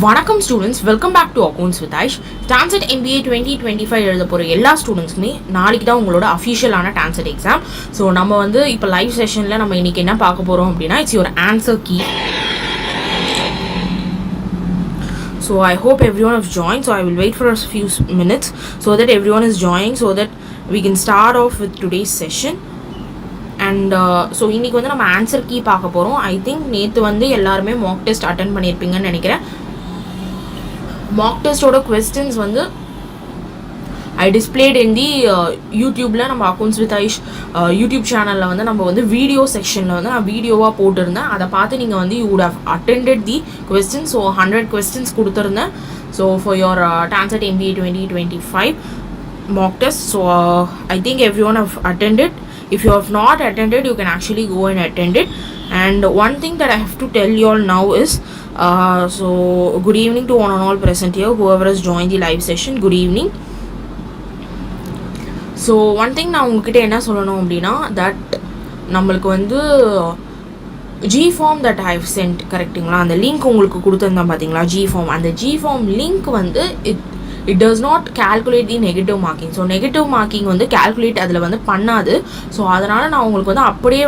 வணக்கம் students, welcome back to accounts with Aish. TANCET MBA 2025 எழுத போகிற எல்லா ஸ்டூடெண்ட்ஸ்க்குமே நாளைக்கு தான் உங்களோட அஃபிஷியலான TANCET எக்ஸாம். ஸோ நம்ம இப்போ லைவ் செஷனில் நம்ம இன்றைக்கி என்ன பார்க்க போகிறோம் அப்படின்னா, it's your answer key. So I hope everyone has joined. So I will wait for a few minutes so that everyone is joining so that we can start off with today's session. And so இன்றைக்கி நம்ம answer key பார்க்க போகிறோம். I think நேற்று எல்லாருமே Mach test attend பண்ணியிருப்பீங்கன்னு நினைக்கிறேன். Mock டெஸ்ட்டோட questions I displayed in the யூடியூப்பில் நம்ம அக்கௌண்ட்ஸ் வித் ஐஷ் யூடியூப் சேனலில் நம்ம வீடியோ செக்ஷனில் நான் வீடியோவாக போட்டிருந்தேன். அதை பார்த்து நீங்கள் you would have attended the questions. So 100 questions கொடுத்துருந்தேன். So for your TANCET MBA 2025 mock test. So I think everyone have attended. If you have not attended, you can actually go and attend it. And one thing that I have to tell you all now is, so good evening to one and all present here, whoever has joined the live session, good evening. So one thing நான் உங்ககிட்ட என்ன சொல்லணும் அப்படின்னா, that நம்மளுக்கு G form that I have sent, கரெக்டுங்களா? அந்த link உங்களுக்கு கொடுத்துருந்தேன் பார்த்தீங்களா, G form. அந்த G form link it does not calculate the negative marking. So negative marking calculate அதில் பண்ணாது. ஸோ அதனால் நான் உங்களுக்கு அப்படியே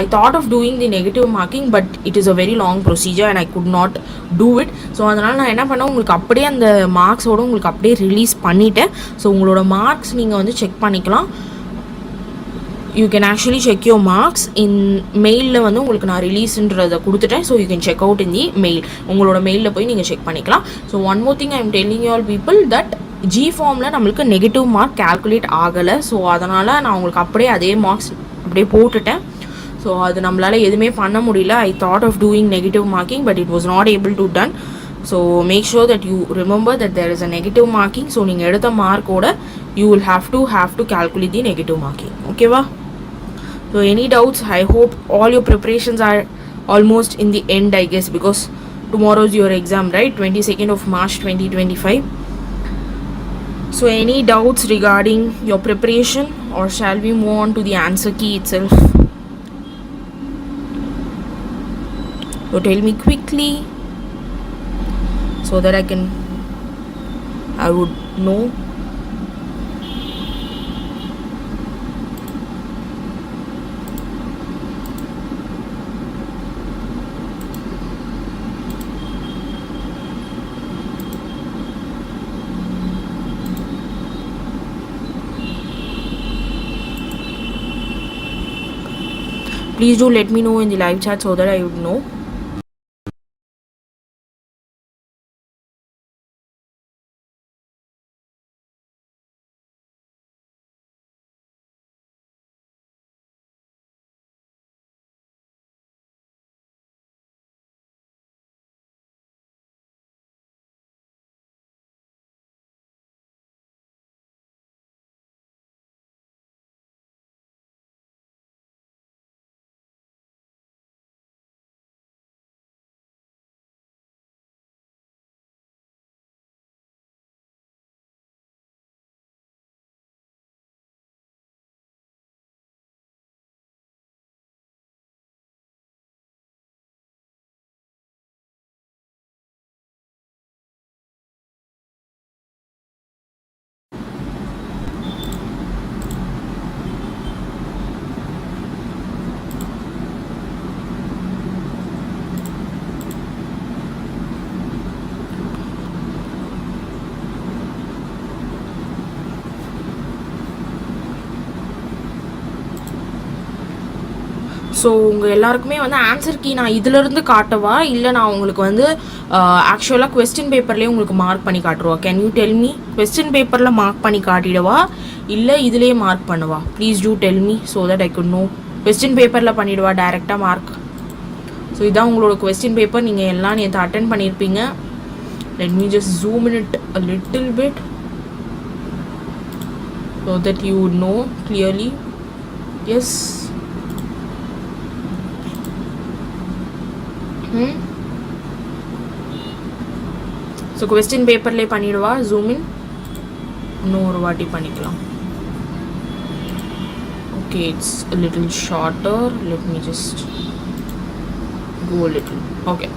I thought of doing the negative marking, but it is a very long procedure and I could not do it. So அதனால் நான் என்ன பண்ணேன், உங்களுக்கு அப்படியே அந்த மார்க்ஸோடு உங்களுக்கு அப்படியே ரிலீஸ் பண்ணிவிட்டேன். ஸோ உங்களோட மார்க்ஸ் நீங்கள் செக் பண்ணிக்கலாம். You can actually check your marks in mail. உங்களுக்கு நான் ரிலீஸ்ன்றதை கொடுத்துட்டேன். So you can check out in the mail. உங்களோட மெயிலில் போய் நீங்கள் செக் பண்ணிக்கலாம். So one more thing I am telling you all people that G ஃபார்மில் நம்மளுக்கு நெகட்டிவ் மார்க் கால்குலேட் ஆகலை. ஸோ அதனால் நான் உங்களுக்கு அப்படியே அதே மார்க்ஸ் அப்படியே போட்டுட்டேன். ஸோ அது நம்மளால் எதுவுமே பண்ண முடியல. I thought of doing negative marking, but it was not able to done. So make sure that you remember that there is a negative marking. So நீங்கள் எடுத்த மார்க்கோட you will have to calculate the negative marking. ஓகேவா? So any doubts? I hope all your preparations are almost in the end, I guess, because tomorrow is your exam, right? 22nd of March 2025. So any doubts regarding your preparation, or shall we move on to the answer key itself? So tell me quickly so that I would know. Please do let me know in the live chat so that I would know. So உங்கள் எல்லாருக்குமே answer key நான் இதிலிருந்து காட்டவா, இல்லை நான் உங்களுக்கு ஆக்சுவலாக question பேப்பர்லேயே உங்களுக்கு mark பண்ணி காட்டுருவா? Can you tell me? Question பேப்பரில் மார்க் பண்ணி காட்டிடவா, இல்லை இதிலே மார்க் பண்ணுவா? Please do tell me so that I could know. Question பேப்பரில் பண்ணிவிடுவா டைரெக்டாக மார்க்? ஸோ இதான் உங்களோட கொஸ்டின் பேப்பர். நீங்கள் எல்லாம் நேற்று அட்டென்ட் பண்ணியிருப்பீங்க. Let me just zoom in it a little bit so that you would know clearly. Yes. So question பேப்பர்லேயே பண்ணிவிடுவா. ஜூம் இன் இன்னொரு வாட்டி பண்ணிக்கலாம். Okay, it's a little shorter. Let me just go a little. Okay.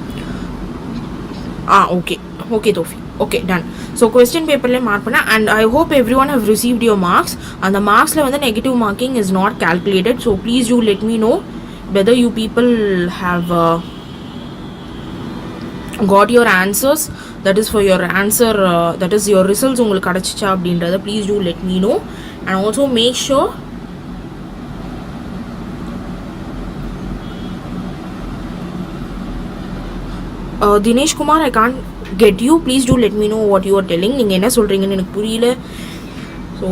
Okay Tofi. Okay, done. So question paper le mark panna, and I hope everyone have received your marks, and the marks la வந்து negative marking is not calculated, so please do let me know whether you people have got your answers. That is for your answer, that is your results உங்களுக்கு கடச்சிச்சா அப்படின்றத please do let me know, and also make sure Dinesh Kumar, I can't get you. Please do let me know what you are telling. நீங்கள் என்ன சொல்கிறீங்கன்னு எனக்கு புரியல. So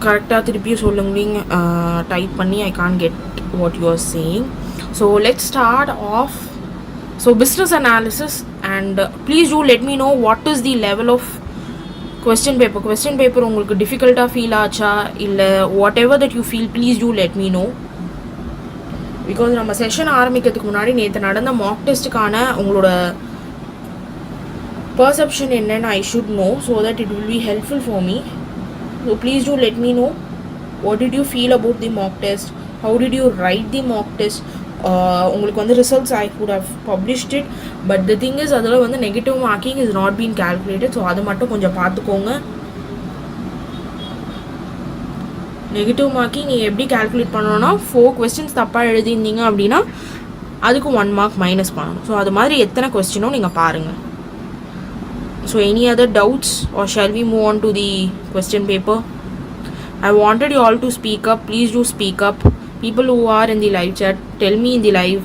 கரெக்டாக திருப்பியும் சொல்லுங்க. டைப் பண்ணி I can't get what you are saying. So let's start off. So business analysis, and please do let me know what is the level of question paper உங்களுக்கு டிஃபிகல்ட்டாக ஃபீல் ஆச்சா இல்லை whatever that you feel, please do let me know. Because நம்ம session ஆரம்பிக்கிறதுக்கு முன்னாடி நேற்று நடந்த Mach டெஸ்ட்டுக்கான உங்களோட perception என்னன்னு I should know, so that it will be helpful for me. So please do let me know what did you feel about the mock test, how did you write the mock test. உங்களுக்கு வந்து results I could have published it, but the thing is அதில் வந்து negative marking is not being calculated, so அது மட்டும் கொஞ்சம் பார்த்துக்கோங்க. Negative marking நீங்கள் எப்படி கால்குலேட் பண்ணணும்னா 4 questions தப்பாக எழுதியிருந்தீங்க அப்படின்னா அதுக்கு 1 mark மைனஸ் பண்ணணும். ஸோ அது மாதிரி எத்தனை கொஸ்டினும் நீங்கள் பாருங்கள். So any other doubts, or shall we move on to the question paper? I wanted you all to speak up. Please do speak up. People who are in the live chat, tell me in the live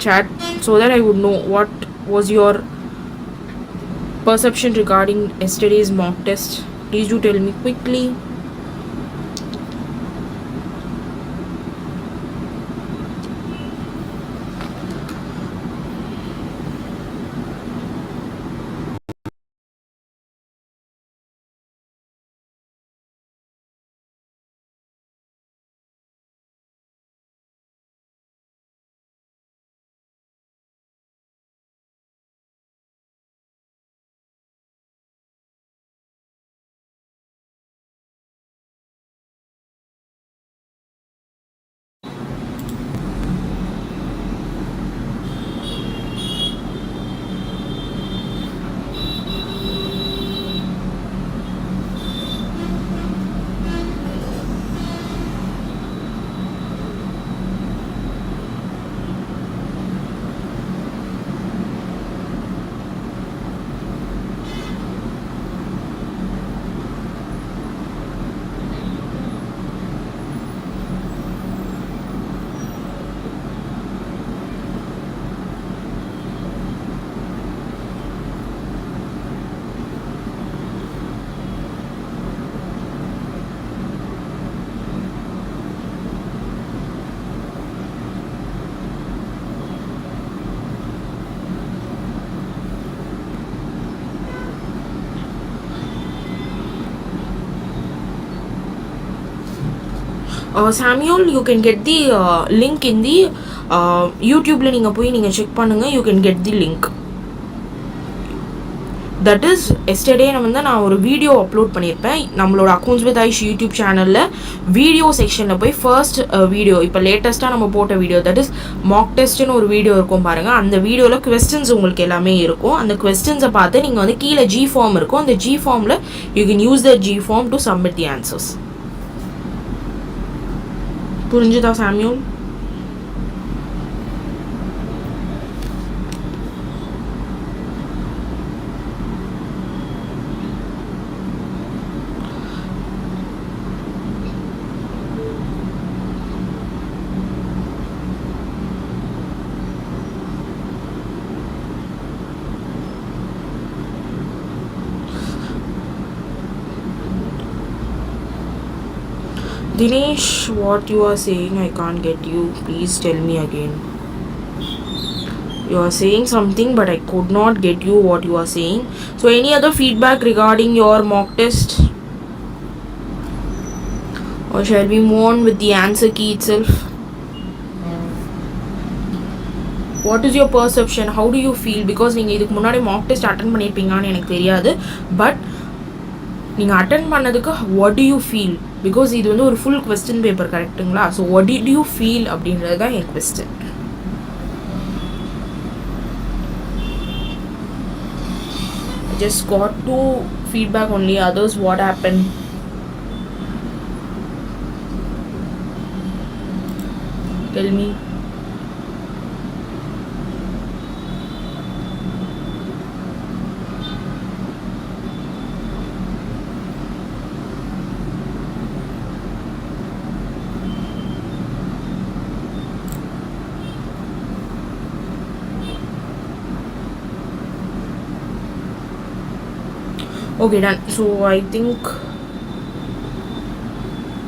chat, so that I would know what was your perception regarding yesterday's mock test. Please do tell me quickly. Samuel, you can get the link in the YouTubeல நீங்கள் போய் நீங்கள் check பண்ணுங்கள். You can get the link. That is yesterday நான் ஒரு video upload பண்ணியிருப்பேன் நம்மளோட accounts with Aish YouTube சேனலில். வீடியோ செக்ஷனில் போய் ஃபர்ஸ்ட் வீடியோ இப்போ லேட்டஸ்ட்டாக நம்ம போட்ட வீடியோ, தட் இஸ் மாக் டெஸ்ட்னு ஒரு வீடியோ இருக்கும் பாருங்கள். அந்த வீடியோவில் கொஸ்டின்ஸ் உங்களுக்கு எல்லாமே இருக்கும். அந்த கொஸ்டின்ஸை பார்த்து நீங்கள் வந்து கீழே ஜி ஃபார்ம் இருக்கும். அந்த ஜி ஃபார்மில் you can use the G form to submit the answers. புரிஞ்சுதா Samuel? Dinesh, what you are saying, I can't get you. Please tell me again. You are saying something, but I could not get you what you are saying. So, any other feedback regarding your mock test? Or shall we move on with the answer key itself? What is your perception? How do you feel? Because நீங்கள் இதுக்கு முன்னாடி mock test attend பண்ணியிருப்பீங்கன்னு எனக்கு தெரியாது. But நீங்கள் attend பண்ணதுக்கு what do you feel? Because இது வந்து ஒரு ஃபுல் கொஸ்டின் பேப்பர் கரெக்டுங்களா? So what did you feel அப்படின்றது தான் என் question. just got 2 feedback only. Others, what happened? Tell me. Okay, done. So I think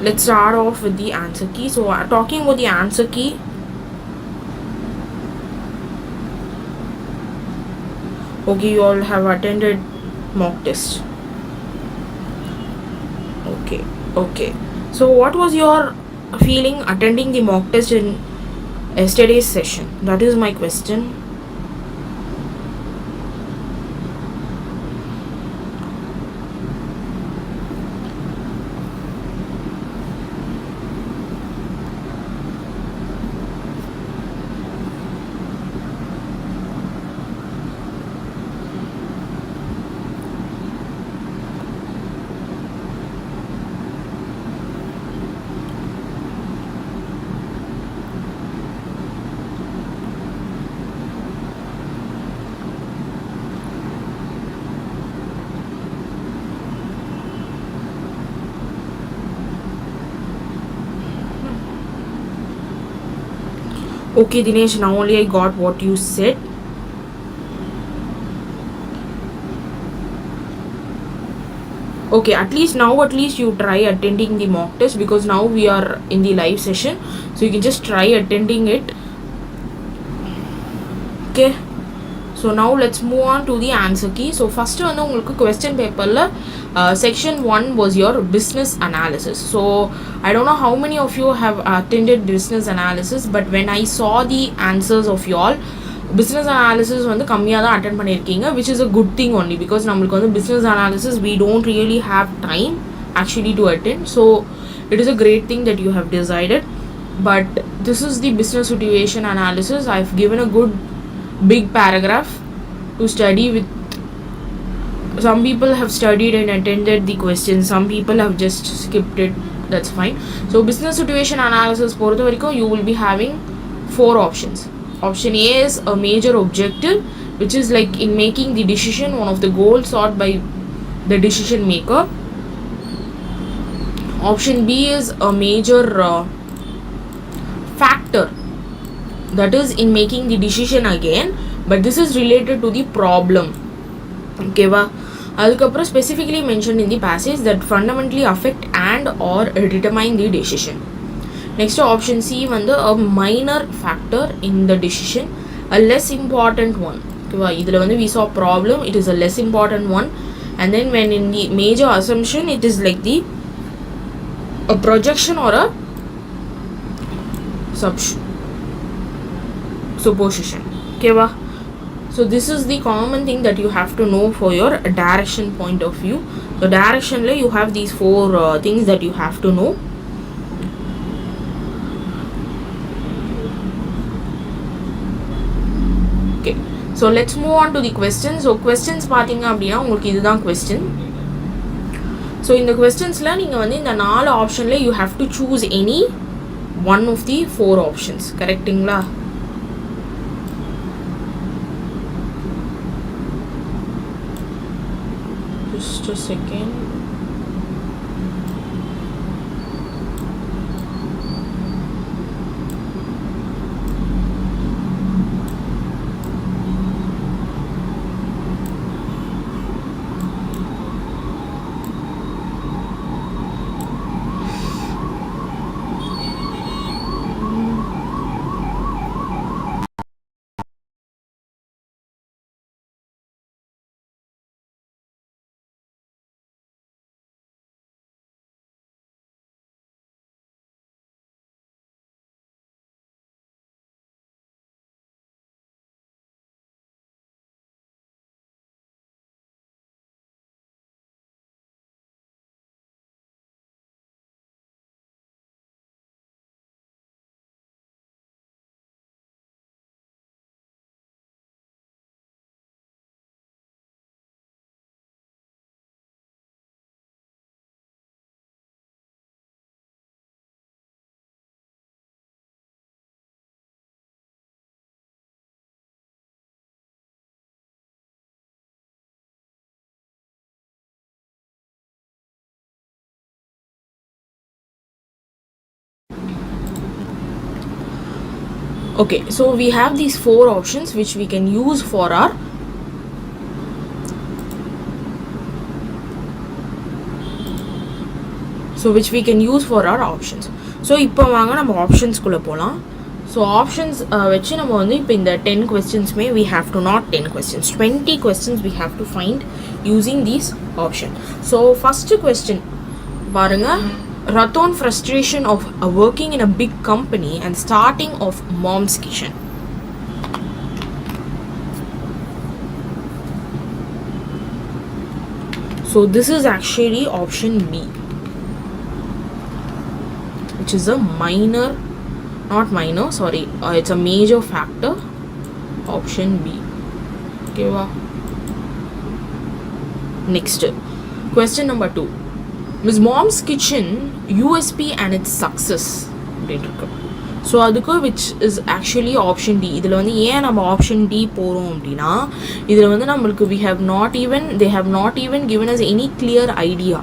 let's start off with the answer key. So talking about the answer key, okay, you all have attended mock test. Okay. So what was your feeling attending the mock test in yesterday's session? That is my question. Okay, Dinesh, now only I got what you said. Okay, at least you try attending the mock test, because now we are in the live session, so you can just try attending it. Okay, so now let's move on to the answer key. So first வந்து உங்களுக்கு question paperல section 1 was your business analysis. So I don't know how many of you have attended business analysis, but when I saw the answers of y'all, business analysis வந்து கம்மியாக தான் attend பண்ணியிருக்கீங்க, which is a good thing only, because நம்மளுக்கு வந்து business analysis we don't really have time actually to attend. So it is a great thing that you have decided. But this is the business situation analysis. I've given a good big paragraph to study with. Some people have studied and attended the questions, some people have just skipped it. That's fine. So business situation analysis பொறுத்த வரைக்கும் you will be having 4 options. Option A is a major objective, which is like in making the decision, one of the goals sought by the decision maker. Option B is a major factor, that is in making the decision again, but this is related to the problem. Okay va? அதுக்கப்புறம் specifically mentioned in the passage that fundamentally affect and or determine the decision. Next option C வந்து a minor factor in the decision, a less important one. Okay va? இதில் வந்து we saw problem, it is a less important one, and then when in the major assumption it is like the a projection or a supposition. Okay va? So this is the common thing that you have to know for your direction point of view. So direction la you have these 4 things that you have to know. Okay, so let's move on to the questions. So questions பாத்தீங்க அப்படினா உங்களுக்கு இதுதான் question. So in the questions la நீங்க வந்து இந்த 4 ஆப்ஷன்ல you have to choose any one of the 4 options. கரெக்ட்டுங்களா? Just a second. Okay, so we have these 4 options which we can use for our options. So இப்போ வாங்க நம்ம ஆப்ஷன்ஸ்குள்ளே போகலாம். So options வச்சு நம்ம வந்து இப்போ இந்த 10 questions-மே we have to not 10 questions, 20 questions we have to find using these option. So first question பாருங்க, Raton frustration of working in a big company and starting of mom's kitchen. So this is actually option B, which is a it's a major factor, option B. Okay, wow. Next, question number 2. Miss Mom's Kitchen USP and its success. So அதுக்கு which is actually option D. இதில் வந்து ஏன் நம்ம option D போகிறோம் அப்படின்னா, இதில் வந்து நம்மளுக்கு they have not even given us any clear idea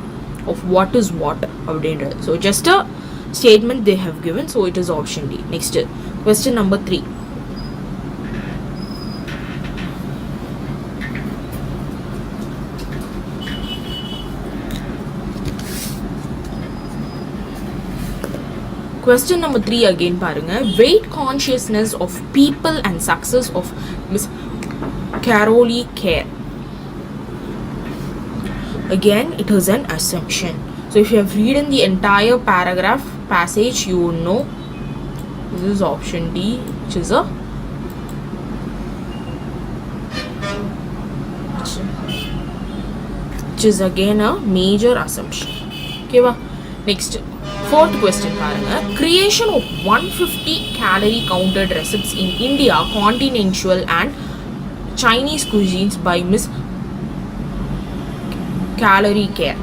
of what is what அப்படின்றது. So just a statement they have given, so it is option D. Next, question number 3. Question number 3 again பாருங்க, weight consciousness of people and success of Miss Caroli Care. Again, it is an assumption. So if you have read in the entire passage, you will know this is option D, which is again a major assumption. Okay, va? Next, 4th question பாருங்க, creation of 150 calorie counted recipes in India, continental and Chinese cuisines by Miss Calorie Care.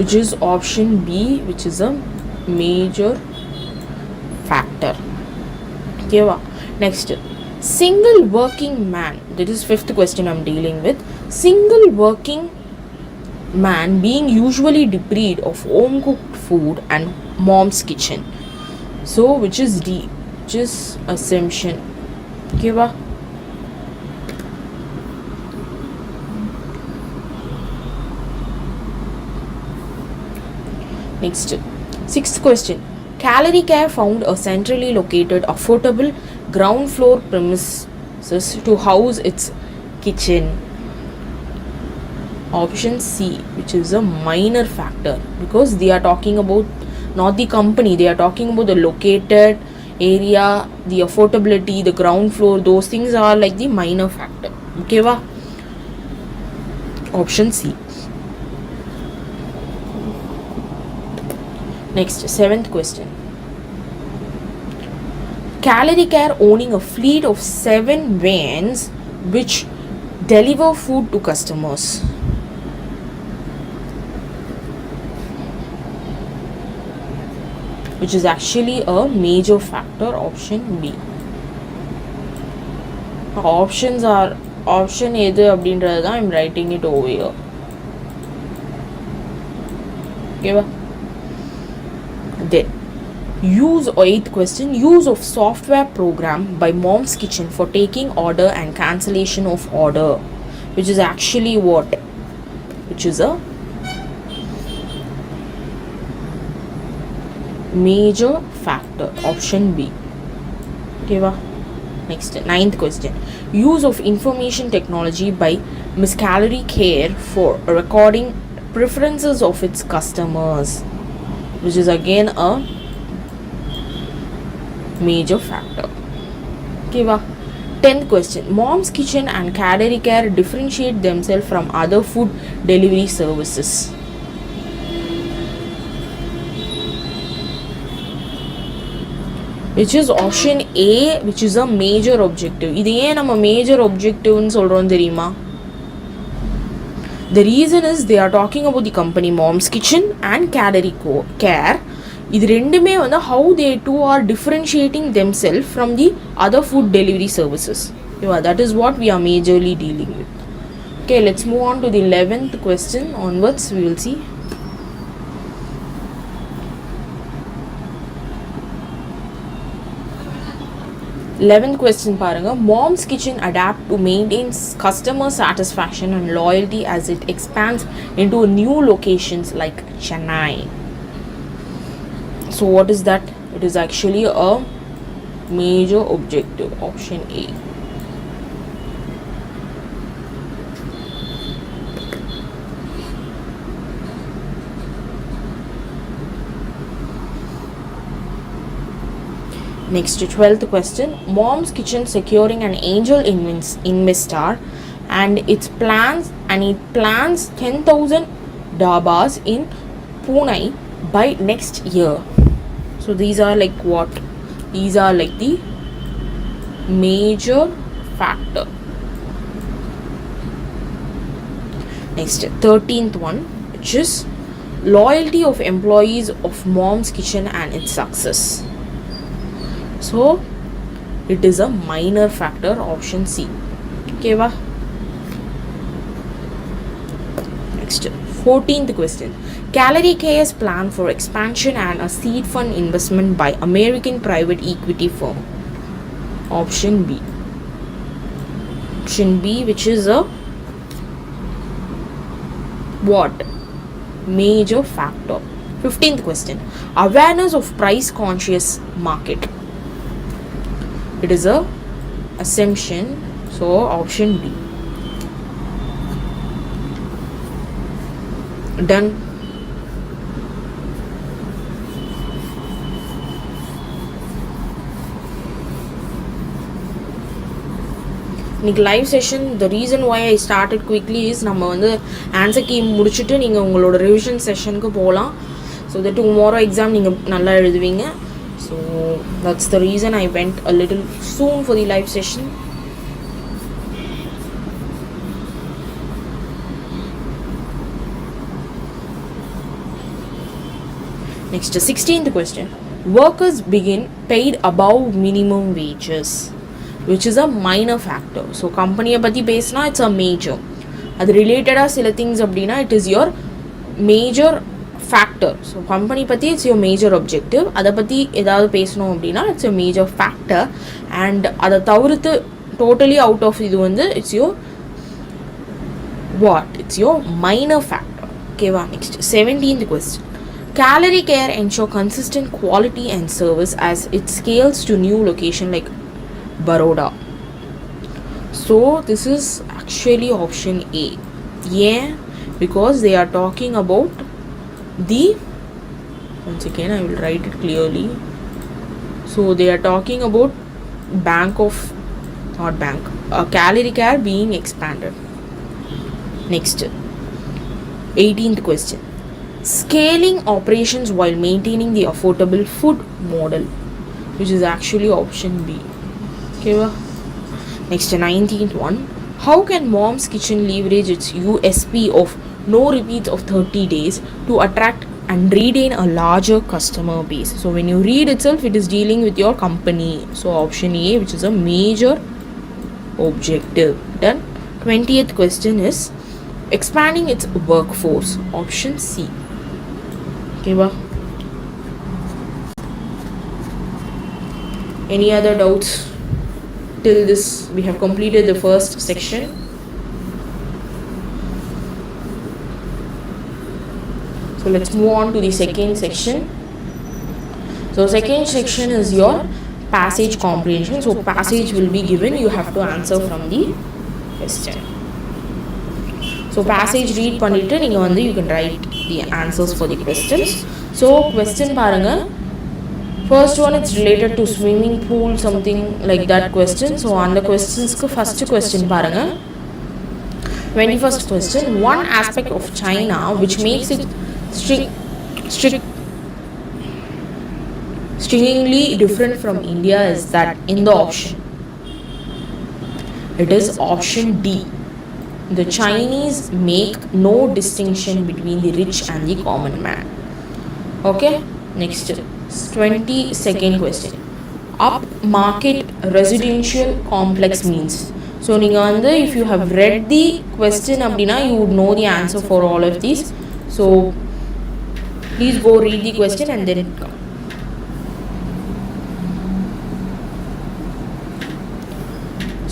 Which is option B, which is a major factor. Okay, next, single working man. That is 5th question I'm dealing with. Single working man being usually deprived of home cooked food and mom's kitchen. So which is D, which is assumption. Okay, Next, 6th question. Calorie Care found a centrally located, affordable ground floor premises to house its kitchen. Option C, which is a minor factor, because they are talking about not the company, they are talking about the located area, the affordability, the ground floor. Those things are like the minor factor. Okay, va? Option C. Next, 7th question. Calorie Care owning a fleet of 7 vans which deliver food to customers. Which is actually a major factor, option B. Options are option எது அப்படின்றது தான் I'm writing it over here. Okay, then use 8th question, use of software program by Mom's Kitchen for taking order and cancellation of order, which is actually what, which is a major factor, option B. Okay, next, 9th question, use of information technology by Miss Calorie Care for recording preferences of its customers, which is again a major factor. Okay, 10th question, Mom's Kitchen and Calorie Care differentiate themselves from other food delivery services. Which is option A, which is a major objective. இது ஏன் நம்ம major objective ன்னு சொல்றோம் தெரியுமா? The reason is they are talking about the company Mom's Kitchen and Calorie Care இது ரெண்டுமே வந்து how they two are differentiating themselves from the other food delivery services. Yeah, that is what we are majorly dealing with. Okay, let's move on to the 11th question onwards. We will see. 11th question பாருங்க. Mom's Kitchen adapt to maintain customer satisfaction and loyalty as it expands into new locations like Chennai. So what is that? It is actually a major objective. Option A. Next, 12th question. Mom's Kitchen securing an angel investor and it plans 10,000 dabas in Pune by next year. So these are like what? These are like the major factor. Next, 13th one, which is loyalty of employees of Mom's Kitchen and its success. So it is a minor factor. Option C. Okay, va? Next, 14th question. Calorie Care's plan for expansion and a seed fund investment by American private equity firm. Option B. Option B, which is a what? Major factor. 15th question. Awareness of price conscious market. It is a assumption. So option B. Done. இன்னைக்கு live session the reason why I started quickly is நம்ம வந்து answer key முடிச்சுட்டு நீங்கள் உங்களோட revision செஷனுக்கு போகலாம். So the tomorrow exam நீங்கள் நல்லா எழுதுவீங்க. So that's the reason I went a little soon for the live session. Next, 16th question. Workers begin paid above minimum wages, which is a minor factor. So company பத்தி பேசினா it's a major. அது ரிலேட்டடாக சில things அப்படின்னா it is your major factor. So company பற்றி it's your major objective. அதை பற்றி ஏதாவது பேசணும் அப்படின்னா it's a major factor. And அதை தவிர்த்து totally out of இது வந்து it's your what? It's your minor factor. Okay va? Next, 17th question. Calorie Care ensure consistent quality and service as it scales to new location like Baroda. So this is actually option A. Yeah, because they are talking about the, once again I will write it clearly. So they are talking about Calorie Care being expanded. Next, 18th question. Scaling operations while maintaining the affordable food model, which is actually option B. Okay, next, 19th one. How can Mom's Kitchen leverage its USP of no repeats of 30 days to attract and retain a larger customer base? So when you read itself, it is dealing with your company. So option A, which is a major objective. Done. 20th question is expanding its workforce. Option C. Okay, ba? Any other doubts? Till this, we have completed the first section. So let's move on to the second section. So second section is your passage comprehension. So passage will be given. You have to answer from the question. So passage read பண்ணிட்டு நீங்க வந்து you can write the answers for the questions. So question பாருங்க. First one, it's related to swimming pool, something like that question. So on the questions ku first question பாருங்க. 21st question. One aspect of China which makes it strikingly different from India is that in the option. It is option D. The Chinese make no distinction between the rich and the common man. Okay? Next, 22nd question. Up market residential complex means. So நீங்கள் வந்து if you have read the question அப்படின்னா you would know the answer for all of these. So please go read the question and then come.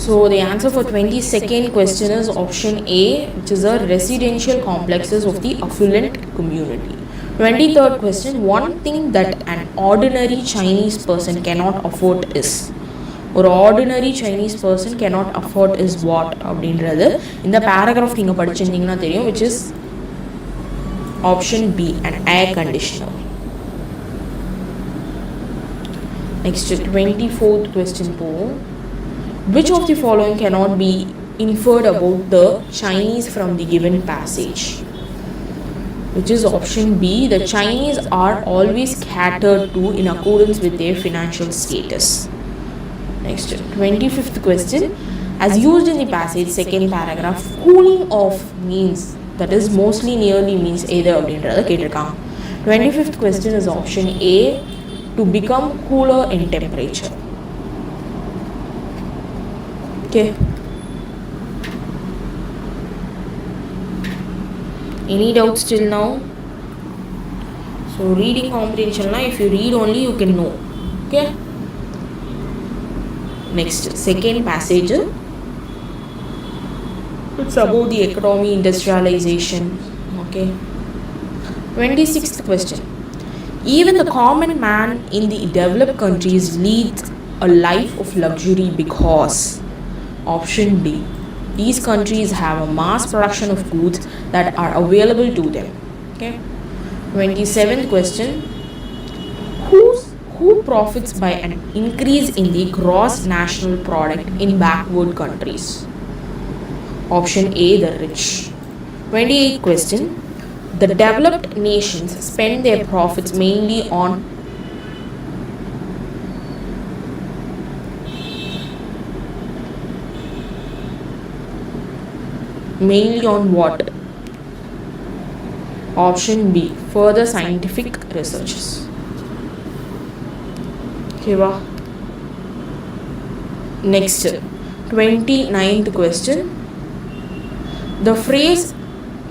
So the answer for 22nd question is option A, which is a residential complexes of the affluent community. 23rd question, one thing that an ordinary Chinese person cannot afford is. Or ordinary Chinese person cannot afford is what அப்படின்றது இந்த paragraph நீங்க படிச்சிருந்தீங்கன்னா தெரியும், which is option B, an air conditioner. Next, 24th question po. Which of the following cannot be inferred about the Chinese from the given passage? Which is option B, the Chinese are always catered to in accordance with their financial status. Next, 25th question. As used in the passage, second paragraph, cooling off means, that is mostly nearly means either அப்படின்றத கேட்டிருக்காங்க. 25th question is option A, to become cooler in temperature. Okay. Any doubts till now? So reading comprehension na, if you read only you can know. Okay. Next, second passage. It's about the economy, industrialization. Okay. 26th question. Even the common man in the developed countries leads a life of luxury because. Option D, these countries have a mass production of goods that are available to them. Okay. 27th question. Who profits by an increase in the gross national product in backward countries? Option A, the rich. 28th question. The developed nations spend their profits mainly on what? Option B, further scientific researches. Okay, wow. Next, 29th question. The phrase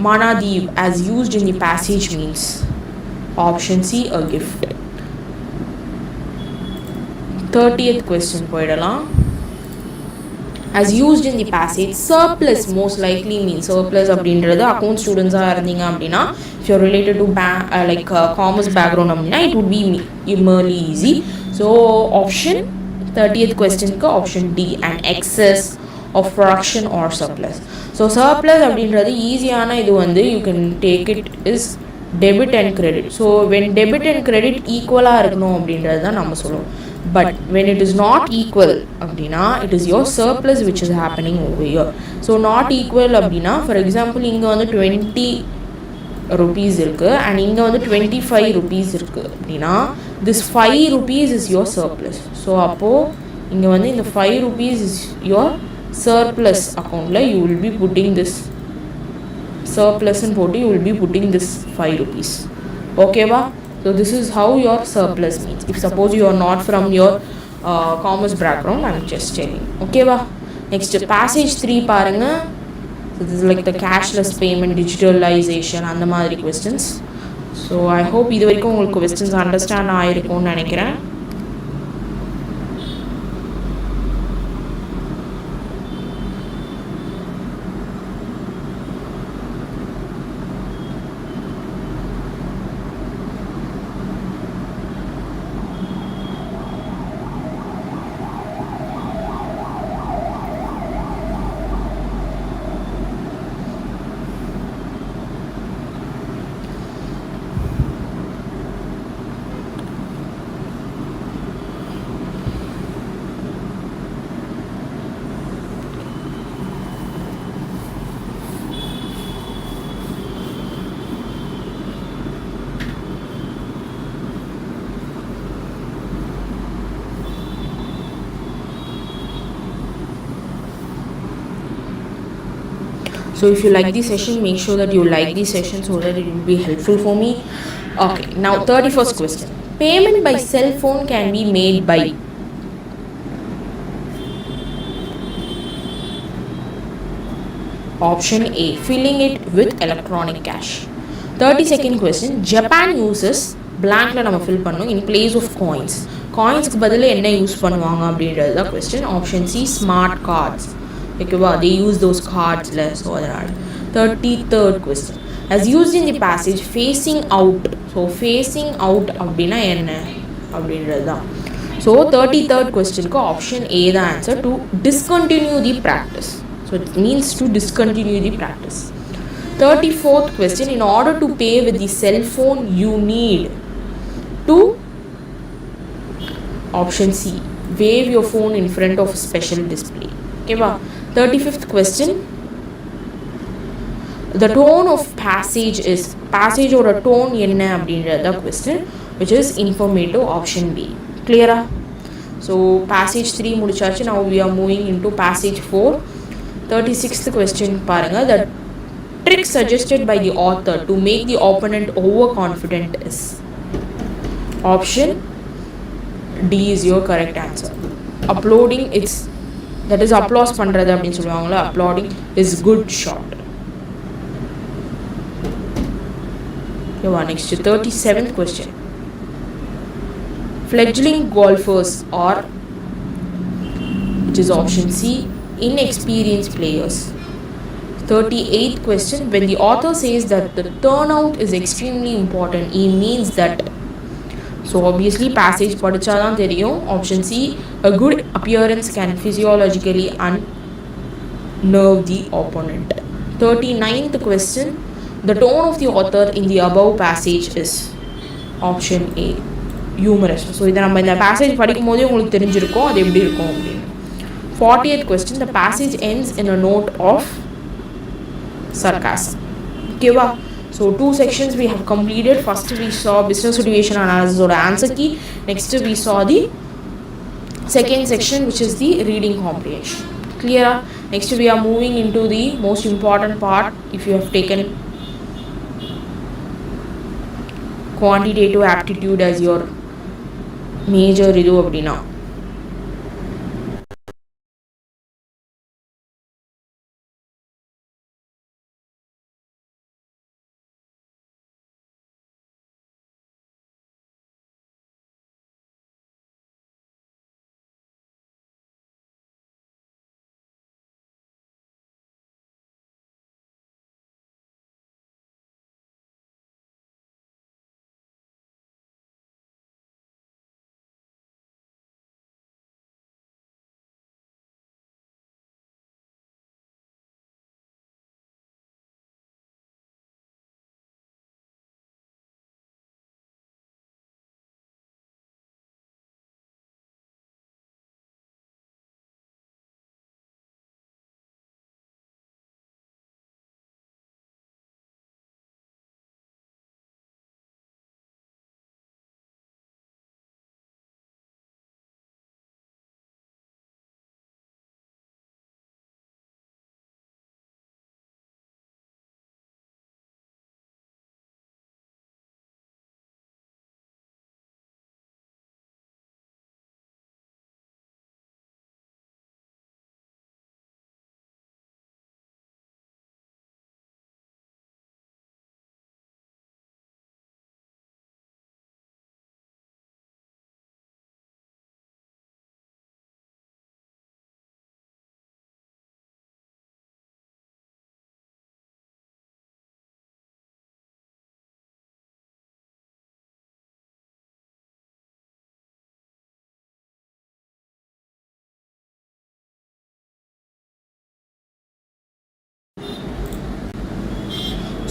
Manadev as used in the passage means. Option C, a gift. 30th question போயிடலாம். As used in the passage, surplus most likely means. Surplus அப்படின்றது account students இருந்தீங்க அப்படின்னா, if you're related to commerce background அப்படின்னா, it would be merely easy. So option 30th question க்கு option D, an excess of production or surplus. So surplus அப்படின்றது ஈஸியான இது வந்து you can take it is debit and credit. So when debit and credit equal இருக்கணும் அப்படின்றது தான் நம்ம சொல்லுவோம். But when it is not equal அப்படின்னா, it is your surplus which is happening over here. So not equal அப்படின்னா, for example இங்க வந்து 20 rupees இருக்கு and இங்க வந்து 25 rupees இருக்கு அப்படின்னா, this 5 rupees is your surplus. So அப்போ இங்க வந்து இந்த 5 rupees is your surplus accountல you will be putting this surplus and போட்டு you will be putting this 5 rupees. Okay வா? So this is how your surplus means. If suppose you are not from your commerce background, I am just telling. Okay va? Next, passage 3 பாருங்க. So this is like the cashless payment, digitalization and the மாதிரி questions. So I hope இது வரைக்கும் உங்களுக்கு questions understand ஆயிருக்கும்னு நினைக்கிறேன். So if you like this session, make sure that you like this session so that it will be helpful for me. Okay, now 31st question. Payment by cell phone can be made by option A, filling it with electronic cash. 32nd question, Japan uses blankla நம்ம fill பண்ணனும் in place of coins. Coinsக்கு பதிலா என்ன use பண்ணுவாங்க அப்படின்றது தான் question. Option C, smart cards. ஓகேவா, they use those cards ல, so அதனால. 33rd question, as used in the passage facing out. So facing out அப்படின்னா என்ன அப்படின்றது தான். So 33rd questionக்கு option A the answer, to discontinue the practice. So it means to discontinue the practice. 34th question, in order to pay with the cell phone you need to, option C, wave your phone in front of a special display. Okay va. 35th question, the tone of passage is, passage or a tone enna அப்படிங்கறத question, which is informative, option B. Clear? So passage 3 முடிச்சாச்சு. Now we are moving into passage 4. 36th question பாருங்க, the trick suggested by the author to make the opponent overconfident is, option D is your correct answer. Uploading, it's, that is applause பண்றது அப்படினு சொல்லுவாங்கல, applauding is good shot. Okay, next 37th question, fledgling golfers are, which is option C, inexperienced players. 38th question, when the author says that the turnout is extremely important, he means that, so obviously passage படிச்சாதான் தெரியும். Option C, a good appearance can physiologically unnerve the opponent. 39th question, the tone of the author in the above passage is, option A, humorous. So இதை நம்ம இந்த passage படிக்கும் போதே உங்களுக்கு தெரிஞ்சிருக்கும் அது எப்படி இருக்கும் அப்படின்னு. 40th question, the passage ends in a note of sarcasm. Okay va. So 2 sections we have completed. First we saw business situation analysis or answer key. Next we saw the second section, which is the reading comprehension. Clear? Next we are moving into the most important part. If you have taken quantitative aptitude as your major idu அப்படினா,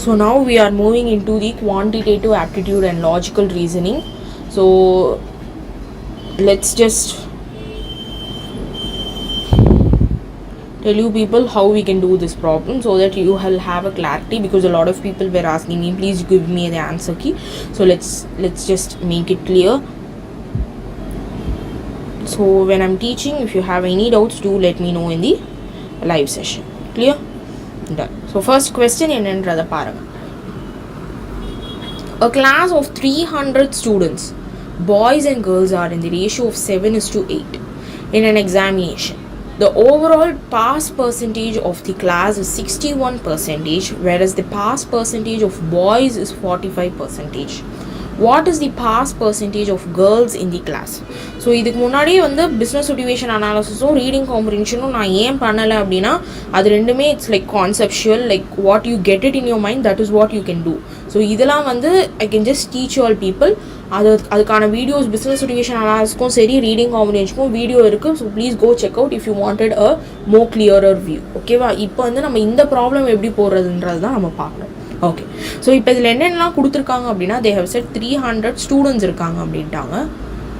so now we are moving into the quantitative aptitude and logical reasoning. So let's just tell you people how we can do this problem so that you will have a clarity, because a lot of people were asking me, please give me the answer key. So let's just make it clear. So when I'm teaching, if you have any doubts, do let me know in the live session. Clear? Done. So first question என்னன்றத பாருங்க. A class of 300 students boys and girls are in the ratio of 7:8 in an examination, the overall pass percentage of the class is 61%, whereas the pass percentage of boys is 45%. What is the pass percentage of girls in the class? So இதுக்கு முன்னாடியே வந்து business motivation அனாலிசிஸும் reading காம்ப்ரிஹென்ஷனும் நான் ஏன் பண்ணலை அப்படின்னா அது ரெண்டுமே it's like conceptual, like what you get it in your mind, that is what you can do. So இதெல்லாம் வந்து I can just teach all people. அதுக்கான வீடியோஸ் பிஸ்னஸ் மோட்டிவேஷன் அனாலிசிஸ்க்கும் சரி ரீடிங் காம்ப்ரிஹென்ஷனுக்கும் வீடியோ இருக்குது. So please go check out if you wanted a more clearer view. ஓகேவா? இப்போ வந்து நம்ம இந்த ப்ராப்ளம் எப்படி போடுறதுன்றது தான் நம்ம பார்க்கணும். ஓகே, ஸோ இப்போ இதில் என்னென்னலாம் கொடுத்துருக்காங்க அப்படின்னா தே ஹவ் செட் 300 ஸ்டூடெண்ட்ஸ் இருக்காங்க அப்படின்ட்டாங்க.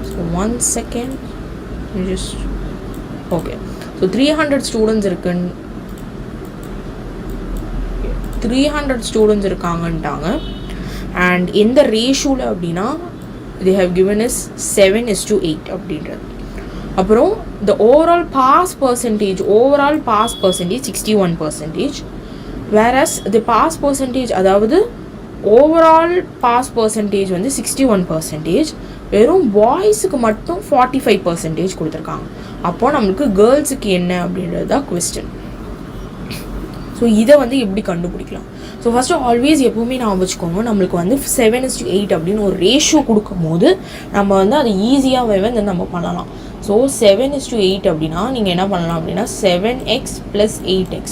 So 1 second just okay. So 300 students இருக்குன்னு 300 ஸ்டூடெண்ட்ஸ் இருக்காங்கன்ட்டாங்க. அண்ட் எந்த ரேஷியோவில் அப்படின்னா தே ஹவ் கிவன் இஸ் 7:8 அப்படின்றது. அப்புறம் the overall pass percentage 61%, whereas the pass percentage அதாவது ஓவரால் பாஸ் பர்சன்டேஜ் வந்து 61%, வெறும் பாய்ஸுக்கு மட்டும் 45% கொடுத்துருக்காங்க. அப்போது நம்மளுக்கு கேர்ள்ஸுக்கு என்ன அப்படின்றது தான் கொஸ்டின். ஸோ இதை வந்து எப்படி கண்டுபிடிக்கலாம்? ஸோ ஃபஸ்ட்டு ஆல்வேஸ் எப்போவுமே நான் வச்சுக்கோங்க, நம்மளுக்கு வந்து 7:8 அப்படின்னு ஒரு ரேஷியோ கொடுக்கும் போது நம்ம வந்து அது ஈஸியாகவே வந்து நம்ம பண்ணலாம். ஸோ 7:8 அப்படின்னா நீங்கள் என்ன பண்ணலாம் அப்படின்னா 7x + 8x.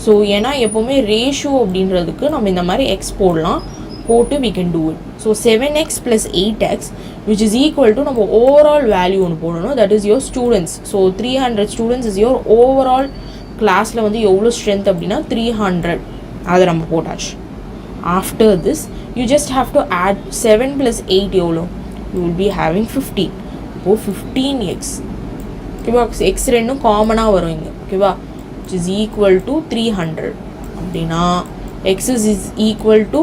ஸோ ஏன்னா எப்போவுமே ரேஷியோ அப்படின்றதுக்கு நம்ம இந்த மாதிரி எக்ஸ் போடலாம், போட்டு we can do it. So 7x + 8x which is equal to நம்ம ஓவரால் வேல்யூ ஒன்று போடணும், that is your students. So 300 students is your overall கிளாஸில் வந்து எவ்வளோ ஸ்ட்ரென்த் அப்படின்னா 300, அதை நம்ம போட்டாச்சு. After this you just have to add 7 + 8 எவ்வளோ, யூ வில் பி ஹேவிங் 15. இப்போது 15x, ஓகேவா? எக்ஸ் ரெண்டும் காமனாக வரும் இங்கே, ஓகேவா? which is equal to 300 அப்படின்னா x is equal to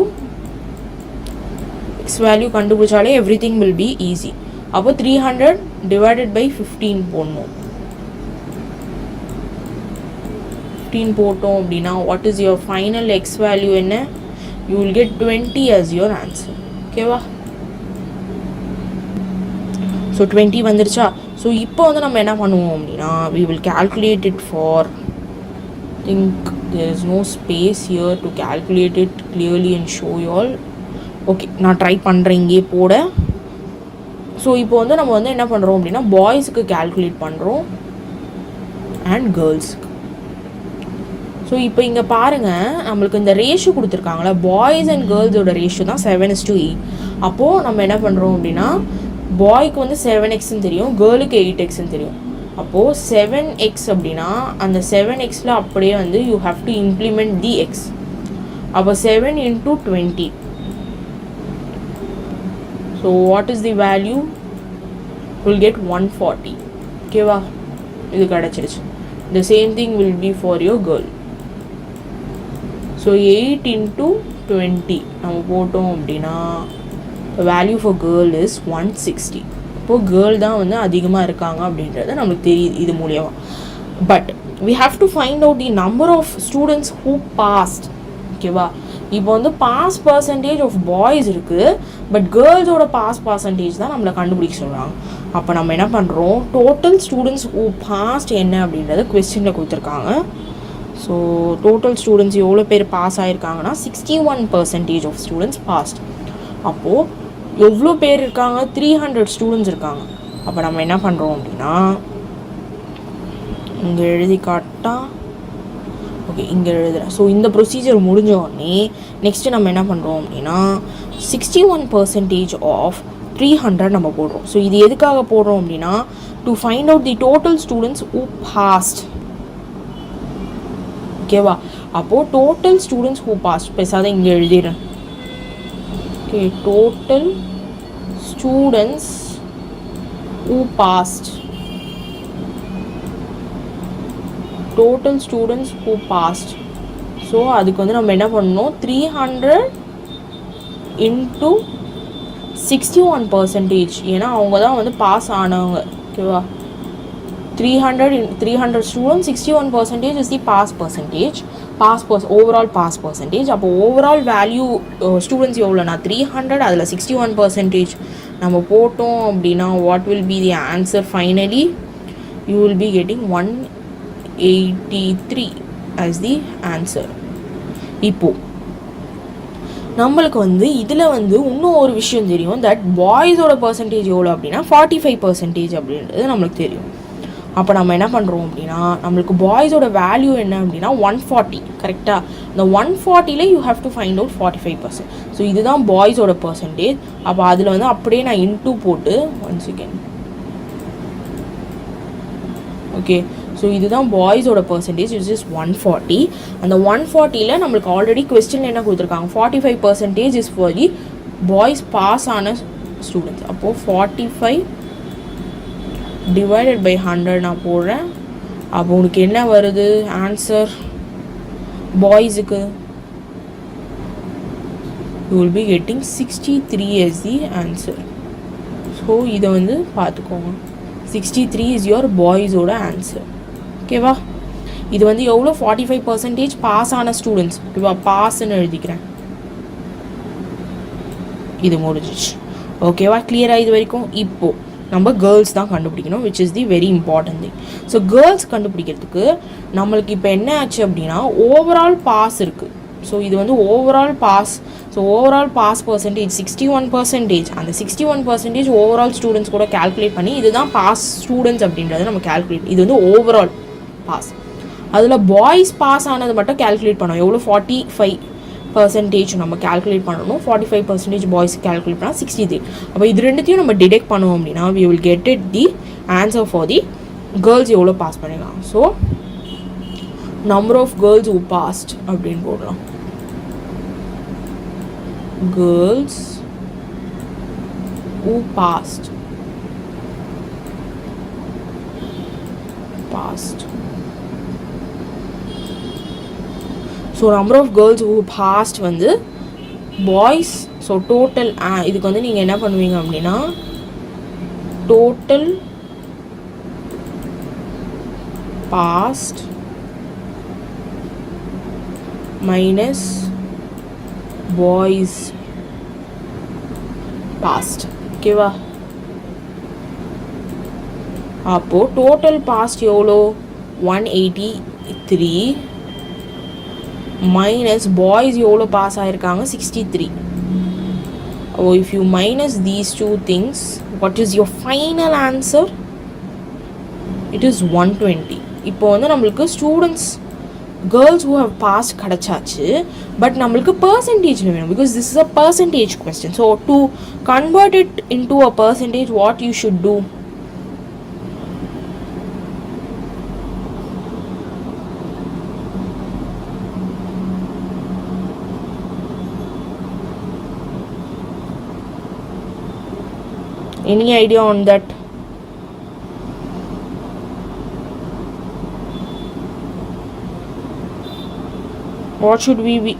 x value கண்டுபிடிச்சாலே everything will be easy. அப்போ 300 divided by 15 போடணும். 15 போட்டோம் அப்படின்னா what is your final x value என்ன? you will get 20 as your answer. ஓகேவா? ஸோ 20 வந்துருச்சா? ஸோ இப்போ வந்து நம்ம என்ன பண்ணுவோம் அப்படின்னா we will calculate it for, I think there is no space here to calculate it clearly and show you all. Okay, நான் ட்ரை பண்ணுறேன் இங்கே போட. ஸோ இப்போ வந்து நம்ம வந்து என்ன பண்ணுறோம் அப்படின்னா பாய்ஸுக்கு calculate பண்ணுறோம் அண்ட் கேர்ள்ஸுக்கு. ஸோ இப்போ இங்கே பாருங்கள், நம்மளுக்கு இந்த ரேஷியோ கொடுத்துருக்காங்களா, பாய்ஸ் அண்ட் கேர்ள்ஸோட ரேஷியோ தான் 7:8. அப்போது நம்ம என்ன பண்ணுறோம் அப்படின்னா பாய்க்கு வந்து 7xன்னு தெரியும், கேர்ளுக்கு 8xன்னு தெரியும். அப்போது 7x அப்படின்னா அந்த 7xல அப்படியே வந்து you have to implement the X. அப்போ 7 × 20. So what is the value? Will get 140. ஓகேவா? இது கிடச்சிருச்சு. The same thing will be for your girl. So 8 × 20 நம்ம போட்டோம் அப்படின்னா வேல்யூ ஃபார் கேர்ள் இஸ் 160. இப்போது கேர்ள் தான் வந்து அதிகமாக இருக்காங்க அப்படின்றது நம்மளுக்கு தெரியுது இது மூலியமாக. But we have to find out the number of students who passed. ஓகேவா? இப்போ வந்து பாஸ் பர்சன்டேஜ் ஆஃப் பாய்ஸ் இருக்குது, பட் கேர்ள்ஸோட பாஸ் பர்சன்டேஜ் தான் நம்மளை கண்டுபிடிக்க சொல்கிறாங்க. அப்போ நம்ம என்ன பண்ணுறோம், டோட்டல் ஸ்டூடெண்ட்ஸ் ஹூ பாஸ்ட் என்ன அப்படின்றத கொஸ்டினில் கொடுத்துருக்காங்க. ஸோ டோட்டல் ஸ்டூடெண்ட்ஸ் எவ்வளோ பேர் பாஸ் ஆகிருக்காங்கன்னா 61% ஆஃப் ஸ்டூடெண்ட்ஸ் பாஸ்ட். அப்போது எவ்வளோ பேர் இருக்காங்க? 300 ஸ்டூடெண்ட்ஸ் இருக்காங்க. அப்போ நம்ம என்ன பண்ணுறோம் அப்படின்னா இங்கே எழுதி காட்டா, ஓகே இங்கே எழுதுகிறேன். ஸோ இந்த ப்ரொசீஜர் முடிஞ்ச உடனே நெக்ஸ்ட்டு நம்ம என்ன பண்ணுறோம் அப்படின்னா 61% ஆஃப் 300 நம்ம போடுறோம். ஸோ இது எதுக்காக போடுறோம் அப்படின்னா to find out the total students who past. ஓகேவா? அப்போது டோட்டல் ஸ்டூடெண்ட்ஸ் ஹூ பாஸ்ட் பேசாத இங்கே எழுதிடுறேன். Okay, total students who passed. Total students who passed. So அதுக்கு வந்து நம்ம என்ன பண்ணணும், 300 × 61%. ஏன்னா அவங்க தான் வந்து பாஸ் ஆனவங்க. ஓகேவா? 300 students, 61% is the pass percentage. overall pass percentage. அப்போ overall value students எவ்வளோனா 300, அதில் 61% நம்ம போட்டோம் அப்படின்னா what will be the answer finally? You will be getting 183 as the answer. இப்போ நம்மளுக்கு வந்து இதில் வந்து இன்னும் ஒரு விஷயம் தெரியும், தட் பாய்ஸோட பர்சன்டேஜ் எவ்வளோ அப்படின்னா 45% அப்படின்றது நம்மளுக்கு தெரியும். அப்போ நம்ம என்ன பண்ணுறோம் அப்படின்னா, நம்மளுக்கு பாய்ஸோட வேல்யூ என்ன அப்படின்னா 140, கரெக்டாக? இந்த 140ல you have to find out 45%. So இதுதான் பாய்ஸோட பர்சன்டேஜ். அப்போ அதில் வந்து அப்படியே நான் இன்டூ போட்டு 1 செகண்ட், ஓகே. ஸோ இதுதான் பாய்ஸோட பர்சன்டேஜ், இட்ஸ் இஸ் 140. அந்த 140ல் நம்மளுக்கு ஆல்ரெடி கொஸ்டின் என்ன கொடுத்துருக்காங்க, 45% is for the boys pass ஆன ஸ்டூடெண்ட்ஸ். அப்போது 45 divided by 100 நான் போடுறேன். அப்போ உனக்கு என்ன வருது ஆன்சர் பாய்ஸுக்கு? you will be getting 63 as the answer. So இதை வந்து பார்த்துக்கோங்க, 63 is your பாய்ஸோட ஆன்சர், ஓகேவா? இது வந்து எவ்வளோ 45% பாஸ் ஆன ஸ்டூடெண்ட்ஸ், ஓகேவா? பாஸ்ன்னு எழுதிக்கிறேன். இது முடிஞ்சிச்சு, ஓகேவா? கிளியராக இது வரைக்கும்? இப்போது நம்ம கேர்ள்ஸ் தான் கண்டுபிடிக்கணும், which is the very important thing. So girls கண்டுபிடிக்கிறதுக்கு நம்மளுக்கு இப்போ என்ன ஆச்சு அப்படின்னா, ஓவரால் பாஸ் இருக்குது. ஸோ இது வந்து overall pass. So overall pass percentage 61%. அந்த 61% ஓவரால் ஸ்டூடெண்ட்ஸ் கூட கேல்குலேட் பண்ணி இதுதான் பாஸ் ஸ்டூடெண்ட்ஸ் அப்படின்றத நம்ம கேல்குலேட், இது வந்து ஓவரால் பாஸ். அதில் பாய்ஸ் பாஸ் ஆனது மட்டும் கேல்குலேட் பண்ணோம், எவ்வளோ 45% நம்ம கேல்குலேட் பண்ணணும். 45% பாய்ஸ் கேல்குலேட் பண்ணால் 63. அப்போ இது ரெண்டுத்தையும் நம்ம டிடெக்ட் பண்ணுவோம் அப்படின்னா we will get it the answer for the girls எவ்வளோ பாஸ் பண்ணிடலாம். So number of girls who passed அப்படின்னு போடலாம். girls who passed. So number of girls who passed வந்து பாய்ஸ். ஸோ டோட்டல் இதுக்கு வந்து நீங்கள் என்ன பண்ணுவீங்க அப்படின்னா, total passed minus boys passed, ஓகேவா? அப்போது டோட்டல் பாஸ்ட் எவ்வளோ 183 மைனஸ் பாய்ஸ் எவ்வளோ பாஸ் ஆகிருக்காங்க 63. Oh, if you minus these two things, what is your final answer? It is 120. இப்போ வந்து நம்மளுக்கு students girls who have passed கிடச்சாச்சு, பட் நம்மளுக்கு பர்சன்டேஜ் வேணும், because this is a percentage question. So to convert it into a percentage, what you should do? Any idea on that? What should we be?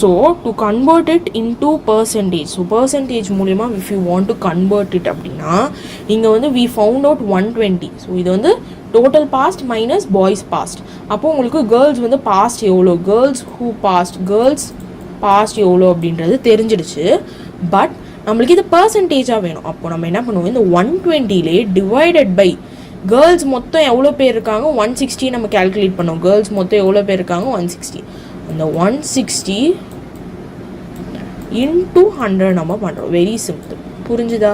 So to convert it into percentage, so percentage மூலமா if you want to convert it அப்படின்னா இங்கே வந்து we found out 120. So இது வந்து total past minus boys past. அப்போ உங்களுக்கு girls வந்து past எவ்வளோ, girls who past எவ்வளோ அப்படின்றது தெரிஞ்சிடுச்சு. பட் நம்மளுக்கு இது பர்சன்டேஜாக வேணும். அப்போ நம்ம என்ன பண்ணுவோம், இந்த 120லே டிவைடட் பை கேர்ள்ஸ் மொத்தம் எவ்வளோ பேர் இருக்காங்க 160 நம்ம கேல்குலேட் பண்ணோம். கேர்ள்ஸ் மொத்தம் எவ்வளோ பேர் இருக்காங்க 160. அந்த 160 into 100 நம்ம பண்ணுறோம். வெரி சிம்பிள், புரிஞ்சுதா?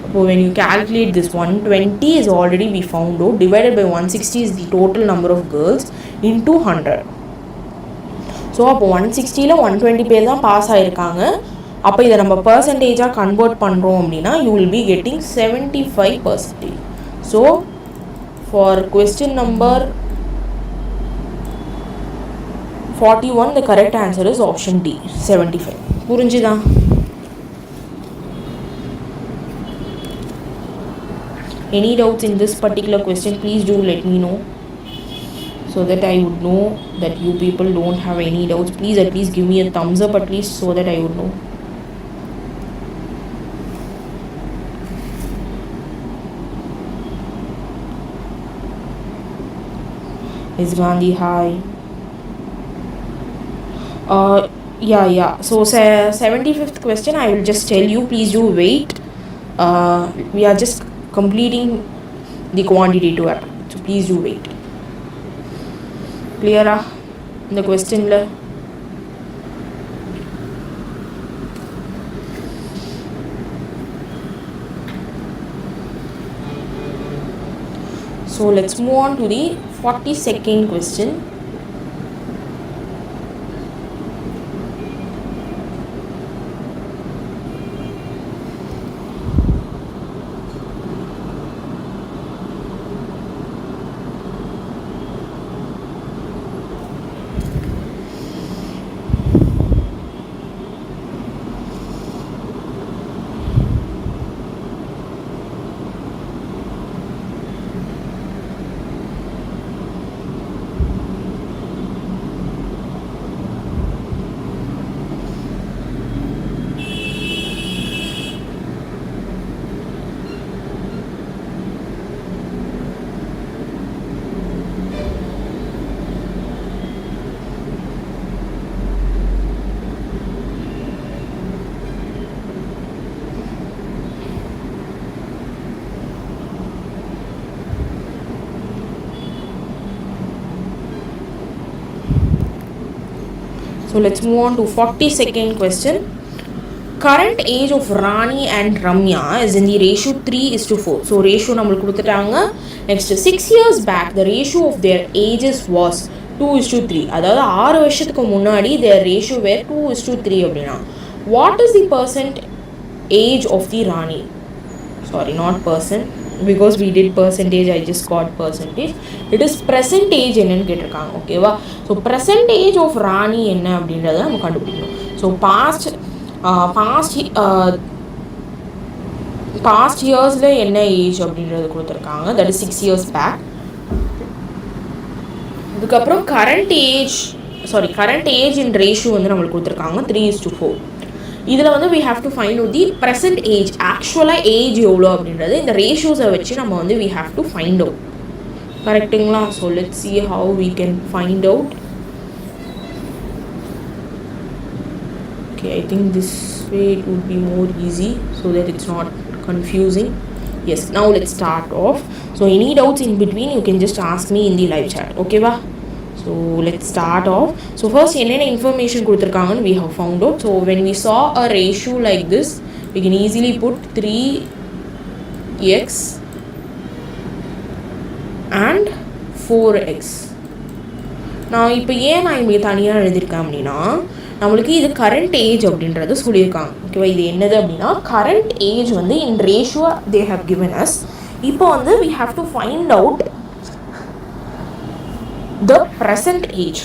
அப்போ when you calculate this 120 is already we found out, divided by 160 is the total number of girls into 100. So அப்போ 160ல் 120 பேர் தான் பாஸ் ஆகிருக்காங்க. அப்போ இதை நம்ம பர்சன்டேஜாக கன்வெர்ட் பண்ணுறோம் அப்படின்னா you will be getting 75%. So for question number 41 the correct answer is option D, 75. புரிஞ்சுதா? Any doubts in this particular question, please do let me know. so that I would know that you people don't have any doubts. Please at least give me a thumbs up at least so that I would know. Is Gandhi, hi. Yeah. So 75th question, I will just tell you, please do wait. We are just completing the quantitative app, so please do wait. Clear the question la? So let's move on to the 42nd question. So let's move on to 42nd question. Current age of Rani and Ramya is in the ratio 3:4. So ratio நம்மளுக்கு கொடுத்துட்டாங்க. Next 6 years back the ratio of their ages was 2:3. அதாவது 6 வருஷத்துக்கு முன்னாடி their ratio were 2:3 அப்படின்னா what is the percent age of the Rani? Sorry, not percent, because we did percentage, I just got percentage. It is present age என்னன்னு கேட்டிருக்காங்க. ஓகேவா? So present age of Rani என்ன அப்படின்றத நம்ம கண்டுபிடிக்கணும். So past yearsல என்ன age அப்படின்றது கொடுத்துருக்காங்க. That is 6 years back. அதுக்கப்புறம் கரண்ட் ஏஜ் இன் ரேஷியோ வந்து நம்மளுக்கு கொடுத்துருக்காங்க 3:4. இதில் வந்து we have to find out the present age, ஆக்சுவலாக ஏஜ் எவ்வளோ அப்படின்றது இந்த ரேஷியோஸை வச்சு நம்ம வந்து we have to find out. கரெக்டுங்களா? So let's see how we can find out. Okay, I think this way it would be more easy so that it's not confusing. Yes, now let's start off. So any doubts in between you can just ask me in the live chat. Okay va? So let's start off. So first என்னென்ன information கொடுத்துருக்காங்கன்னு we have found out. So when we saw a ratio like this, we can easily put 3x and 4x. நான் இப்போ ஏன் நான் இங்கே தனியாக எழுதியிருக்கேன் அப்படின்னா நம்மளுக்கு இது கரண்ட் ஏஜ் அப்படின்றது சொல்லியிருக்காங்க. ஓகேவா? இது என்னது அப்படின்னா கரண்ட் ஏஜ் வந்து in ratio they have given us. இப்போ வந்து we have to find out the present age.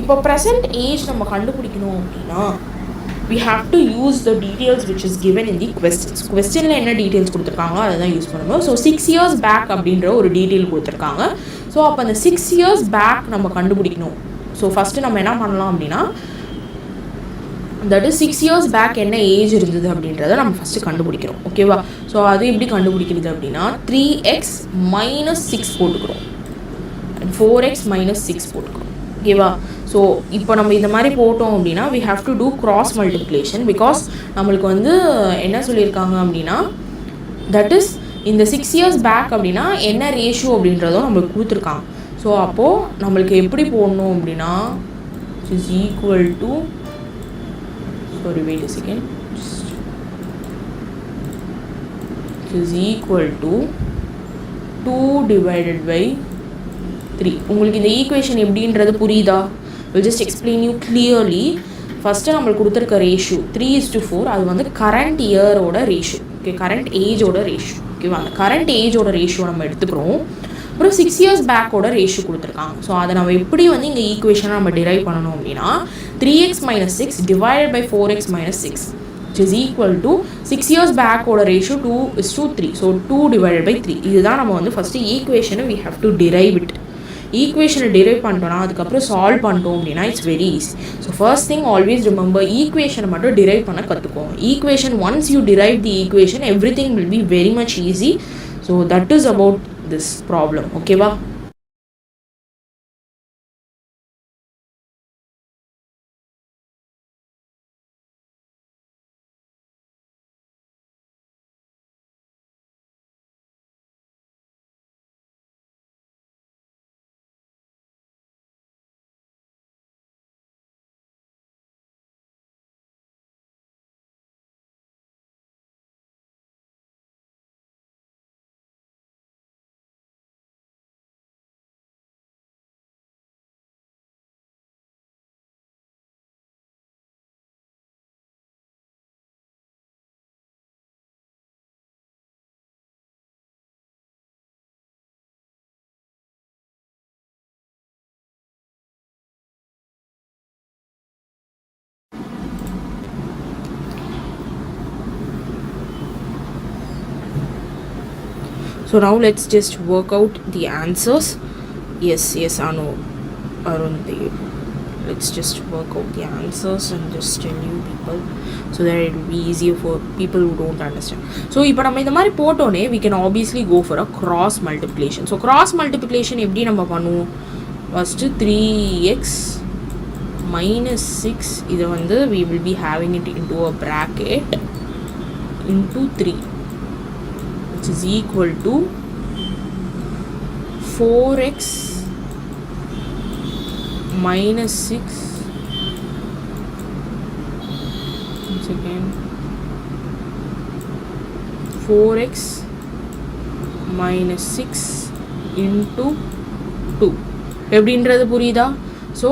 இப்போ present age நம்ம கண்டுபிடிக்கணும் அப்படின்னா we have to use the details which is given in the questions. questionல என்ன டீட்டெயில்ஸ் கொடுத்துருக்காங்களோ அதை தான் யூஸ் பண்ணணும். ஸோ 6 years பேக் அப்படின்ற ஒரு டீட்டெயில் கொடுத்துருக்காங்க. ஸோ அப்போ அந்த 6 years பேக் நம்ம கண்டுபிடிக்கணும். ஸோ ஃபஸ்ட்டு நம்ம என்ன பண்ணலாம் அப்படின்னா தட் இஸ் 6 years பேக் என்ன ஏஜ் இருந்தது அப்படின்றத நம்ம ஃபஸ்ட்டு கண்டுபிடிக்கிறோம். ஓகேவா? ஸோ அது எப்படி கண்டுபிடிக்கிறது அப்படின்னா 3x - 6 போட்டுக்கிறோம், 4x - 6 போட்டுக்கிறோம். ஓகேவா? ஸோ இப்போ நம்ம இந்த மாதிரி போட்டோம் அப்படின்னா we have to do cross multiplication because நம்மளுக்கு வந்து என்ன சொல்லியிருக்காங்க அப்படின்னா தட் இஸ் இந்த 6 years பேக் அப்படின்னா என்ன ரேஷியோ அப்படின்றதும் நம்மளுக்கு கொடுத்துருக்காங்க. ஸோ அப்போது நம்மளுக்கு எப்படி போடணும் அப்படின்னா is equal to sorry wait a second is equal to 2 divided by 3. உங்களுக்கு இந்த ஈக்குவேஷன் எப்படின்றது புரியுதா? will just explain you clearly. First நம்மளுக்கு கொடுத்துருக்க ரேஷியோ 3:4 அது வந்து கரண்ட் இயரோட ரேஷியோ. ஓகே, கரண்ட் ஏஜோட ரேஷியோ. ஓகேவா? அந்த கரண்ட் ஏஜோட ரேஷியோ நம்ம எடுத்துக்கிறோம். அப்புறம் 6 years பேக்கோட ரேஷியோ கொடுத்துருக்காங்க. ஸோ அதை நம்ம எப்படி வந்து இங்கே ஈக்குவேஷனை நம்ம டிரைவ் பண்ணணும் அப்படின்னா 3x - 6 divided by 4x - 6 which is equal to 6 years பேக்கோட ரேஷியோ 2:3. So 2 divided by 3. இதுதான் நம்ம வந்து ஃபஸ்ட்டு ஈக்குவேஷனை we have to derive it. ஈக்குவேஷனை டிரைவ் பண்ணிட்டோம்னா அதுக்கப்புறம் சால்வ் பண்ணிட்டோம் அப்படின்னா it's very easy. So first thing always remember ஈக்குவேஷனை மட்டும் டிரைவ் பண்ண கற்றுக்கோங்க. Equation once you drive the equation every thing will be very much easy. So that is about this problem. ஓகேவா? So now let's just work out the answers. Yes, Anu, Arun, let's just work out the answers and just tell you people so that it will be easier for people who don't understand. So இப்போ நம்ம இந்த மாதிரி போட்டோனே we can obviously go for a cross multiplication. So cross multiplication எப்படி நம்ம பண்ணுவோம்? First 3x minus 6 இதை வந்து we will be having it into a bracket into 3 which is equal to 4x minus 6 once again 4x minus 6 into 2 எப்படின்றது புரியுதா? So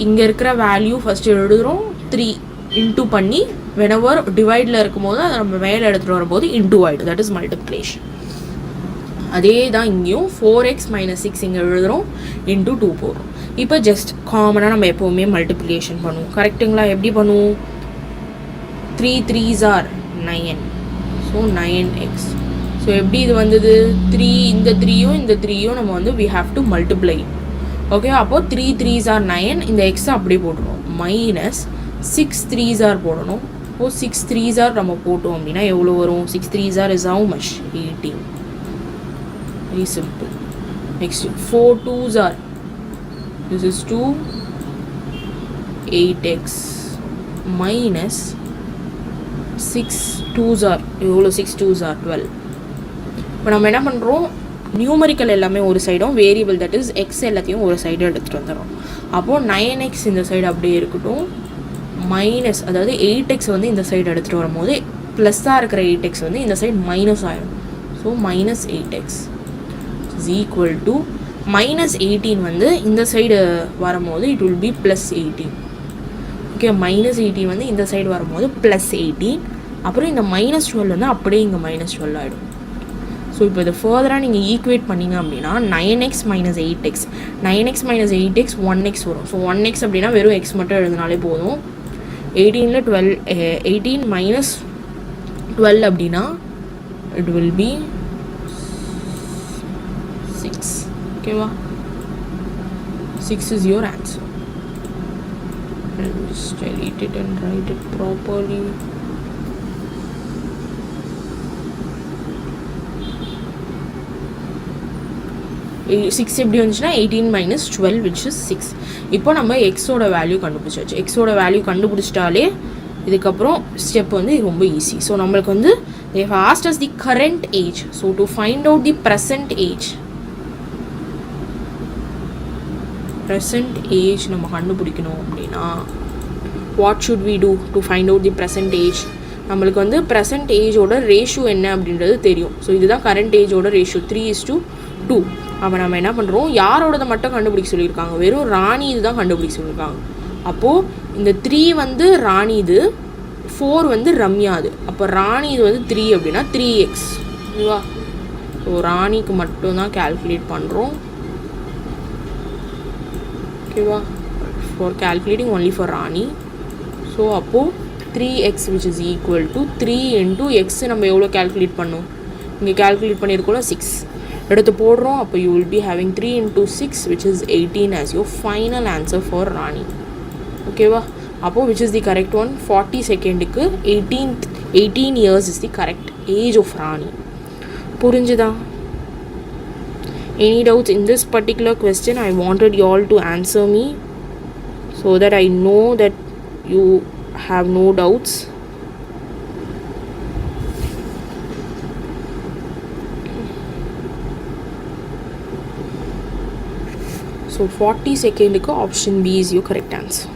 இங்கே இருக்கிற value first எழுதுகிறோம், 3 into பண்ணி whenever டிவைடில் இருக்கும்போது அதை நம்ம மேலே எடுத்துகிட்டு வரும்போது இன்டூ ஆகிடும். That is multiplication. அதே தான் இங்கேயும் 4x minus 6 இங்கே எழுதுகிறோம், இன்டூ 2 போடுறோம். இப்போ ஜஸ்ட் காமனாக நம்ம எப்போவுமே மல்டிப்ளிகேஷன் பண்ணுவோம். கரெக்டுங்களா? எப்படி பண்ணுவோம்? 3 3s are 9. So 9x. So எப்படி இது வந்தது? 3 இந்த 3யும் இந்த 3யும் நம்ம வந்து we have to multiply. Okay, அப்போது 3 3s are 9. இந்த எக்ஸை அப்படியே போட்டுருவோம். மைனஸ் 6 3s are போடணும். இப்போ 6 3s are நம்ம போட்டோம் அப்படின்னா எவ்வளோ வரும்? 6 3s are is how much? 18. Very simple. Next 4 2s are, this is 2, 8x minus 6 2s are எவ்வளோ? 6 2s are 12. இப்போ நம்ம என்ன பண்ணுறோம்? நியூமரிக்கல் எல்லாமே ஒரு சைடும், வேரியபிள் தட் இஸ் எக்ஸ் எல்லாத்தையும் ஒரு சைடு எடுத்துகிட்டு வந்துடுறோம். அப்போது 9x இந்த சைடு அப்படியே இருக்கட்டும், மைனஸ் அதாவது 8x வந்து இந்த சைடு எடுத்துகிட்டு வரும்போது ப்ளஸ்ஸாக இருக்கிற 8x வந்து இந்த சைடு மைனஸ் ஆகிடும். So minus 8x is equal to minus 18 வந்து இந்த சைடு வரும்போது it will B plus 18. Okay, minus 18 வந்து இந்த சைடு வரும்போது ப்ளஸ் 18. அப்புறம் இந்த மைனஸ் 12 வந்து அப்படியே இங்கே மைனஸ் 12 ஆகிடும். ஸோ இப்போ இதை ஃபர்தராக நீங்கள் ஈக்குவேட் பண்ணிங்க அப்படின்னா 9x minus 8x, 9x minus 8x 1x வரும். ஸோ 1x அப்படின்னா வெறும் x மட்டும் எழுதினாலே போதும். 18ல் 18 minus 12 அப்படின்னா it will be 6. ஓகேவா? 6 is your answer. Just delete it and write it properly. Six எப்படி வந்துச்சுன்னா 18 minus 12 which is 6. இப்போ நம்ம எக்ஸோட வேல்யூ கண்டுபிடிச்சாச்சு. எக்ஸோட வேல்யூ கண்டுபிடிச்சிட்டாலே இதுக்கப்புறம் ஸ்டெப் வந்து ரொம்ப ஈஸி. ஸோ நம்மளுக்கு வந்து they have asked us the current age. So to find out the present age நம்ம கண்டுபிடிக்கணும் அப்படின்னா what should we do to find out the present age? நம்மளுக்கு வந்து ப்ரெசன்ட் ஏஜோட ரேஷியோ என்ன அப்படின்றது தெரியும். ஸோ இதுதான் கரண்ட் ஏஜோட ரேஷியோ 3:2. அப்போ நம்ம என்ன பண்ணுறோம்? யாரோடதை மட்டும் கண்டுபிடிக்க சொல்லியிருக்காங்க? வெறும் ராணி இது தான் கண்டுபிடிக்க சொல்லியிருக்காங்க. அப்போது இந்த 3 வந்து ராணி இது, 4 வந்து ரம்யா இது. அப்போ ராணி இது வந்து 3 அப்படின்னா 3x. ஓகேவா? ஸோ ராணிக்கு மட்டும்தான் கேல்குலேட் பண்ணுறோம். ஓகேவா? For calculating only for Rani. So அப்போது 3x which is equal to 3 into x நம்ம எவ்வளோ கேல்குலேட் பண்ணோம்? இங்கே கேல்குலேட் பண்ணியிருக்கோம்ல 6. எடுத்து போடுறோம். அப்போ you will be having 3 into 6 which is 18 as your final answer for Rani. ஓகேவா? அப்போ which is the correct one? 40 செகண்டுக்கு 18 years is the correct age of Rani. புரிஞ்சுதா? Any doubts in this particular question? I wanted you all to answer me so that I know that you have no doubts. So 40 second option B is your correct answer.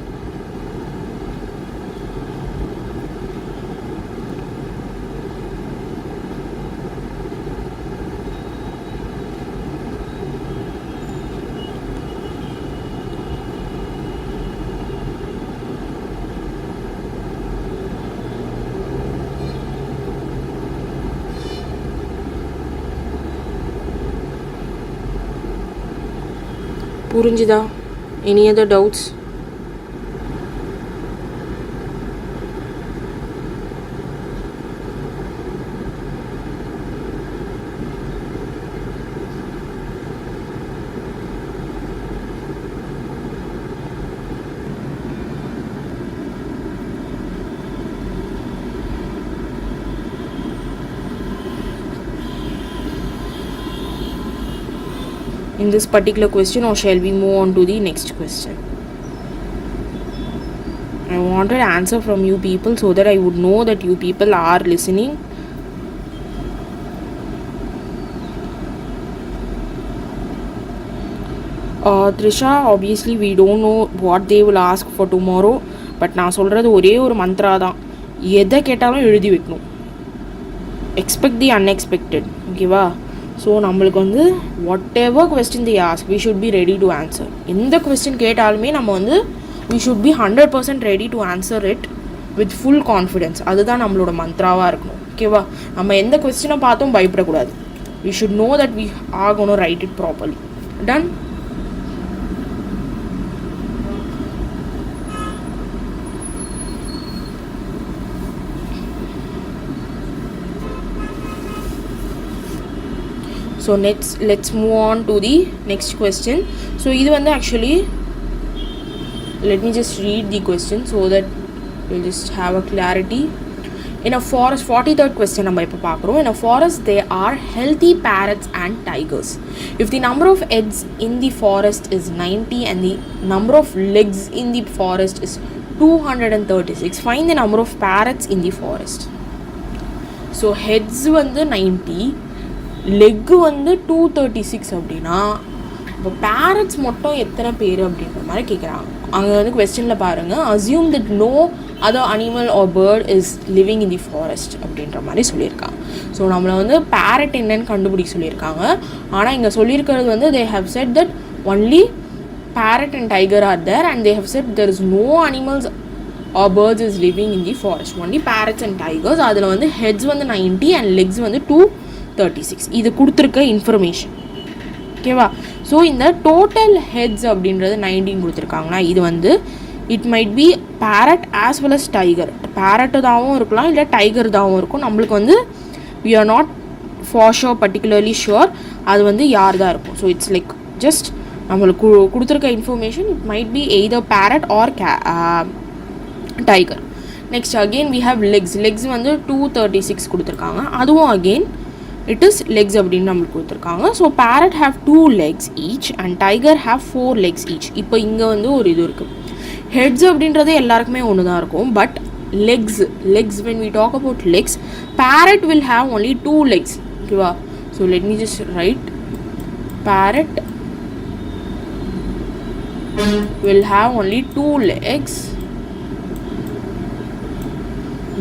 புரிஞ்சுதா? Any other doubts? In this particular question, or shall we move on to the next question? I wanted an answer from you people so that I would know that you people are listening. Trisha, obviously we don't know what they will ask for tomorrow, but நான் சொல்கிறது ஒரே ஒரு மந்த்ரா தான். எதை கேட்டாலும் எழுதி வைக்கணும். Expect the unexpected. ஓகேவா? ஸோ நம்மளுக்கு வந்து whatever question they ask we should be ready to answer. எந்த கொஸ்டின் கேட்டாலுமே நம்ம வந்து we should be 100% ready to answer it with full confidence. அதுதான் நம்மளோட மந்த்ராவாக இருக்கணும். ஓகேவா? நம்ம எந்த கொஸ்டினை பார்த்தும் பயப்படக்கூடாது. We should know that we are gonna write it properly. Done? So let's move on to the next question. So இது வந்து actually let me just read the question so that we'll just have a clarity. In a forest, 43rd question நம்ம இப்போ பார்க்குறோம். In a forest there are healthy parrots and tigers. If the number of heads in the forest is 90 and the number of legs in the forest is 236, find the number of parrots in the forest. So heads வந்து 90, leg வந்து 236 அப்படின்னா இப்போ parrots மட்டும் எத்தனை பேர் அப்படின்ற மாதிரி கேட்குறாங்க. அங்கே வந்து கொஸ்டினில் பாருங்கள், assume that no other animal or bird is living in the forest அப்படின்ற மாதிரி சொல்லியிருக்காங்க. ஸோ நம்மளை வந்து பேரட் என்னன்னு கண்டுபிடிக்க சொல்லியிருக்காங்க. ஆனால் இங்கே சொல்லியிருக்கிறது வந்து they have said that only parrot and tiger are there and they have said there is no animals or birds is living in the forest, only parrots and tigers. அதில் வந்து ஹெட்ஸ் வந்து 90 அண்ட் லெக்ஸ் வந்து 236. இது கொடுத்துருக்க information. ஓகேவா? So இந்த total heads அப்படின்றது 19 கொடுத்துருக்காங்கன்னா இது வந்து it might be parrot as well as tiger. Parrot தாவும் இருக்கலாம், இல்லை டைகர் தாவும் இருக்கும். நம்மளுக்கு வந்து we are not for sure particularly sure அது வந்து யார் தான் இருக்கும். ஸோ இட்ஸ் லைக் ஜஸ்ட் நம்மளுக்கு கொடுத்துருக்க information it might be either parrot or tiger. Next again we have legs வந்து 236 கொடுத்துருக்காங்க. அதுவும் அகெயின் it is legs அப்படின்னு நம்மளுக்கு கொடுத்துருக்காங்க. So parrot have 2 legs each and tiger have 4 legs each. இப்போ இங்கே வந்து ஒரு இது இருக்குது. ஹெட்ஸ் அப்படின்றது எல்லாருக்குமே ஒன்று தான் இருக்கும். But legs when we talk about legs, parrot will have only 2 legs. ஓகேவா? So let me just write parrot will have only 2 legs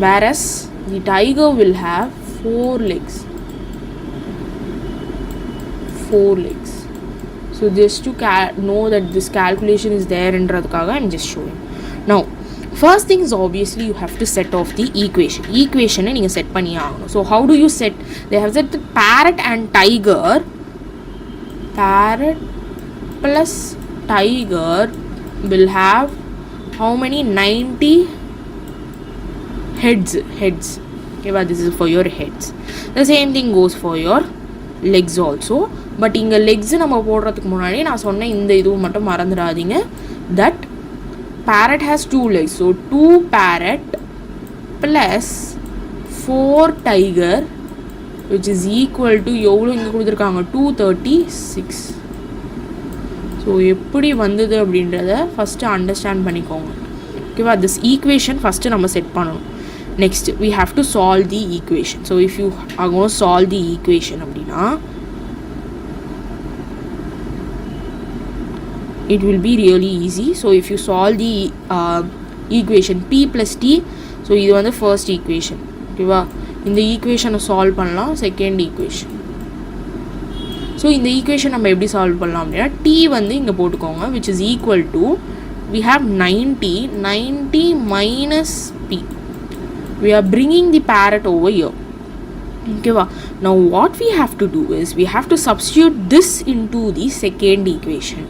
whereas the tiger will have 4 legs. 4 legs. So just to know that this calculation is there என்றதுக்காக I'm just showing. Now first thing is obviously you have to set off the equation நீங்கள் set பண்ணி ஆகணும். So how do you set? They have set the parrot and tiger, parrot plus tiger will have how many? 90 heads. Okay, but this is for your heads. The same thing goes for your legs also. But இங்கே legs நம்ம போடுறதுக்கு முன்னாடி நான் சொன்ன இந்த இதுவும் மட்டும் மறந்துடாதீங்க. That parrot has 2 legs. So 2 parrot plus 4 tiger which is equal to எவ்வளோ இங்கே கொடுத்துருக்காங்க 236. ஸோ எப்படி வந்தது அப்படின்றத ஃபஸ்ட்டு அண்டர்ஸ்டாண்ட் பண்ணிக்கோங்க. ஓகேவா? திஸ் ஈக்குவேஷன் ஃபஸ்ட்டு நம்ம செட் பண்ணணும். Next we have to solve the equation. So if you are going to solve the equation அப்படின்னா it will be really easy. So if you solve the equation p plus t, so இது வந்து first equation. ஓகேவா? இந்த ஈக்குவேஷனை solve பண்ணலாம். Second equation. So இந்த equation நம்ம எப்படி சால்வ் பண்ணலாம் அப்படின்னா t வந்து இங்கே போட்டுக்கோங்க which is equal to we have 90 minus p. We are bringing the parrot over here. Okay, now what we have to do is we have to substitute this into the second equation.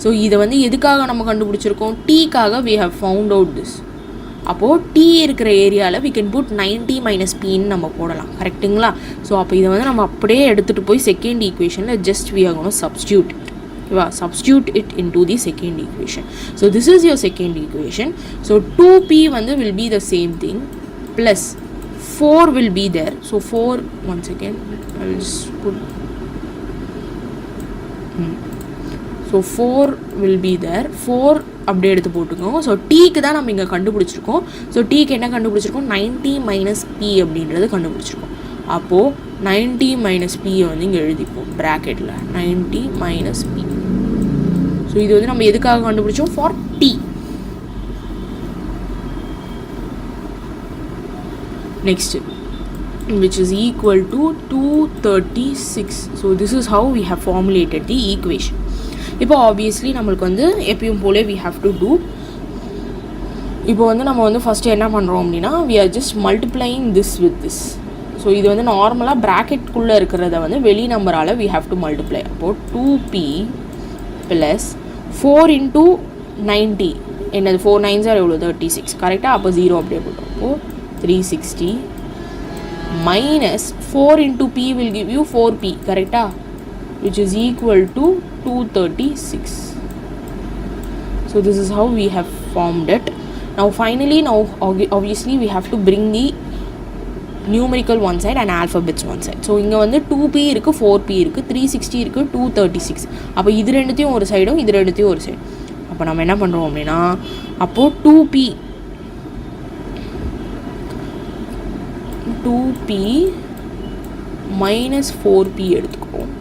So இதை வந்து எதுக்காக நம்ம கண்டுபிடிச்சிருக்கோம்? t-காக we have found out this. அப்போது t இருக்கிற ஏரியாவில் we can put 90 minus p நம்ம போடலாம். கரெக்டுங்களா? ஸோ அப்போ இதை வந்து நம்ம அப்படியே எடுத்துகிட்டு போய் செகண்ட் ஈக்குவேஷனில் just we are going to substitute it. Substitute it into the second equation. So this is your second equation. So 2p வந்து will be the same thing plus 4 will be there. So 4, once again I will just put so 4 will be there. 4 அப்படியே எடுத்து போட்டுக்கோங்க. So டீக்கு தான் நம்ம இங்கே கண்டுபிடிச்சிருக்கோம். So டீக்கு என்ன கண்டுபிடிச்சிருக்கோம்? 90 மைனஸ் பி அப்படின்றது கண்டுபிடிச்சிருக்கோம். அப்போது 90 மைனஸ் பியை வந்து இங்கே எழுதிப்போம் ப்ராக்கெட்டில் 90 மைனஸ் பி. ஸோ இது வந்து நம்ம எதுக்காக கண்டுபிடிச்சோம்? For T. Next which is equal to 236. So this is how we have formulated the equation. இப்போ ஆப்வியஸ்லி நம்மளுக்கு வந்து எப்பயும் போல we have to do. இப்போ வந்து நம்ம வந்து ஃபஸ்ட்டு என்ன பண்ணுறோம் அப்படின்னா we are just multiplying this with this. So இது வந்து நார்மலாக ப்ராக்கெட்குள்ளே இருக்கிறத வந்து வெளி நம்பரால் we have to multiply. அப்போது 2p ப்ளஸ் 4 into 90 என்னது 4 9s are எவ்வளோ 36 கரெக்டாக? அப்போ 0 அப்படியே போட்டோம். அப்போது 360 minus 4 into p will give you 4p கரெக்டாக? which is equal to 236. So this is how we have formed it. Now finally, now obviously we have to bring the numerical one side and alphabets one side. So இங்கே வந்து 2p இருக்குது 4p இருக்குது 360 இருக்குது 236. அப்போ இது ரெண்டுத்தையும் ஒரு சைடும் இது ரெண்டுத்தையும் ஒரு சைடும். அப்போ நம்ம என்ன பண்ணுறோம் அப்படின்னா அப்போது 2p minus 4p எடுத்துக்குவோம்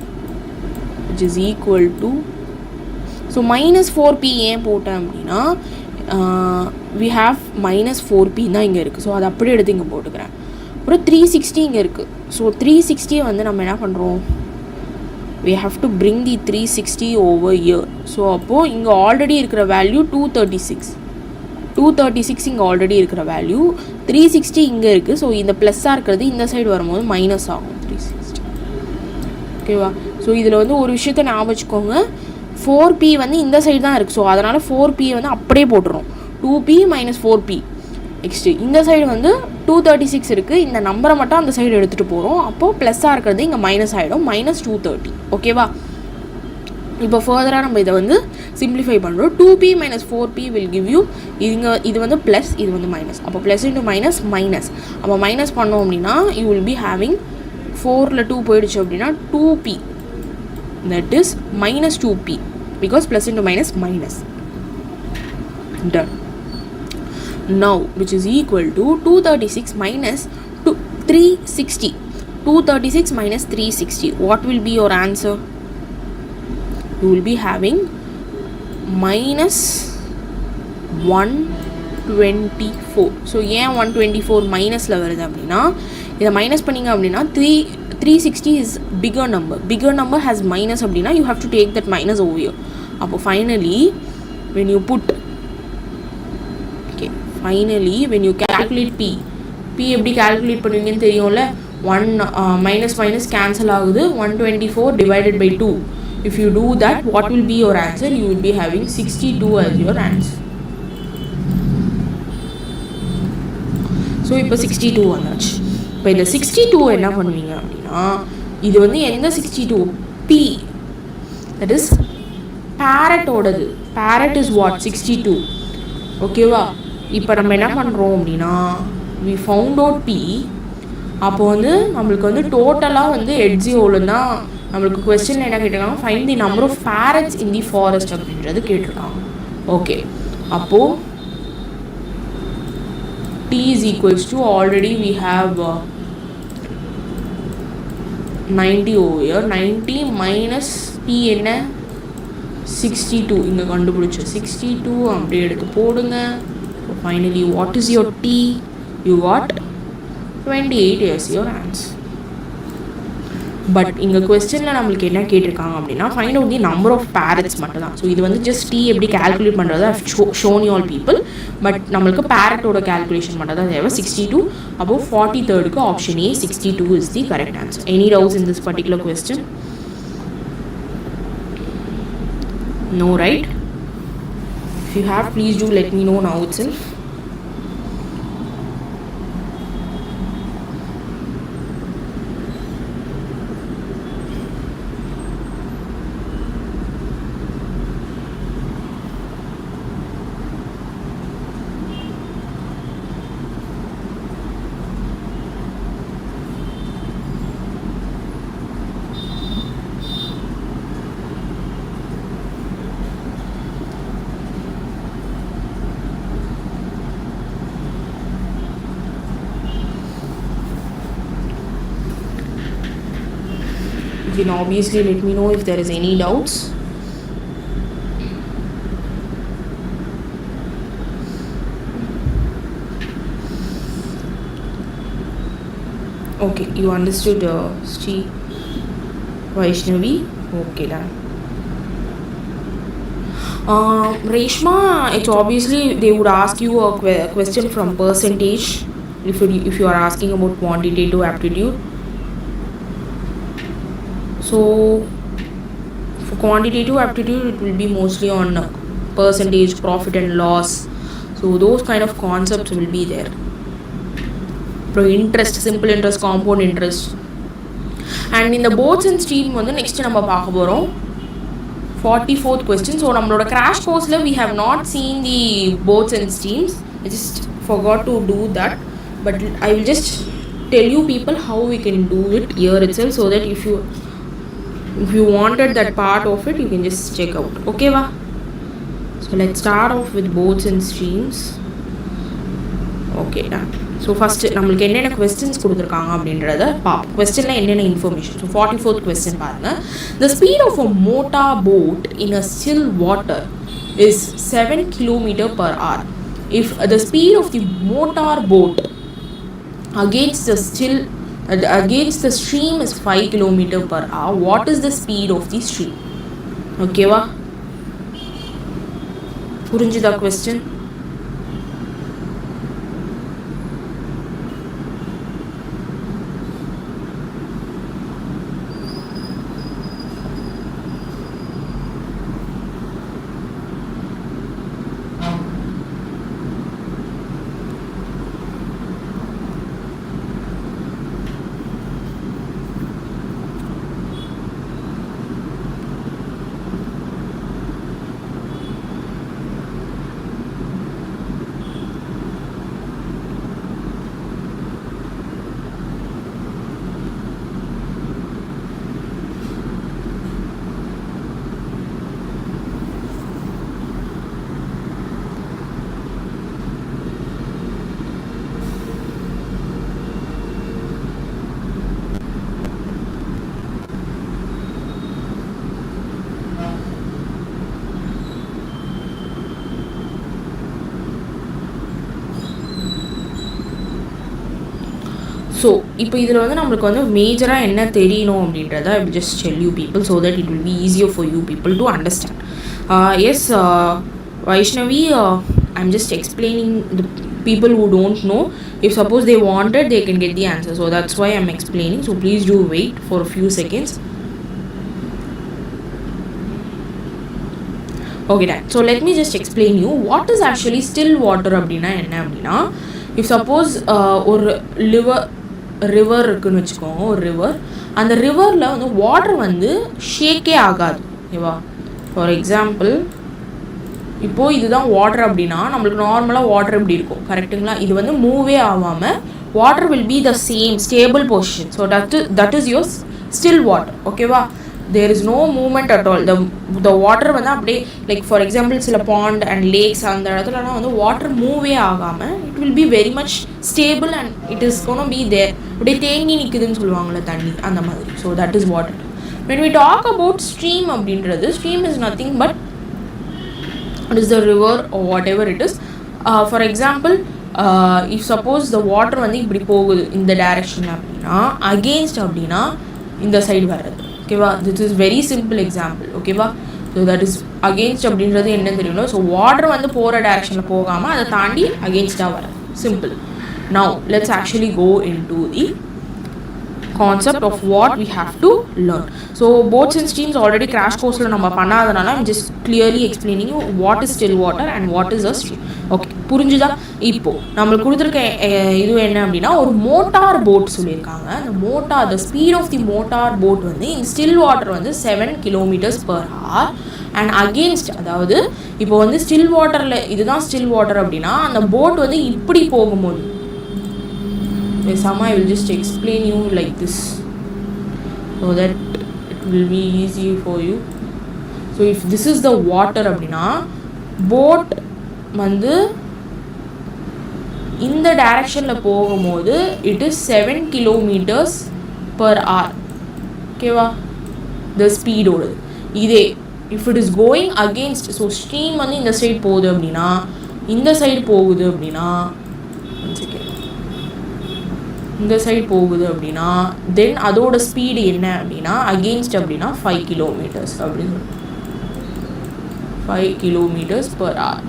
which is equal to. So minus 4p ஏன் போட்டேன் அப்படின்னா we have minus 4p தான் இங்கே இருக்குது. ஸோ அதை அப்படியே எடுத்து இங்கே போட்டுக்கிறேன். அப்புறம் 360 இங்கே இருக்குது. ஸோ 360 வந்து நம்ம என்ன பண்ணுறோம்? we have to bring the 360 over here. So அப்போது இங்கே ஆல்ரெடி இருக்கிற வேல்யூ 236 இங்கே ஆல்ரெடி இருக்கிற வேல்யூ 360 இங்கே இருக்குது. ஸோ இந்த ப்ளஸ்ஸாக இருக்கிறது இந்த சைடு வரும்போது மைனஸ் ஆகும் 360. ஓகேவா? ஸோ இதில் வந்து ஒரு விஷயத்த ஞாபகம் வச்சுக்கோங்க. 4p வந்து இந்த சைடு தான் இருக்குது. ஸோ அதனால் 4p வந்து அப்படியே போட்டுரும். 2p minus 4p. நெக்ஸ்ட்டு இந்த சைடு வந்து 236 இருக்குது. இந்த நம்பரை மட்டும் அந்த சைடு எடுத்துகிட்டு போகிறோம். அப்போது ப்ளஸ்ஸாக இருக்கிறது இங்கே மைனஸ் ஆகிடும் minus 230. ஓகேவா? இப்போ ஃபர்தராக நம்ம இதை வந்து சிம்பிளிஃபை பண்ணுறோம். 2p minus 4p will give you இது வந்து ப்ளஸ் இது வந்து மைனஸ். அப்போ ப்ளஸ் இன்ட்டு மைனஸ் மைனஸ். அப்போ மைனஸ் பண்ணோம் அப்படின்னா you will be having 4ல் 2 போயிடுச்சு அப்படின்னா 2p, that is minus 2p because plus into minus minus. Done. Now which is equal to 236 minus 360. 236 minus 360. What will be your answer? You will be having minus 124. So ஏன் 124 மைனஸில் வருது அப்படின்னா இதை minus பண்ணிங்க அப்படின்னா 360 is bigger number has minus அப்படின்னா you have to take that minus over here. அப்போ finally when you calculate p எப்படி calculate பண்ணுவீங்கன்னு தெரியும்ல. 1 minus cancel ஆகுது. 124 divided by 2. If you do that, what will be your answer? You will be having 62 as your answer. So இப்போ 62 வந்தாச்சு. இப்போ இந்த 62 என்ன பண்ணுவீங்க அப்படின்னா இது வந்து எந்த 62 P, that is parrot ஓடது. Parrot is what 62. ஓகேவா? இப்போ நம்ம என்ன பண்ணுறோம் அப்படின்னா we found out P. அப்போ வந்து நம்மளுக்கு வந்து டோட்டலாக வந்து எட்ஜியோவில் தான் நம்மளுக்கு கொஸ்டின் என்ன கேட்டிருக்காங்க, find the number of parrots in the forest அப்படின்றது கேட்டிருக்காங்க. ஓகே, அப்போது T is equals to, already we have 90 over here. 90 minus P என்ன 62, இங்கே கண்டுபிடிச்ச 62 அப்படியே எடுத்து போடுங்க. Finally what is your T? You got 28 as your answer. But இங்கே கொஸ்டினில் நம்மளுக்கு என்ன கேட்டிருக்காங்க அப்படின்னா find out the number of parrots மட்டும் தான். ஸோ இது வந்து ஜஸ்ட் T எப்படி கேல்குலேட் பண்ணுறது shown you all people. But நம்மளுக்கு பேரட்டோட கேல்குலேஷன் மட்டும் தான் தேவை. 62 above 43க்கு option A 62 is the correct answer. Any doubts in this particular question? No, right? If you have, please do let me know now itself. You can obviously let me know if there is any doubts. Okay, you understood Sri Vaishnavi? Okay, done. Reshma, it's obviously they would ask you a question from percentage if you are asking about quantitative aptitude. So for quantitative aptitude it will be mostly on percentage, profit and loss. So those kind of concepts will be there. Pro interest, simple interest, compound interest. And in the boats and stream வந்து next நம்ம பார்க்க போகிறோம் 44th question. So நம்மளோட crash course we have not seen the boats and streams. I just forgot to do that, but I will just tell you people how we can do it here itself, so that if you wanted that part of it, you can just check out. Okay va? So let's start off with boats and streams. Okay, done. So first நம்மளுக்கு என்னென்ன questions கொடுத்துருக்காங்க அப்படின்றத பார்ப்போம். questionல என்னென்ன information. So 44th question பாருங்க. The speed of a motor boat in a still water is 7 km per hour. If the speed of the motor boat against the stream is 5 km per hour, what is the speed of the stream? Okay va? புரிஞ்சுதா question? So இப்போ இதில் வந்து நம்மளுக்கு வந்து மேஜராக என்ன தெரியணும் அப்படின்றத I will just tell you people so that it will be easier for you people to understand. Yes, Vaishnavi, I'm just explaining the people who don't know. If suppose they wanted, they can get the answer. So that's why I'm explaining. So please do wait for a few seconds. Okay, done. So let me just explain you what is actually still water அப்படின்னா என்ன அப்படின்னா, if suppose ஒரு river இருக்குன்னு வச்சுக்கோங்க, ஒரு river. அந்த ரிவரில் வந்து water வந்து ஷேக்கே ஆகாது, ஓகேவா? ஃபார் எக்ஸாம்பிள் இப்போது இதுதான் வாட்டர் அப்படின்னா நம்மளுக்கு நார்மலாக வாட்டர் எப்படி இருக்கும், கரெக்டுங்களா? இது வந்து மூவே ஆகாமல் water will be the same stable position. So that is your still water, ஓகேவா? there is no movement at all. The water வந்து அப்படியே லைக் ஃபார் எக்ஸாம்பிள் சில பாண்ட் அண்ட் லேக்ஸ் அந்த இடத்துலலாம் வந்து வாட்டர் மூவே ஆகாமல் it will be very much stable and it is gonna be there. அப்படியே தேங்கி நிற்குதுன்னு சொல்லுவாங்கள்ல தண்ணி, அந்த மாதிரி. So that is water. when we talk about stream அப்படின்றது, stream is nothing but it is the river or whatever it is. For example, if suppose the water வந்து இப்படி போகுது இந்த டைரக்ஷன் அப்படின்னா அகெயின்ஸ்ட் அப்படின்னா இந்த சைடு வர்றது, ஓகேவா? This is very simple example, ஓகேவா? ஸோ தட் இஸ் அகெயின்ஸ்ட் அப்படின்றது என்னன்னு தெரியல. ஸோ வாட்டர் வந்து போகிற டைரக்ஷனில் போகாமல் அதை தாண்டி அகெயின்ஸ்டாக வர, simple. Now let's actually go into the concept of what we have to learn. So boats and streams already crash course la நம்ம பண்ணாதனால I'm just clearly explaining you what is still water and what is a stream. Okay, புரிஞ்சுதா? இப்போ நம்மளுக்கு கொடுத்துருக்க இது என்ன அப்படின்னா ஒரு motor boat சொல்லியிருக்காங்க. அந்த motor, the speed of the motor boat வந்து in still water வந்து 7 km/h and against, அதாவது இப்போ வந்து ஸ்டில் வாட்டரில் இதுதான் ஸ்டில் வாட்டர் அப்படின்னா அந்த போட் வந்து இப்படி போகும்போது I will just explain you like this so that it will be easy for you. So if this is the water அப்படின்னா boat வந்து இந்த டைரக்ஷனில் போகும்போது it is 7 km/h, ஓகேவா? the speed ஓடுது. இதே if it is going against, so stream வந்து இந்த சைடு போகுது அப்படின்னா இந்த சைடு போகுது அப்படின்னா இந்த சைடு போகுது அப்படின்னா தென் அதோட ஸ்பீடு என்ன அப்படின்னா அகெயின்ஸ்ட் அப்படின்னா 5 kilometers அப்படின்னு 5 km/h.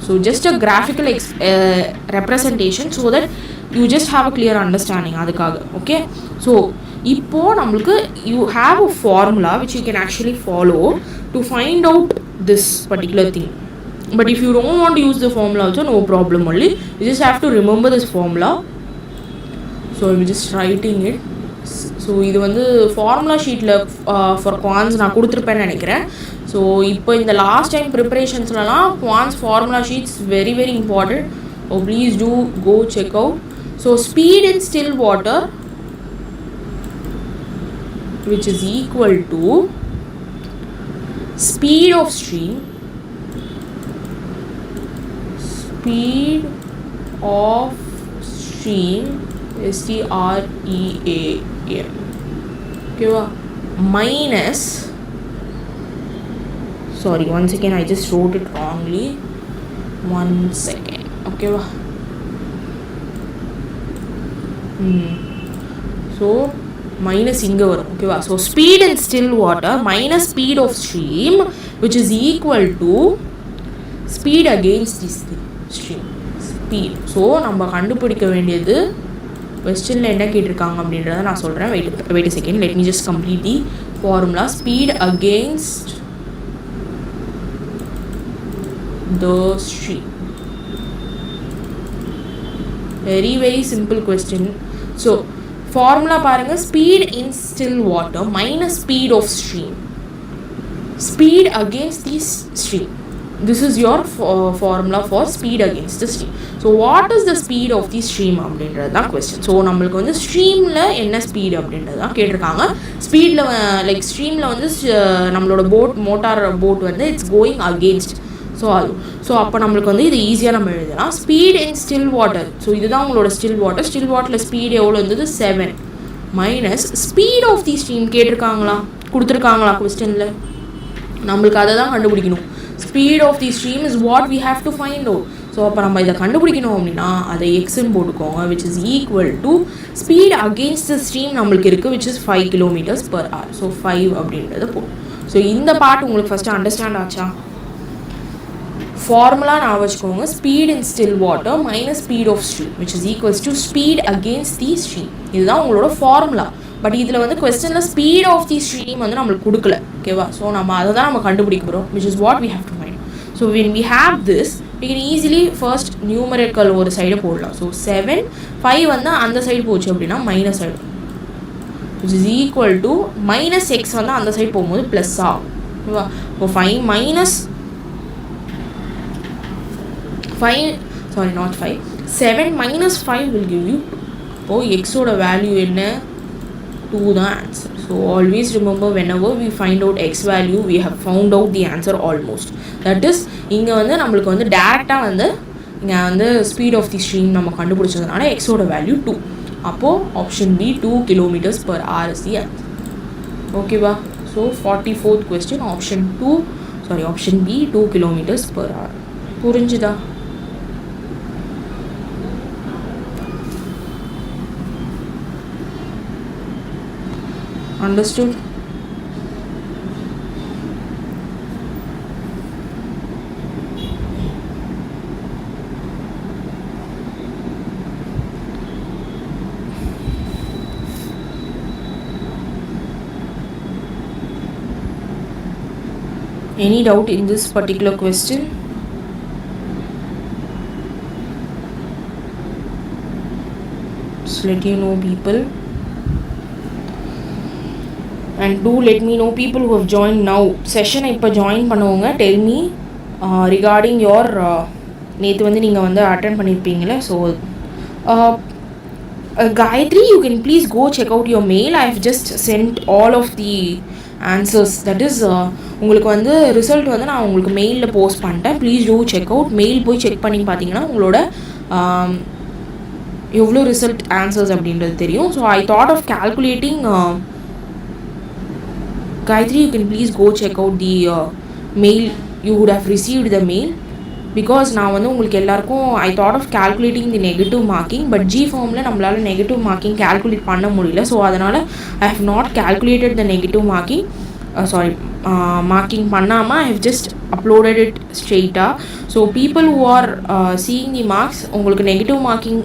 So just a graphical representation so that you just have a clear understanding, அதுக்காக. ஓகே, ஸோ இப்போது நம்மளுக்கு you have a formula which you can actually follow to find out this particular thing. But if you don't want to use the formula also no problem, only you just have to remember this formula. So I'm just writing it. So இது வந்து formula ஷீட்டில் for quants நான் கொடுத்துருப்பேன்னு நினைக்கிறேன். So இப்போ இந்த last time ப்ரிப்பரேஷன்ஸ்லலாம் quants formula sheets very very important. Oh please do go check out. So speed in still water which is equal to speed of stream, speed of stream STREAM, ஓகேவா, minus, sorry once again I just wrote it wrongly, 1 second, ஓகேவா. So minus இங்கே வரும், ஓகேவா. So speed in still water minus speed of stream which is equal to speed against the stream speed. So நம்ம கண்டுபிடிக்க வேண்டியது கொஸ்டினில் என்ன கேட்டிருக்காங்க அப்படின்றத நான் சொல்கிறேன். Wait second, let me just complete the formula. Speed against the stream. Very very simple question. So formula பாருங்கள், speed in still water minus speed of stream, speed against the stream. This is your formula for speed against the stream. So what is the speed of the stream அப்படின்றது தான் question. So நம்மளுக்கு வந்து ஸ்ட்ரீமில் என்ன speed அப்படின்றது தான் கேட்டிருக்காங்க. ஸ்பீடில் like ஸ்ட்ரீமில் வந்து நம்மளோட மோட்டார் போட் வந்து இட்ஸ் கோயிங் அகெயின்ஸ்ட். ஸோ அது அப்போ நம்மளுக்கு வந்து இது ஈஸியாக நம்ம எழுதலாம். Speed in still water, so இதுதான் உங்களோட ஸ்டில் வாட்டர். ஸ்டில் வாட்டரில் ஸ்பீட் எவ்வளோ இருந்தது 7 minus speed of the stream கேட்டிருக்காங்களா, கொடுத்துருக்காங்களா கொஸ்டினில், நம்மளுக்கு அதை தான் கண்டுபிடிக்கணும். Speed of the stream is what we have to find out. So அப்போ நம்ம இதை கண்டுபிடிக்கணும் அப்படின்னா அதை எக்ஸ்ன்னு போட்டுக்கோங்க, which is equal to speed against the stream நம்மளுக்கு இருக்குது விச் இஸ் 5 km/h. ஸோ 5 அப்படின்றத போடும். ஸோ இந்த பார்ட் உங்களுக்கு ஃபஸ்ட்டு அண்டர்ஸ்டாண்ட் ஆச்சா? ஃபார்முலா நான் வச்சுக்கோங்க, speed in still water minus speed of stream which is equals to speed against the stream. இதுதான் உங்களோட ஃபார்முலா. பட் இதில் வந்து கொஸ்டினில் ஸ்பீட் ஆஃப் தி ஸ்ட்ரீம் வந்து நம்மளுக்கு கொடுக்கல, ஓகேவா. ஸோ நம்ம அதை தான் நம்ம கண்டுபிடிக்க போகிறோம், which is what we have to find. So when we have this we can easily first numerical ஒரு சைடு போடலாம். ஸோ 7 5 வந்து அந்த சைடு போச்சு அப்படின்னா மைனஸ் ஆகிடும், which is equal to minus x வந்து அந்த சைடு போகும்போது ப்ளஸ் ஆகும். ஓகேவா? இப்போ 5 minus 5 sorry not 5 7 minus 5 will give you 2. இப்போ xோட வேல்யூ என்ன? 2 தான் answer. So always remember whenever we find out x value we have found out the answer almost. that is இங்கே வந்து நம்மளுக்கு வந்து டேரெக்டாக வந்து இங்கே வந்து ஸ்பீட் ஆஃப் தி ஸ்ட்ரீம் நம்ம கண்டுபிடிச்சதுனால எக்ஸோட வேல்யூ 2. அப்போது option B 2 km/h is the answer. ஓகேவா? So 44th question option B 2 km/h. புரிஞ்சுதா? Understood? Any doubt in this particular question? Just let you know, people. And do let me know people who have joined now. Session இப்போ join பண்ணவங்க tell me regarding your நேற்று வந்து நீங்கள் வந்து attend பண்ணியிருப்பீங்களே. So Gayatri, you can please go check out your mail. I have just sent all of the answers. That is உங்களுக்கு வந்து result வந்து நான் உங்களுக்கு மெயிலில் போஸ்ட் பண்ணிட்டேன். Please do check out. Mail போய் செக் பண்ணி பார்த்தீங்கன்னா உங்களோட எவ்வளோ ரிசல்ட் ஆன்சர்ஸ் அப்படின்றது தெரியும். So I thought of calculating Gayatri, you can please go check out the mail. You would have received the mail because நான் வந்து உங்களுக்கு எல்லாருக்கும் I thought of calculating the negative marking, but G formல நம்மளால negative marking calculate பண்ண முடியல. So அதனால் I have not calculated the negative marking. Marking பண்ணாமல் I have just uploaded it straight-ஆ. So people who are seeing the marks, உங்களுக்கு negative marking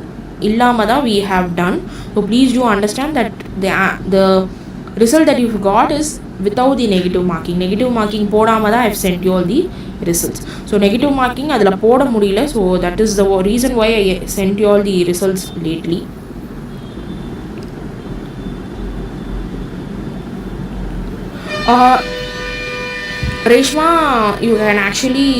இல்லாமல் தான் we have done. So please do understand that the result that you've got is without the negative marking. Negative marking போடாமல் தான் I've sent you all the results. So negative marking அதில் போட முடியல. So that is the reason why I sent you all the results lately. Reshma, you can actually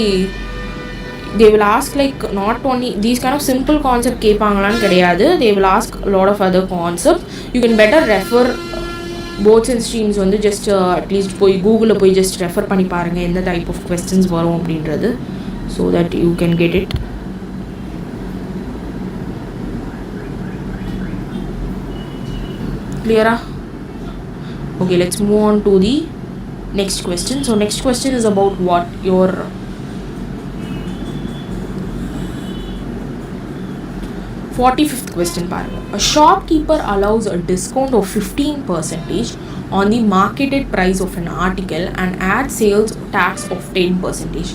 they will ask like not only these kind of simple concept கேட்பாங்களான்னு கிடையாது. They will ask a lot of other concepts. You can better refer both and streams வந்து just at least போய் கூகுளில் போய் just refer பண்ணி பாருங்கள் எந்த type of questions வரும் அப்படின்றது. So that you can get it. கிளியரா? Okay, let's move on to the next question. So next question is about what your 45th question பாருங்க. A shopkeeper allows a discount of 15% on the marketed price of an article and adds sales tax of 10%,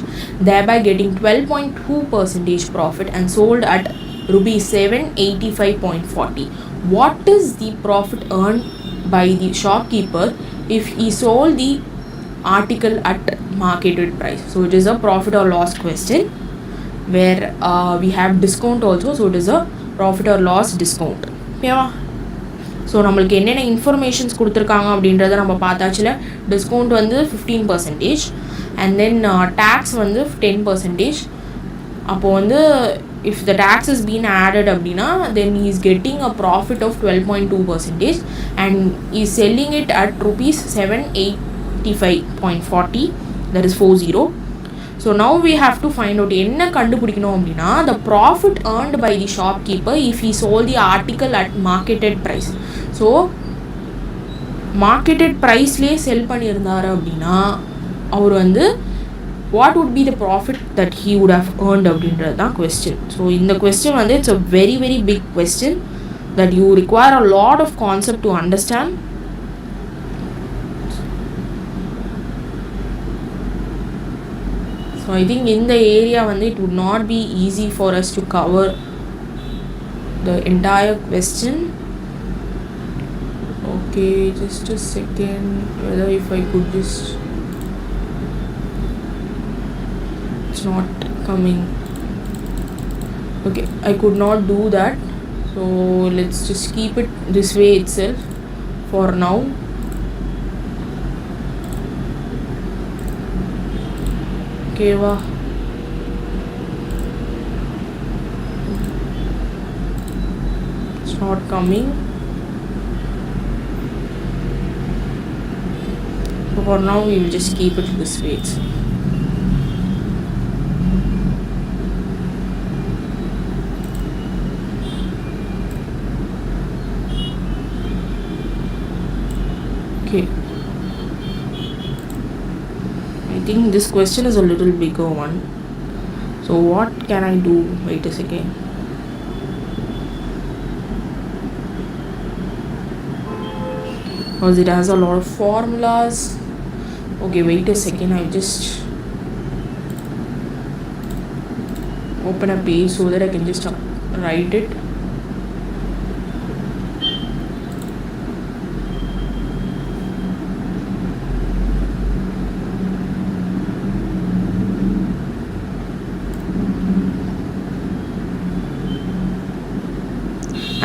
thereby getting 12.2% profit and sold at rupees 785.40. What is the profit earned by the shopkeeper if he sold the article at marketed price? So it is a profit or loss question where we have discount also. So it is a profit or loss discount. ஓகேவா? So நம்மளுக்கு என்னென்ன informations கொடுத்துருக்காங்க அப்படின்றத நம்ம பார்த்தாச்சுல. Discount வந்து 15% and then tax வந்து 10%. அப்போது வந்து if the tax is been added அப்படின்னா then he is getting a profit of 12.2% and he is selling it at rupees 785.40, that is 40. So now we have to find out என்ன கண்டுபிடிக்கணும் அப்படின்னா the profit earned by the shopkeeper if he sold the article at marketed price. So marketed ப்ரைஸ்லேயே sell பண்ணியிருந்தார் அப்படின்னா அவர் வந்து what would be the profit that he would have earned அப்படின்றது தான் question. So இந்த question வந்து it's a very very big question that you require a lot of concept to understand. So I think in the area it would not be easy for us to cover the entire question. Okay, just a second, whether if I could just, it's not coming. Okay, I could not do that, so let's just keep it this way itself. for now. Okay va, it's not coming. So for now we will just keep it this way. Okay, I think this question is a little bigger one. So what can I do? Wait a second. Because it has a lot of formulas. Okay, wait a second. I just open a page so that I can just write it.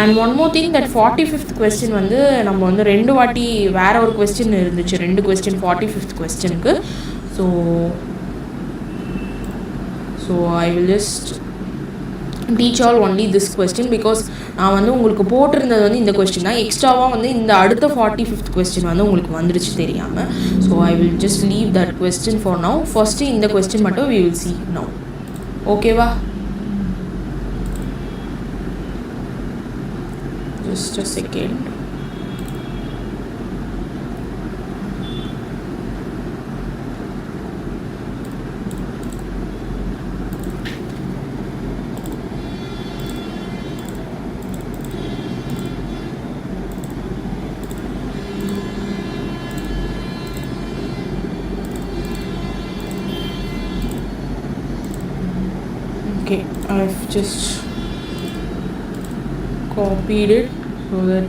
And one more thing, that 45th question வந்து நம்ம வந்து ரெண்டு வாட்டி வேற ஒரு question இருந்துச்சு, ரெண்டு question 45th கொஸ்டினுக்கு. So I will just teach all only this question, because நான் வந்து உங்களுக்கு போட்டிருந்தது வந்து இந்த கொஸ்டின் தான். எக்ஸ்ட்ராவாக வந்து இந்த அடுத்த 45th கொஸ்டின் வந்து உங்களுக்கு வந்துருச்சு தெரியாமல். So I will just leave that question for now. First இந்த கொஸ்டின் மட்டும் வி வில் see now. ஓகேவா? Just a second. Okay, I've just copied it so that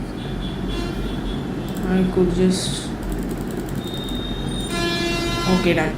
I could just, okay, done.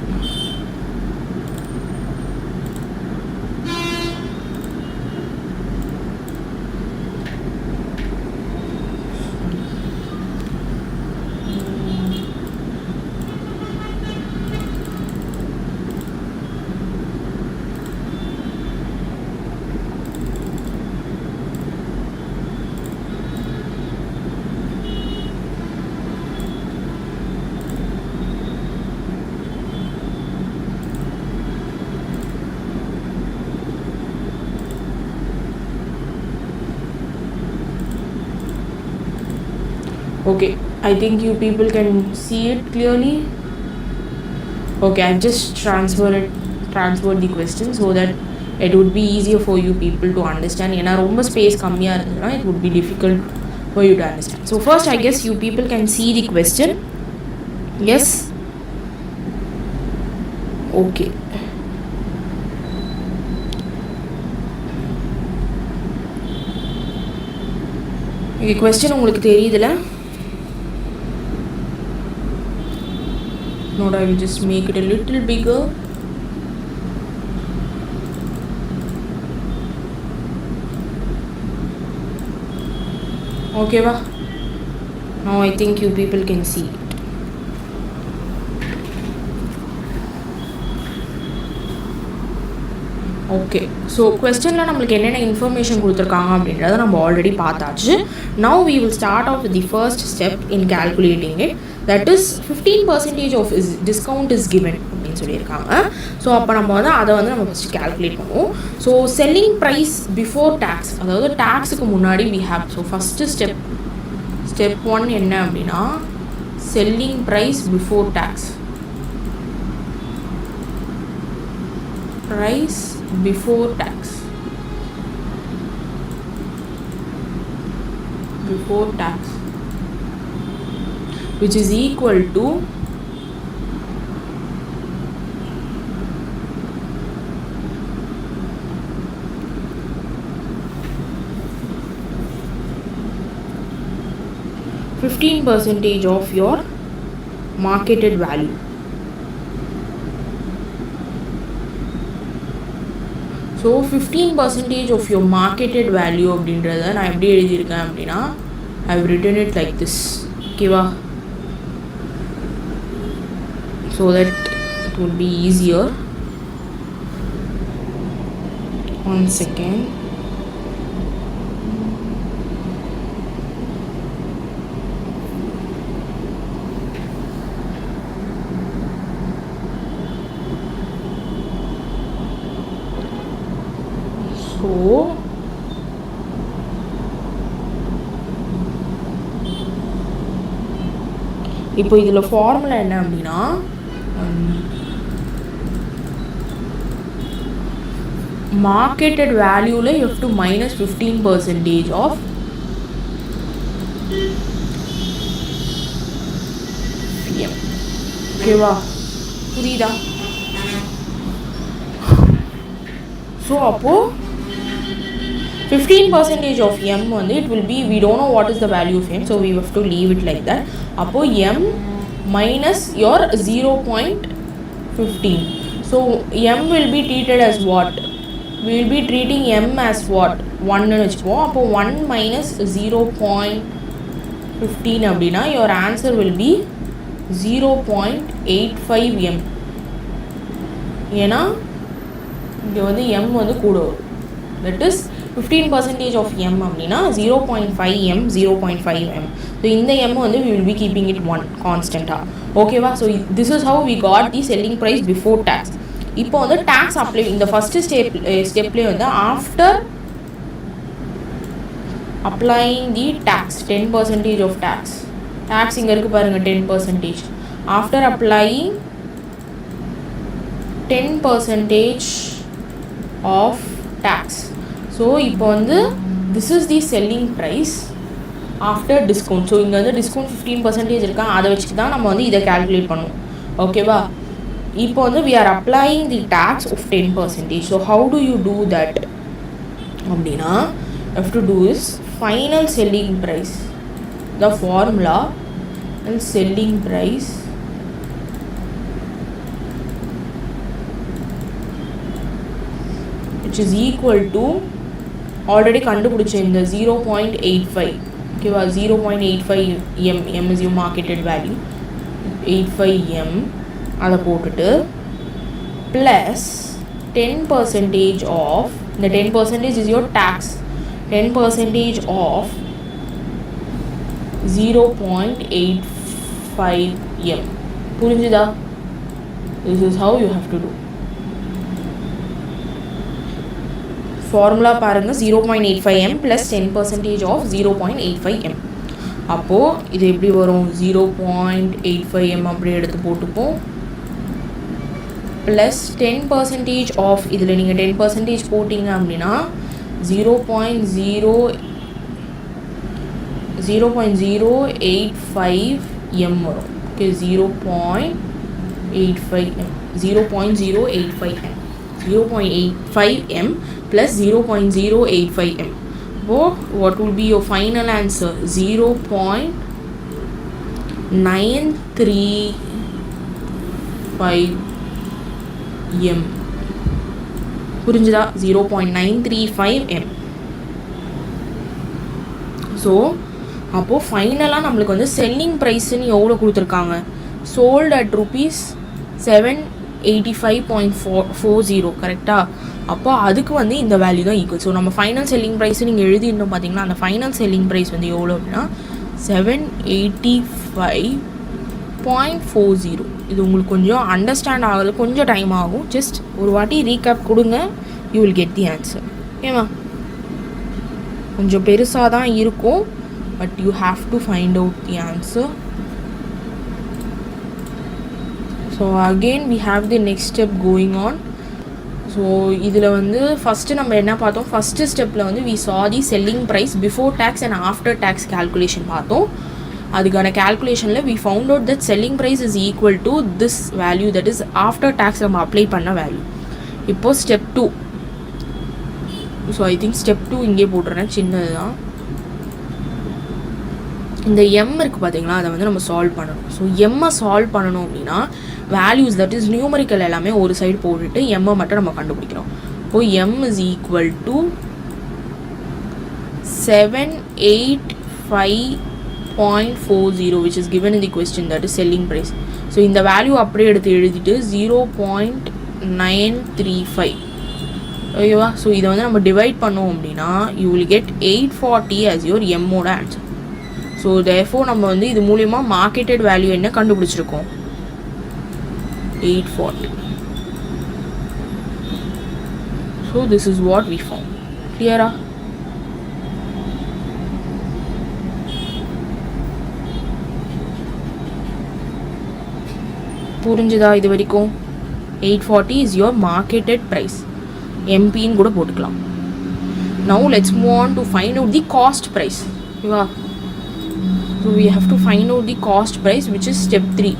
Okay, I think you people can see it clearly. Okay, I've just transferred the question so that it would be easier for you people to understand. ஏன்னா ரொம்ப space கம்மியாக இருந்ததுன்னா it would be difficult for you to understand. So first I guess you people can see the question. Yes? Okay. Okay, question உங்களுக்கு தெரியுதுல? Now I will just make it a little bigger. Okay va? Now I think you people can see it. Okay, so கொஸ்டினில் நம்மளுக்கு என்னென்ன information கொடுத்துருக்காங்க அப்படின்றத நம்ம already பார்த்தாச்சு. Now we will start off the first step in calculating it. That is 15% off discount is given அப்படின்னு சொல்லியிருக்காங்க. So அப்போ நம்ம வந்து அதை வந்து நம்ம ஃபஸ்ட்டு கேல்குலேட் பண்ணுவோம். So selling price before tax, அதாவது டேக்ஸுக்கு முன்னாடி we have. So first step 1 என்ன அப்படின்னா selling price before tax. Price before tax. Before tax, which is equal to %15 of your marketed value. So 15% off your marketed value அப்படின்றத நான் எப்படி எழுதியிருக்கேன் அப்படின்னா I have written it like this. ஓகேவா? so that it will be easier. One second. So இப்போ இதில் formula என்ன அப்படின்னா, marketed value you have to minus 15% of M. ஓகேவா? புரியுதா? ஸோ அப்போது 15% of M வந்து it will be, we don't know what is the value of M, so we have to leave it like that. அப்போது M minus your 0.15. so M will be treated as what? We will be treating M as what? 1 ன்னு வச்சுப்போம். அப்போ 1 minus 0.15 அப்படின்னா your answer will be 0.85 M. ஏன்னா இங்கே வந்து M வந்து கூட வரும். that is 15% of M அப்படின்னா 0.5 M, 0.5 M. ஸோ இந்த M வந்து we will be keeping it 1 கான்ஸ்டண்ட்டாக. ஓகேவா? So this is how we got the selling price before tax. இப்போ வந்து டேக்ஸ் அப்ளை, இந்த ஃபஸ்ட்டு ஸ்டெப்லேயே வந்து after applying the tax 10% of tax இங்கே இருக்குது பாருங்கள் 10%. After applying 10% of tax. So இப்போ வந்து this is the selling price after discount. So இங்கே வந்து டிஸ்கவுண்ட் 15% இருக்கா, அதை வச்சுட்டு தான் நம்ம வந்து இதை கால்குலேட் பண்ணுவோம். ஓகேவா? இப்போ வந்து we are applying the tax of 10%. so how do you do that அப்படின்னா, have to do is final selling price, the formula and selling price which is equal to already கண்டுபிடிச்ச இந்த 0.85. ஓகேவா? 0.85 M. M is your marketed value. 85 M அதை போட்டுட்டு plus 10% of, இந்த 10% is your tax, 10% of 0.85 M. புரிஞ்சுதா? this is how you have to do. Formula பாருங்கள், 0.85 M plus 10% of 0.85 M. அப்போது இது எப்படி வரும்? 0.85 M அப்படி எடுத்து போட்டுப்போம். ப்ளஸ் 10% ஆஃப், இதில் நீங்கள் 10% போட்டிங்க அப்படின்னா 0.085 M வரும். Okay, 0.85 M, 0.085 M, 0.85 M plus 0.085 M. What will be your final answer? 0.935 M. புரிஞ்சுதா? 0.935 M. ஸோ அப்போது ஃபைனலாக நம்மளுக்கு வந்து செல்லிங் ப்ரைஸ்ன்னு எவ்வளோ கொடுத்துருக்காங்க? Sold at rupees 785.40. கரெக்டாக? அப்போ அதுக்கு வந்து இந்த வேல்யூ தான் ஈக்குவல். ஸோ நம்ம ஃபைனல் செல்லிங் ப்ரைஸ் நீங்கள் எழுதிருந்தோம் பார்த்தீங்கன்னா, அந்த ஃபைனல் செல்லிங் ப்ரைஸ் வந்து எவ்வளோ அப்படின்னா 785.40. இது உங்களுக்கு கொஞ்சம் அண்டர்ஸ்டாண்ட் ஆகுது, கொஞ்சம் டைம் ஆகும். ஜஸ்ட் ஒரு வாட்டி ரீகேப் கொடுங்க, you will get the answer. ஓகேவா? கொஞ்சம் பெருசாக தான் இருக்கும், but you have to find out the answer. So again we have the next step going on. So இதில் வந்து ஃபஸ்ட்டு நம்ம என்ன பார்த்தோம்? ஃபஸ்ட்டு ஸ்டெப்பில் வந்து we saw the selling price before tax and after tax calculation பார்த்தோம். அதுக்கான கேல்குலேஷனில் we found out that selling price is equal to this value, that is after tax நம்ம அப்ளை பண்ண வேல்யூ. இப்போது step 2. So I think step 2 இங்கே போட்டுறேன், சின்னது தான். இந்த எம் இருக்குது பார்த்தீங்களா, அதை வந்து நம்ம சால்வ் பண்ணணும். ஸோ எம்மை சால்வ் பண்ணணும் அப்படின்னா வேல்யூஸ், தட் இஸ் நியூமரிக்கல் எல்லாமே ஒரு சைடு போட்டுட்டு எம்மை மட்டும் நம்ம கண்டுபிடிக்கிறோம். இப்போது M is equal to 785 0.40 which is given in the question, that is selling price. So இந்த வேல்யூ அப்படியே எடுத்து எழுதிட்டு 0.935 ஓகேவா. ஸோ இதை வந்து நம்ம டிவைட் பண்ணோம் அப்படின்னா you will get 840 as your எம்மோட ஆன்சர். ஸோ therefore நம்ம வந்து இது மூலிமா மார்க்கெட்டட் வேல்யூ என்ன கண்டுபிடிச்சிருக்கோம், 840. So this is what we found. Clear? புரிஞ்சுதா இது வரைக்கும்? 840 is your marketed price. MPன்னு கூட போட்டுக்கலாம். Now let's move on to find out the cost price. ஓகேவா. So we have to find out the cost price, which is step 3.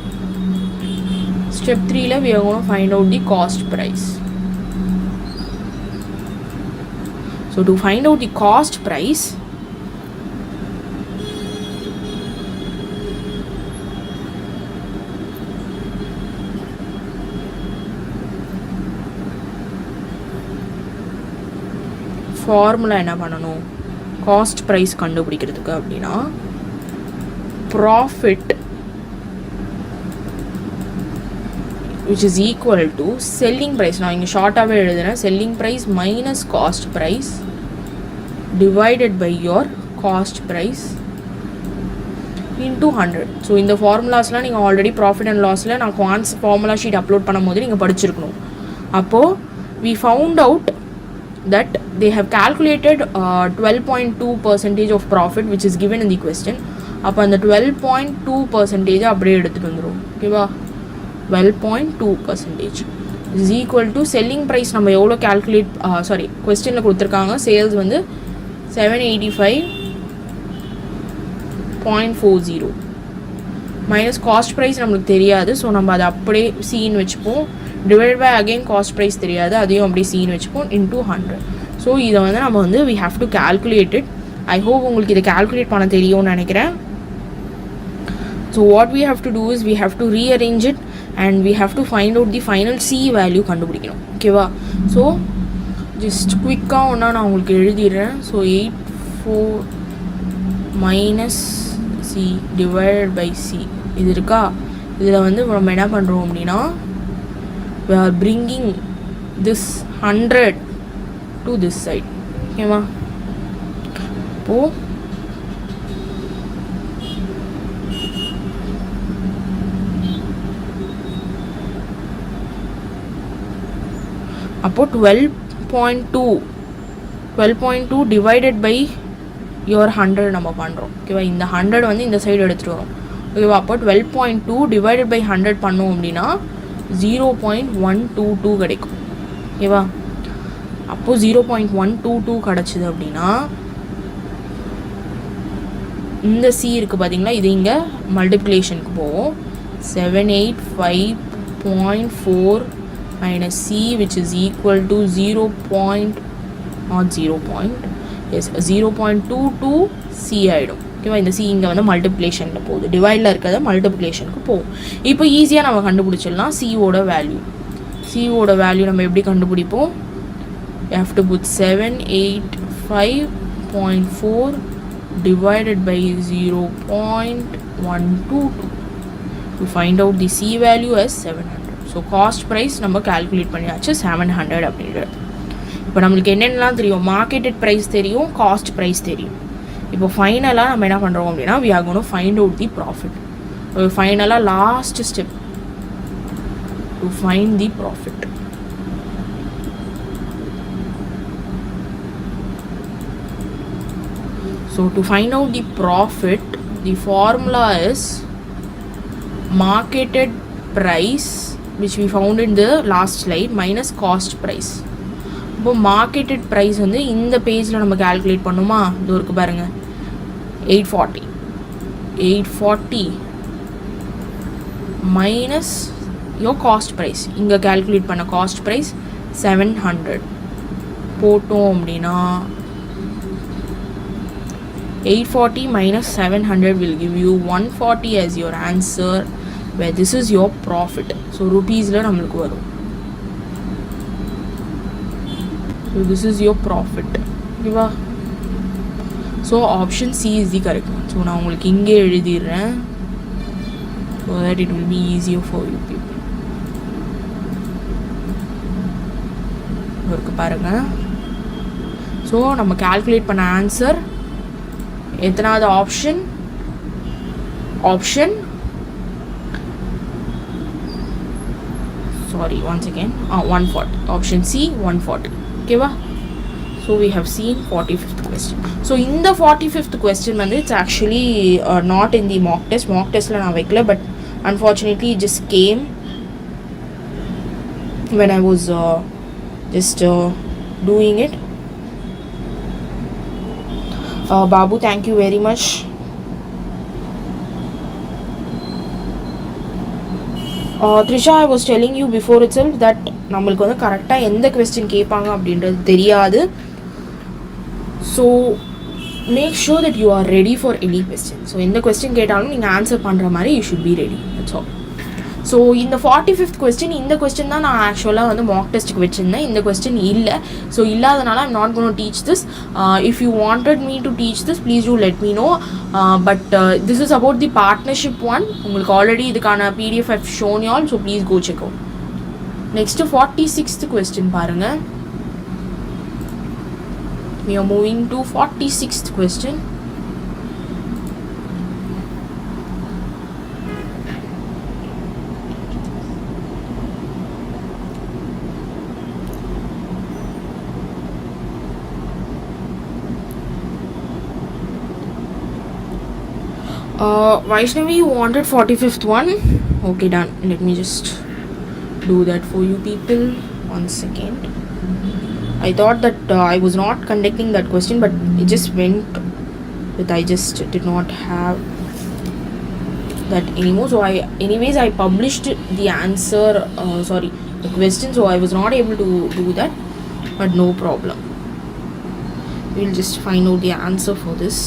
Step 3 we are going to find out the cost price. So to find out the cost price, formula என்ன பண்ணணும், cost price கண்டுபிடிக்கிறதுக்கு அப்படின்னா profit which is equal to selling price. நான் இங்கே ஷார்ட்டாகவே எழுதுகிறேன், selling price minus cost price divided by your cost price into 100. So இந்த ஃபார்முலாஸ்லாம் நீங்கள் already profit and லாஸில் நான் ஃபார்முலா ஷீட் அப்லோட் பண்ணும் போது நீங்கள் படிச்சிருக்கணும். அப்போது we found out that they have calculated 12.2% of profit which is given in the question. அப்போ அந்த 12.2% அப்படியே எடுத்துகிட்டு வந்துடும். ஓகேவா. 12.2% is equal to selling price. நம்ம எவ்வளோ calculate கொஸ்டினில் கொடுத்துருக்காங்க, சேல்ஸ் வந்து 785.40 மைனஸ் காஸ்ட் ப்ரைஸ் நம்மளுக்கு தெரியாது. ஸோ நம்ம அதை அப்படியே சீன் வச்சுப்போம். Divide by again cost price தெரியாது, அதையும் அப்படியே சீன் வச்சுப்போம் into 100. ஸோ இதை வந்து நம்ம வந்து we have to calculate it. I hope உங்களுக்கு இதை calculate பண்ண தெரியும்னு நினைக்கிறேன். So what we have to do is we have to rearrange it and we have to find out the final C value கண்டுபிடிக்கணும். ஓகேவா. ஸோ ஜஸ்ட் குவிக்காக ஒன்றா நான் உங்களுக்கு எழுதிடுறேன். So 84 minus C divided by C இது இருக்கா. இதில் வந்து நம்ம என்ன பண்ணுறோம் அப்படின்னா we are bringing this 100 to this side. ஓகேவா. அப்போது அப்போது 12.2 டிவைடட் பை யோர் 100 நம்ம பண்ணுறோம். ஓகேவா. இந்த 100 வந்து இந்த சைடு எடுத்துகிட்டு வரும். ஓகேவா. அப்போ 12.2 டிவைடட் பை 100 பண்ணோம் அப்படின்னா 0.122 கிடைக்கும். ஓகேவா. அப்போது 0.122 கிடச்சிது அப்படின்னா இந்த சி இருக்குது பார்த்தீங்களா, இது இங்கே மல்டிப்ளிகேஷனுக்கு போகும். 785.4 minus C which is equal to 0.22 C ஆகிடும். ஓகேவா. இந்த சி இங்கே வந்து மல்டிப்ளிகேஷனில் போகுது, டிவைடில் இருக்கிறத மல்டிப்ளிகேஷனுக்கு போகும். இப்போ ஈஸியாக நம்ம கண்டுபிடிச்சிடலாம் சிஓட வேல்யூ. சிஓட வேல்யூ நம்ம எப்படி கண்டுபிடிப்போம், you have to put 785.4 divided by 0.122 to find out the C value as 700. So cost price நம்ம கால்குலேட் பண்ணியாச்சு 700 அப்படின்றது. இப்போ நம்மளுக்கு என்னென்னலாம் தெரியும், மார்க்கெட்டட் ப்ரைஸ் தெரியும், காஸ்ட் ப்ரைஸ் தெரியும். இப்போ ஃபைனலாக நம்ம என்ன பண்ணுறோம் அப்படின்னா we are going to find out the profit. ஃபைனலாக last step to find the profit. So to find out the profit, the formula is marketed price which we found in the last slide minus cost price. இப்போ marketed price வந்து இந்த பேஜில் நம்ம calculate பண்ணுமா, இது இருக்கு பாருங்க 840 minus your cost price. இங்கே calculate பண்ண cost price 700 போட்டோம் அப்படின்னா 840 minus 700 will give you 140 as your answer, where this is your profit. So rupeesல நம்மளுக்கு வரும். So this is your profit. ஓகேவா. So option C is the correct one. So நான் உங்களுக்கு இங்கே எழுதிடுறேன், so that it will be easier for you people. இருக்கு பாருங்கள். So நம்ம கால்குலேட் பண்ண ஆன்சர் எத்தனாவது option? Option sorry once again 140. Option C 140. Okay va? So we have seen 45th question. So in the 45th question வந்து it's actually not in the mock test. Mock test la na vekkala, but unfortunately it just came when I was just doing it. Babu, thank you very much. Trisha, I was telling you before itself that நம்மளுக்கு வந்து கரெக்டாக எந்த question கேட்பாங்க அப்படின்றது தெரியாது. So make sure that you are ready for any question. So எந்த question கேட்டாலும் நீங்கள் ஆன்சர் பண்ணுற மாதிரி you should be ready. That's all. So இந்த 45th கொஸ்டின், இந்த கொஸ்டின் தான் நான் ஆக்சுவலாக வந்து மாக் டெஸ்ட்டுக்கு வச்சுருந்தேன். இந்த கொஸ்டின் இல்லை. ஸோ இல்லாதனால I'm not gonna teach this. If you wanted me to teach this, please do let me know. But this is about the partnership one. உங்களுக்கு ஆல்ரெடி இதுக்கான PDF I've shown you all. So please go check out. Next 46th question பாருங்கள். We are moving to 46th question. Vaishnavi, you wanted 45th one? Okay, done. Let me just do that for you people. 1 second. I thought that I was not conducting that question, but it just went with I just did not have that anymore. So I published the answer, the question, so I was not able to do that, but no problem. We'll just find out the answer for this.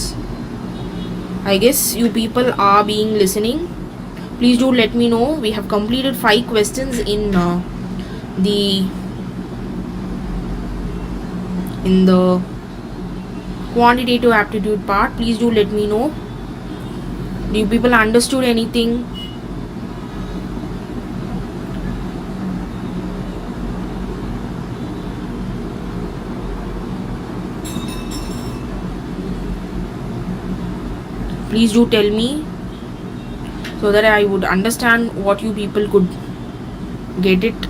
I guess you people are being listening. Please do let me know. We have completed 5 questions in the quantitative aptitude part. Please do let me know. Do you people understood anything? Please do tell me so that I would understand what you people could get it.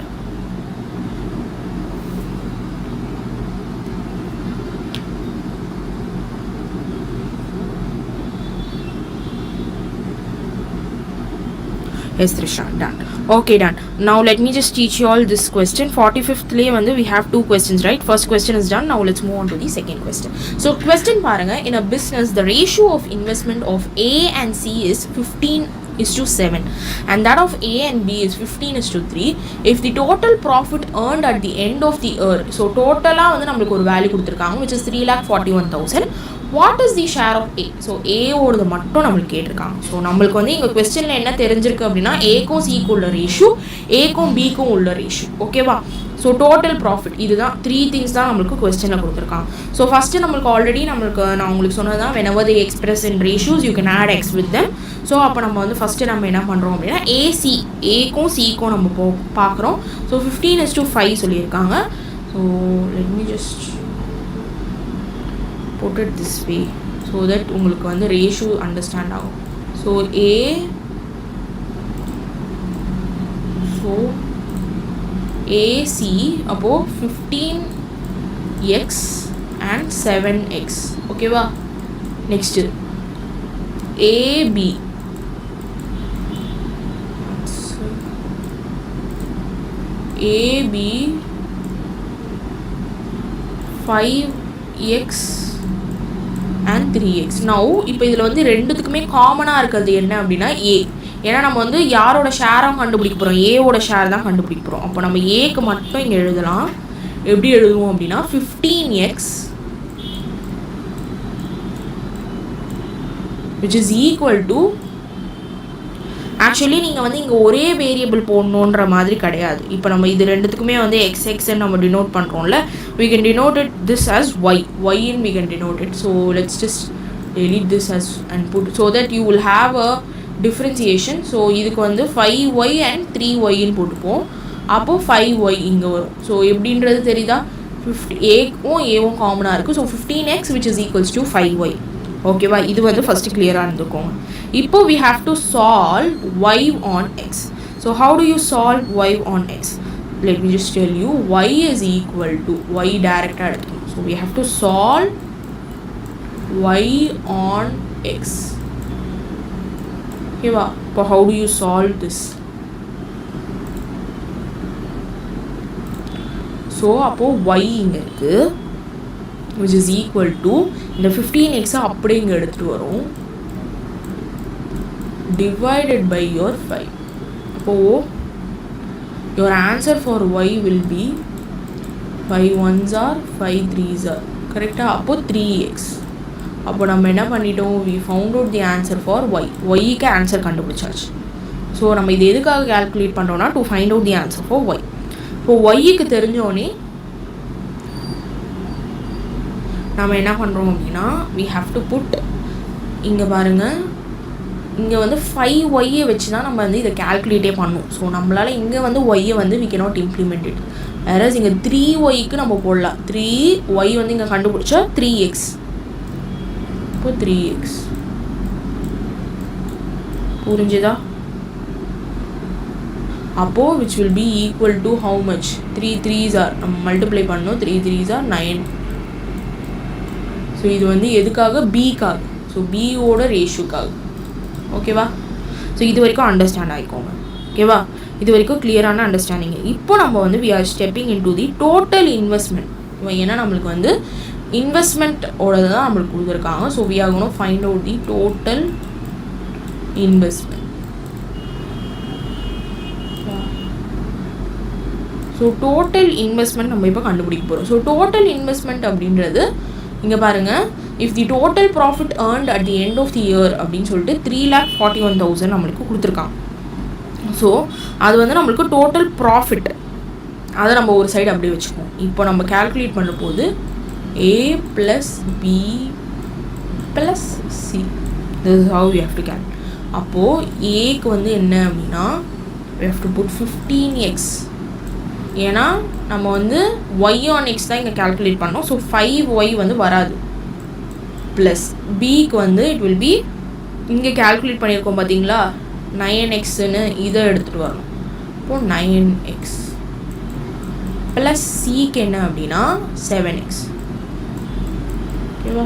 Yes, Trisha, done. Okay, done. Now let me just teach you all this question. 45th lay vandu we have 2 questions, right? First question is done. Now let's move on to the second question. So question paranga, in a business the ratio of investment of A and C is 15:7 and that of A and B is 15:3. If the total profit earned at the end of the year, so total வந்து நமக்கு ஒரு value கொடுத்திருக்காங்க which is 3,41,000. What is the share of A? So ஏவோடது மட்டும் நம்மளுக்கு கேட்டிருக்காங்க. So நம்மளுக்கு வந்து எங்கள் கொஸ்டினில் என்ன தெரிஞ்சிருக்கு அப்படின்னா ஏக்கும் சிக்கும் உள்ள ரேஷியோ, ஏக்கும் பிக்கும் உள்ள ரேஷியோ. ஓகேவா? ஸோ டோட்டல் ப்ராஃபிட் இதுதான் 3 திங்ஸ் தான் நம்மளுக்கு கொஸ்டினில் கொடுத்துருக்காங்க. ஸோ ஃபஸ்ட்டு நம்மளுக்கு ஆல்ரெடி நான் உங்களுக்கு சொன்னது தான் whenever they express in ratios you can add x with them. So அப்போ நம்ம வந்து ஃபஸ்ட்டு நம்ம என்ன பண்ணுறோம் அப்படின்னா ஏக்கும் சிக்கும் நம்ம பார்க்குறோம். ஸோ 15:5 சொல்லியிருக்காங்க. So let me just put it this way so that உங்களுக்கு வந்து ரேஷியோ அண்டர்ஸ்டாண்ட் ஆகும். ஸோ AC அப்போது 15x and 7x. ஓகேவா? Next AB AB 5x and 3x. now இப்போ இதில் வந்து ரெண்டுத்துக்குமே காமனாக இருக்கிறது என்ன அப்படின்னா ஏ. ஏன்னா நம்ம வந்து யாரோட ஷேரும் கண்டுபிடிக்க போகிறோம், ஏவோட ஷேர் தான் கண்டுபிடிக்க போகிறோம். அப்போ நம்ம ஏக்கு மட்டும் இங்கே எழுதலாம். எப்படி எழுதுவோம் அப்படின்னா 15x which is equal to actually நீங்கள் வந்து இங்கே ஒரே வேரியபிள் போடணுன்ற மாதிரி கிடையாது. இப்போ நம்ம இது ரெண்டுத்துக்குமே வந்து எக்ஸ்ன்னு நம்ம denote பண்ணுறோம்ல, we can denote it this as y in we can denote it. So let's just delete this as and put so that you will have a differentiation. So இதுக்கு வந்து 5y and 3y ன்னு போட்டுப்போம். அப்போது 5y இங்கே வரும். So எப்படின்றது தெரியுதா? ஏக்கும் ஏவும் காமனாக இருக்குது. So 15x which is equals to 5y. ஓகேவா? இது வந்து ஃபஸ்ட்டு கிளியராக இருந்துக்கோங்க. இப்போ we have to solve y on x. So how do you solve y on x? Let me just tell you, y is equal to y directly எடுத்துக்கணும். So we have to solve y on x. ஓகேவா? இப்போ how do you solve this? So அப்போது y இங்கே இருக்குது which is equal to இந்த 15x அப்படியே இங்கே எடுத்துகிட்டு வரும் divided by your 5. அப்போது your answer for y will be 5 1s are 5 3s are கரெக்டாக. அப்போது 3x. அப்போ நம்ம என்ன பண்ணிட்டோம்? we found out the answer for y. yக்கு ஆன்சர் கண்டுபிடிச்சாச்சு. ஸோ நம்ம இது எதுக்காக கால்குலேட் பண்ணுறோன்னா to find out the answer for y. இப்போ yக்கு தெரிஞ்சோடனே நம்ம என்ன பண்ணுறோம் அப்படின்னா we have to put இங்கே பாருங்கள், இங்கே வந்து 5y வச்சு தான் நம்ம வந்து இதை கால்குலேட்டே பண்ணணும். ஸோ நம்மளால் இங்கே வந்து ஒய்யை வந்து we cannot implement it. Whereas இங்கே 3yக்கு நம்ம போடலாம். 3y வந்து இங்கே கண்டுபிடிச்சா 3x. இப்போ 3x புரிஞ்சுதா? அப்போது which will be equal to how much? 3 3s are நம்ம மல்டிப்ளை பண்ணோம். 3 3s are 9. ஸோ இது வந்து எதுக்காக? பிக்காக. ஸோ பியோட ரேஷியோக்காக. ஓகேவா? ஸோ இது வரைக்கும் அண்டர்ஸ்டாண்ட் ஆகிக்கோங்க. ஓகேவா? இது வரைக்கும் கிளியரான அண்டர்ஸ்டாண்டிங். இப்போ நம்ம வந்து we are stepping into the total investment. ஏன்னா நம்மளுக்கு வந்து இன்வெஸ்ட்மெண்ட்டோட தான் நம்மளுக்கு கொடுத்துருக்காங்க. So we are going to find out the total investment. So total investment நம்ம இப்போ கண்டுபிடிக்க போகிறோம். ஸோ டோட்டல் இன்வெஸ்ட்மெண்ட் அப்படின்றது இங்கே பாருங்கள், if the total profit earned at the end of the year அப்படின்னு சொல்லிட்டு 3,41,000 நம்மளுக்கு கொடுத்துருக்காங்க. ஸோ அது வந்து நம்மளுக்கு டோட்டல் ப்ராஃபிட். அதை நம்ம ஒரு சைடு அப்படியே வச்சுக்குவோம். இப்போ நம்ம கால்குலேட் பண்ண போது A + B + C. This is how you have to calculate. அப்போது ஏக்கு வந்து என்ன அப்படின்னா we have to put 15x. ஏன்னா நம்ம வந்து y on x தான் இங்கே கால்குலேட் பண்ணோம். ஸோ 5y வந்து வராது. ப்ளஸ் பிக்கு வந்து இட் வில் பி இங்கே கால்குலேட் பண்ணியிருக்கோம் பார்த்தீங்களா 9xன்னு இதை எடுத்துகிட்டு வரணும். இப்போது 9x ப்ளஸ் சிக்கு என்ன அப்படின்னா 7x. ஓகேவா?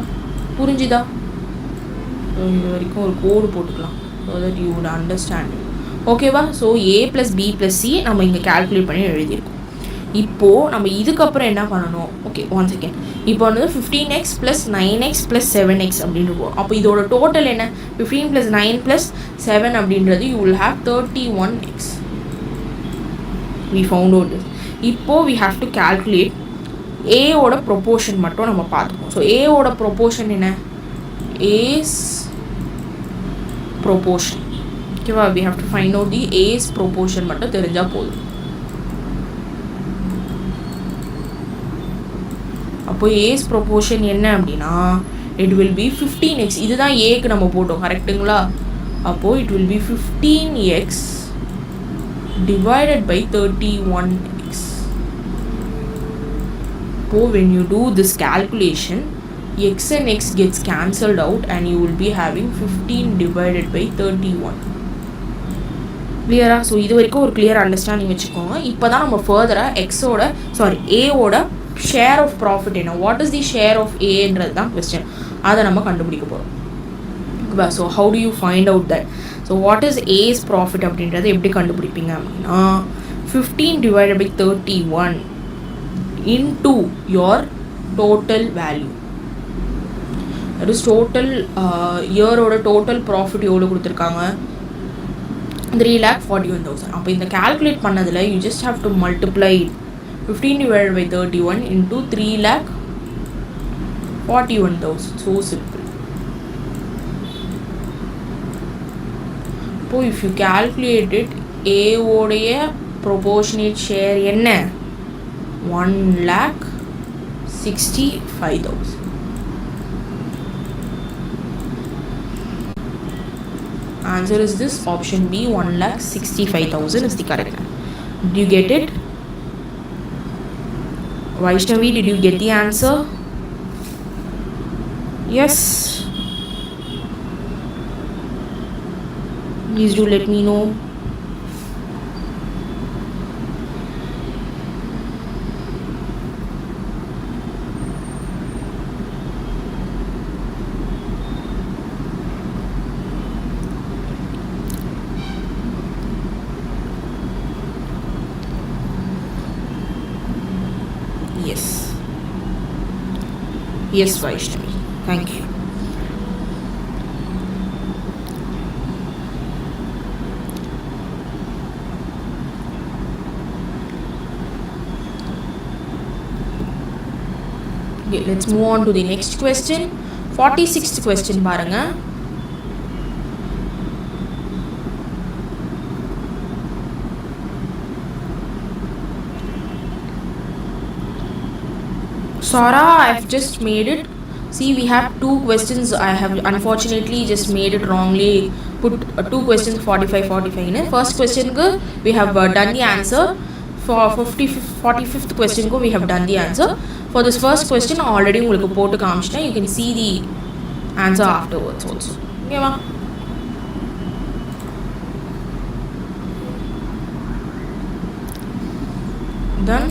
புரிஞ்சுதா? இது வரைக்கும் ஒரு கோடு போட்டுக்கலாம் so that you would understand. ஓகேவா? ஸோ A + B + C நம்ம இங்கே கால்குலேட் பண்ணி எழுதியிருக்கோம். இப்போது நம்ம இதுக்கப்புறம் என்ன பண்ணணும்? Okay, 1 second. இப்போ வந்து 15x + 9x + 7x அப்படின்னு இருக்கும். அப்போ இதோட டோட்டல் என்ன? 15 + 9 + 7 அப்படின்றது you will have 31x. we found out this. இப்போது we have to calculate ஏவோட ப்ரொப்போர்ஷன் மட்டும் நம்ம பார்த்துப்போம். ஸோ ஏவோட ப்ரொப்போர்ஷன் என்ன? A's proportion. ஓகேவா? we have to find out the A's proportion மட்டும் தெரிஞ்சால் போதும். அப்போ A's proportion என்ன அப்படின்னா it will be 15x. இதுதான் ஏக்கு நம்ம போட்டோம், கரெக்டுங்களா? அப்போது it will be 15x divided by 31x. அப்போது when you do this calculation x and x gets cancelled out and you will be having 15 divided by 31. கிளியரா? ஸோ இது வரைக்கும் ஒரு கிளியர் அண்டர்ஸ்டாண்டிங் வச்சுக்கோங்க. இப்போ தான் நம்ம ஃபர்தராக ஏவோட ஷேர் ஆஃப் ப்ராஃபிட் என்ன, what is the share of ஏன்றது தான் கொஸ்டின். அதை நம்ம கண்டுபிடிக்க போகிறோம். ஓகேவா? So how do you find out that? So what is A's profit அப்படின்றத எப்படி கண்டுபிடிப்பீங்க அப்படின்னா 15 divided by 31 into your total value. that is total இயரோட டோட்டல் ப்ராஃபிட் எவ்வளோ கொடுத்துருக்காங்க? 3,41,000. அப்போ இந்த கால்குலேட் பண்ணதில் you just have to multiply 15 divided by 31 into 3,41,000. so simple. இப்போ if you calculate it, A உடைய proportionate share என்ன 1,65,000. Answer is this option B, 1,65,000 is the correct answer. Did you get it? Vaishnavi, did you get the answer? Yes. Please do let me know. Yes, Vaishnavi. Thank you. Okay, let's move on to the next question. 46th question பாருங்க. Sara, I've just made it. See, we have two questions. I have unfortunately just made it wrongly. Put two questions 45 in. First question go, we have done the answer. For 45th question go, we have done the answer. For this first question already உங்களுக்கு போட்டு காமிச்சிட்டேன். You can see the answer afterwards also. Okay ma? Done.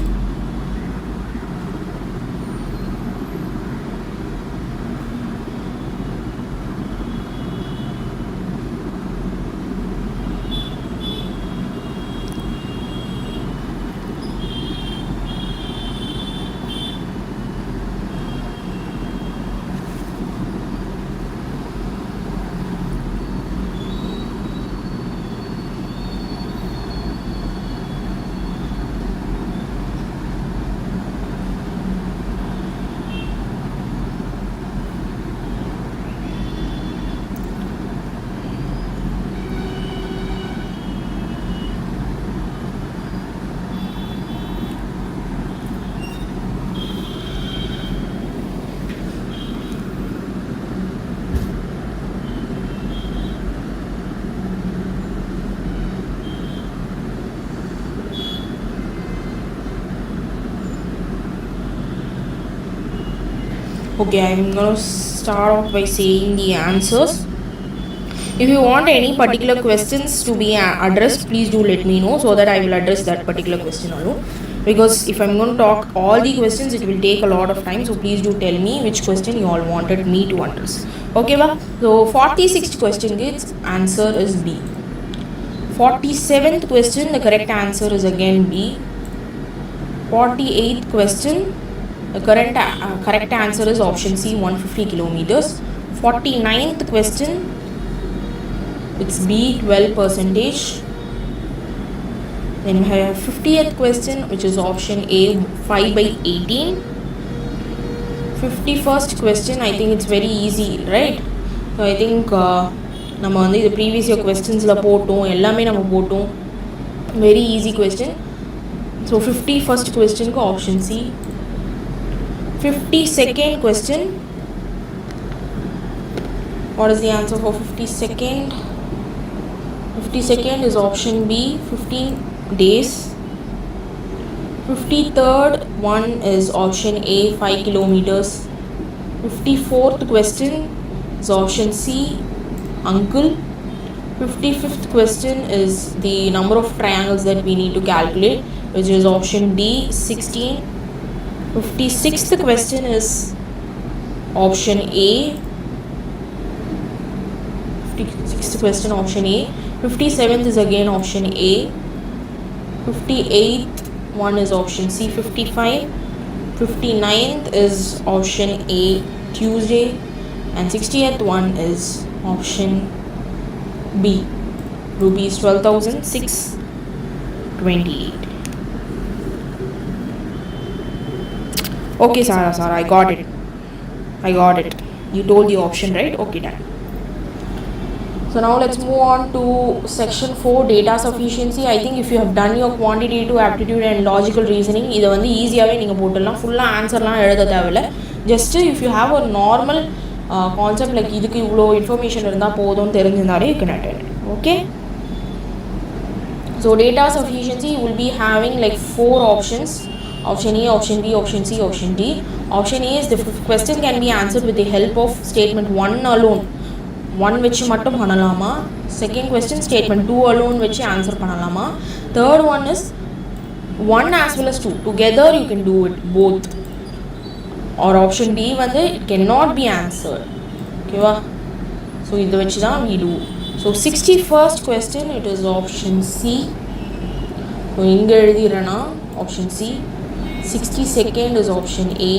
Okay, I'm going to start off by saying the answers. If you want any particular questions to be addressed, please do let me know so that I will address that particular question alone. Because if I'm going to talk all the questions, it will take a lot of time. So please do tell me which question you all wanted me to address. Okay, well, so 46th question, its answer is B. 47th question, the correct answer is again B. 48th question, the correct answer is option C, 150 kilometers. 49th question, it's B, 12%. Then we have 50th question, which is option A, 5/18. 51st question, I think it's very easy, right? So I think நம்ம வந்து இது previous year questionsல போட்டோம், எல்லாமே நம்ம போட்டோம். Very easy question. So 51st question को option C. 52nd question, what is the answer for 52nd? 52nd is option B, 15 days. 53rd one is option A, 5 kilometers. 54th question is option C, uncle. 55th question is the number of triangles that we need to calculate, which is option D, 16. 56th question is option A. 56th question option A. 57th is again option A. 58th one is option C, 55. 59th is option A, Tuesday. And 60th one is option B, rupees 12,628. Okay, Sarah, I got it. You told the option, right? Okay, done. So now let's move on to section 4, data sufficiency. I think if you have done your quantitative aptitude and logical reasoning, இதை வந்து ஈஸியாகவே நீங்கள் போட்டுடலாம். ஃபுல்லாக ஆன்சர்லாம் எழுத தேவையில்லை. Just if you have a normal concept like இதுக்கு இவ்வளோ இன்ஃபர்மேஷன் இருந்தால் போதும்னு தெரிஞ்சிருந்தாலே you can attend it. Okay. So data sufficiency will be having like 4 options. Option A, option B, option C, option D. Option A is the question can be answered with the help of statement 1 alone. 1 வச்சு மட்டும் பண்ணலாமா? Second question statement 2 alone வச்சு answer பண்ணலாமா? Third one is 1 as well as 2. Together you can do it both. Or option D வந்து it cannot be answered. ஓகேவா? So இதை வச்சு தான் we do. So 61st question it is option C. So இங்கே எழுதிடுறேன்னா option C. 62nd is option A.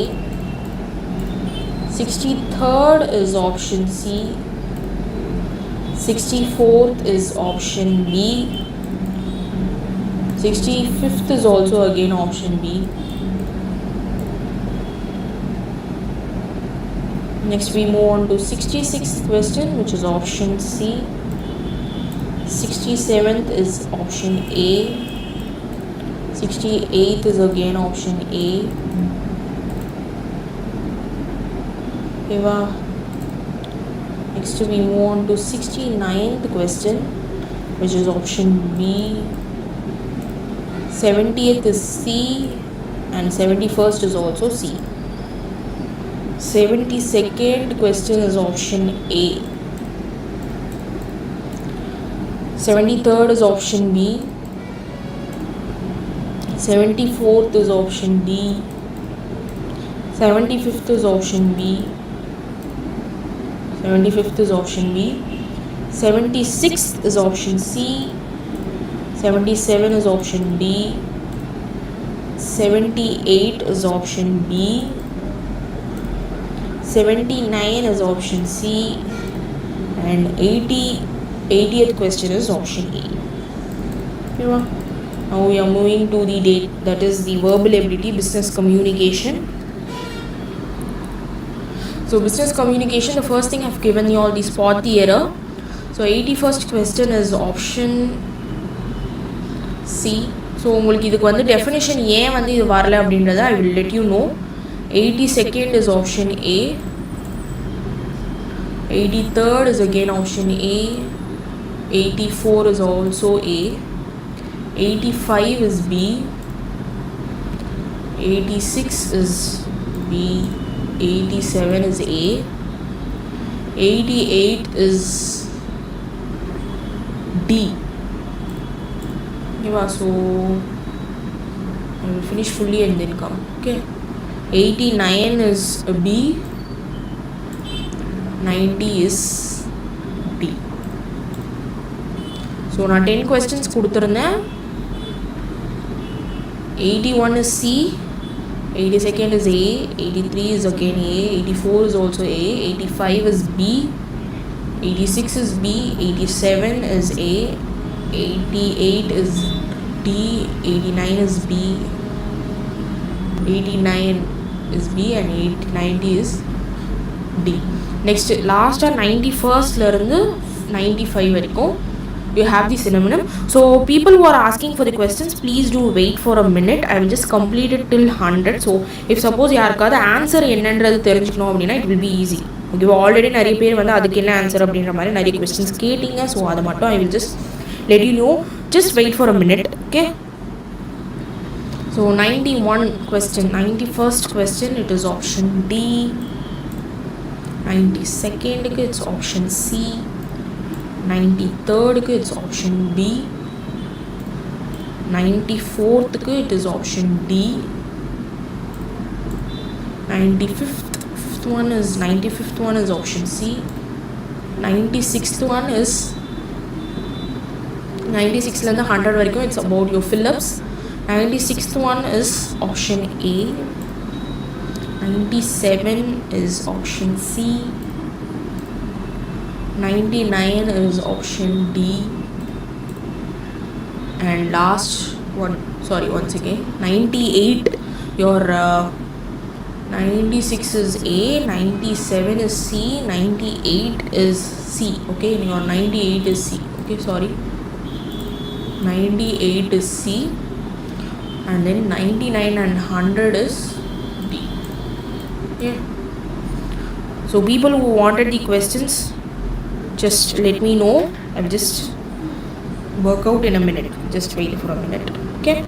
63rd is option C. 64th is option B. 65th is also again option B. Next we move on to 66th question which is option C. 67th is option A. 68th is again option A. Okay, next we move on to 69th question which is option B. 70th is C and 71st is also C. 72nd question is option A. 73rd is option B. 74th is option D. 75th is option B. 75th is option B. 76th is option C. 77 is option D. 78 is option B. 79 is option C. And 80th question is option A. Okay, now we are moving to the date, that is the verbal ability, business communication. So business communication, the first thing I've given you all the spot the error. So 81st question is option C. So உங்களுக்கு இதுக்கு வந்து definition ஏன் வந்து இது வரல அப்படின்றத I will let you know. 82nd is option A. 83rd is again option A. 84 is also A. 85 is B. 86 is B. 87 is A. 88 is D. Yeah, so I will finish fully and then come. Okay. 89 is B. 90 is D. So நான் 10 questions கொடுத்திருந்தேன். 81 is C. 82nd is A. 83 is again A. 84 is also A. 85 is B. 86 is B. 87 is A. 88 is D. 89 is B. 89 is B and 90 is D. Next last 91st ல இருந்து 95 வரைக்கும் you have the synonym. So people who are asking for the questions, please do wait for a minute. I will just complete it till 100. So if suppose யாருக்காவது answer என்னன்றது தெரிஞ்சுக்கணும் அப்படின்னா it will be easy. Okay, already நிறைய பேர் வந்து அதுக்கு என்ன answer அப்படின்ற மாதிரி நிறைய questions கேட்டீங்க. ஸோ அதை மட்டும் I will just let you know. Just wait for a minute. Okay. So 91 question, 91st question it is option D. 92nd it's option C. 93rd it's option B. 94th it is option D. 95th one is 95th one is option C. 96th one is 96 ல இருந்து 100 வரைக்கும் it's about your Phillips. 96th one is option A. 97 is option C. 99 is option D. And last one, sorry, once again 98 your 96 is A, 97 is C, 98 is C. Okay, your 98 is C. Okay, sorry. 98 is C, and then 99 and 100 is D. Yeah. So people who wanted the questions, just let me know. I'll just work out in a minute. Just wait for a minute. Okay.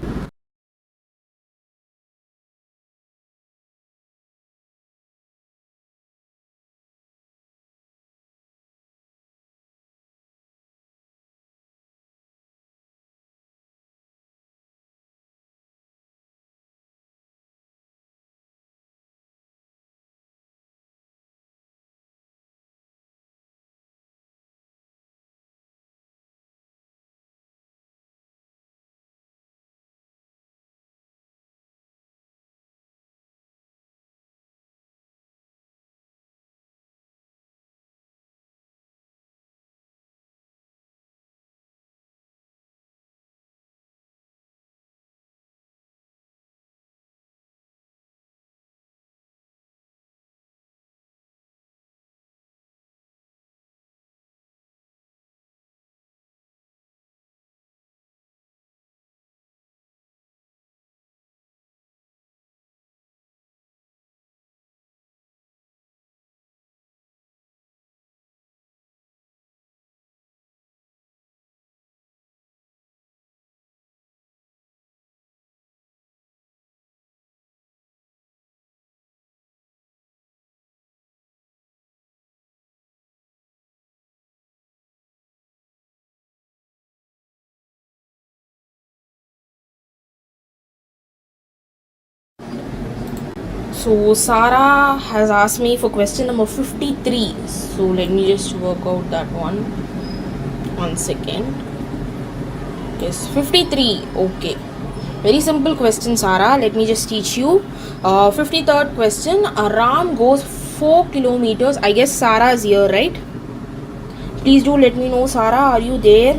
So Sarah has asked me for question number 53. So let me just work out that one. 1 second. Yes, 53. Okay. Very simple question, Sarah. Let me just teach you. 53rd question. Ram goes 4 kilometers. I guess Sarah is here, right? Please do let me know, Sarah. Are you there?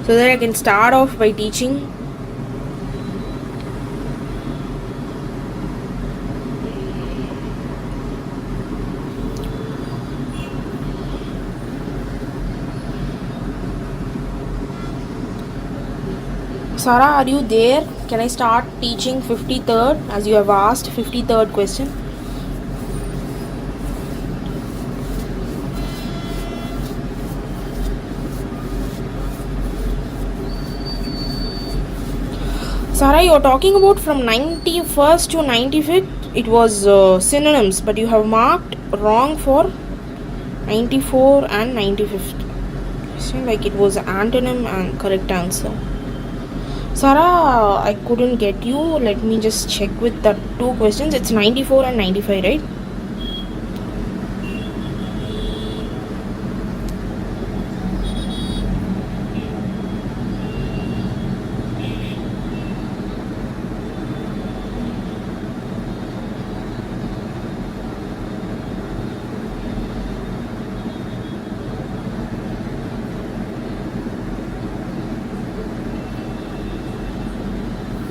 So that I can start off by teaching. Sarah, are you there? Can I start teaching 53rd as you have asked 53rd question? Sarah, you're talking about from 91st to 95th. It was synonyms, but you have marked wrong for 94 and 95th. It seemed like it was antonym and correct answer. Sarah, I couldn't get you. Let me just check with the two questions. It's 94 and 95, right?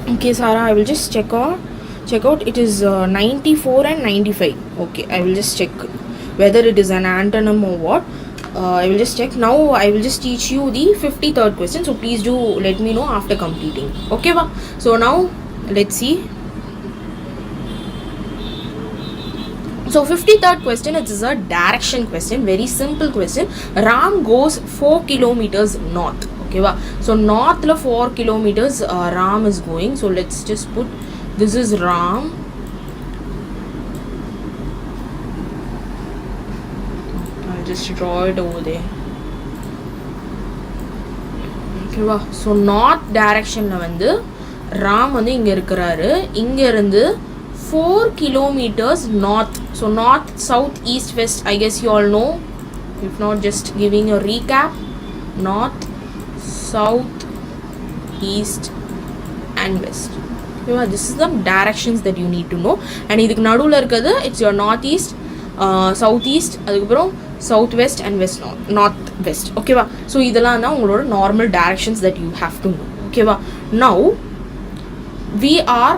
Okay, Sarah, I will just check out. It is 94 and 95. Okay, I will just check whether it is an antonym or what. I will just check. Now I will just teach you the 53rd question. So please do let me know after completing. Okay, va? So now let's see. So 53rd question, it is a direction question. Very simple question. Ram goes 4 kilometers north. Okay, va? So north la 4 kilometers Ram is going. So let's just put this is Ram. I'll just draw it over there. Okay, va? So north direction la vandu Ram vandu inga irukறாரு. இங்க இருந்து 4 kilometers north. So north, south, east, west. I guess you all know. If not, just giving a recap. North, south, east, and west. Okay, this is the directions that you need to know. And இதுக்கு நடுவுல இருக்குது it's your northeast, southeast, அதுக்கப்புறம் southwest and west northwest. Okay va? So இதெல்லாம் தான் உங்களோட normal directions that you have to know. Okay va? Now we are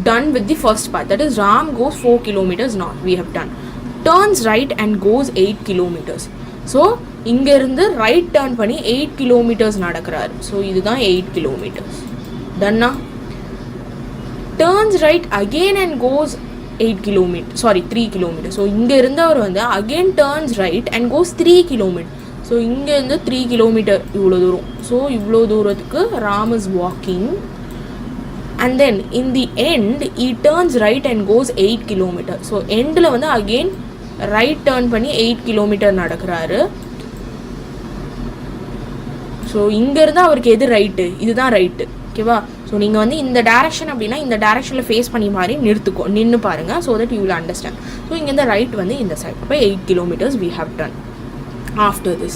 done with the first part, that is Ram goes 4 kilometers north, we have done. Turns right and goes 8 kilometers. So இங்க இருந்து right turn பண்ணி 8 kilometres நடக்கிறாரு. So இதுதான் 8 kilometres. டன்னா. Turns right again and goes 3 kilometre. So இங்கே இருந்தவர் வந்து again turns right and goes 3 kilometre. So இங்கேருந்து 3 kilometre இவ்வளோ தூரம். ஸோ இவ்வளோ தூரத்துக்கு Ram is walking. And then in the end he turns right and goes 8 kilometers. So endல வந்து again right turn பண்ணி 8 kilometer நடக்கிறாரு. ஸோ இங்கேருந்து அவருக்கு எது ரைட்டு, இதுதான் ரைட்டு. ஓகேவா? ஸோ நீங்கள் வந்து இந்த டேரக்ஷன் அப்படின்னா இந்த டேரக்ஷனில் ஃபேஸ் பண்ணி மாதிரி நின்று பாருங்கள். So that you will understand. So இங்கேருந்து ரைட் வந்து இந்த சைட். அப்போ 8 kilometers we have done. After this,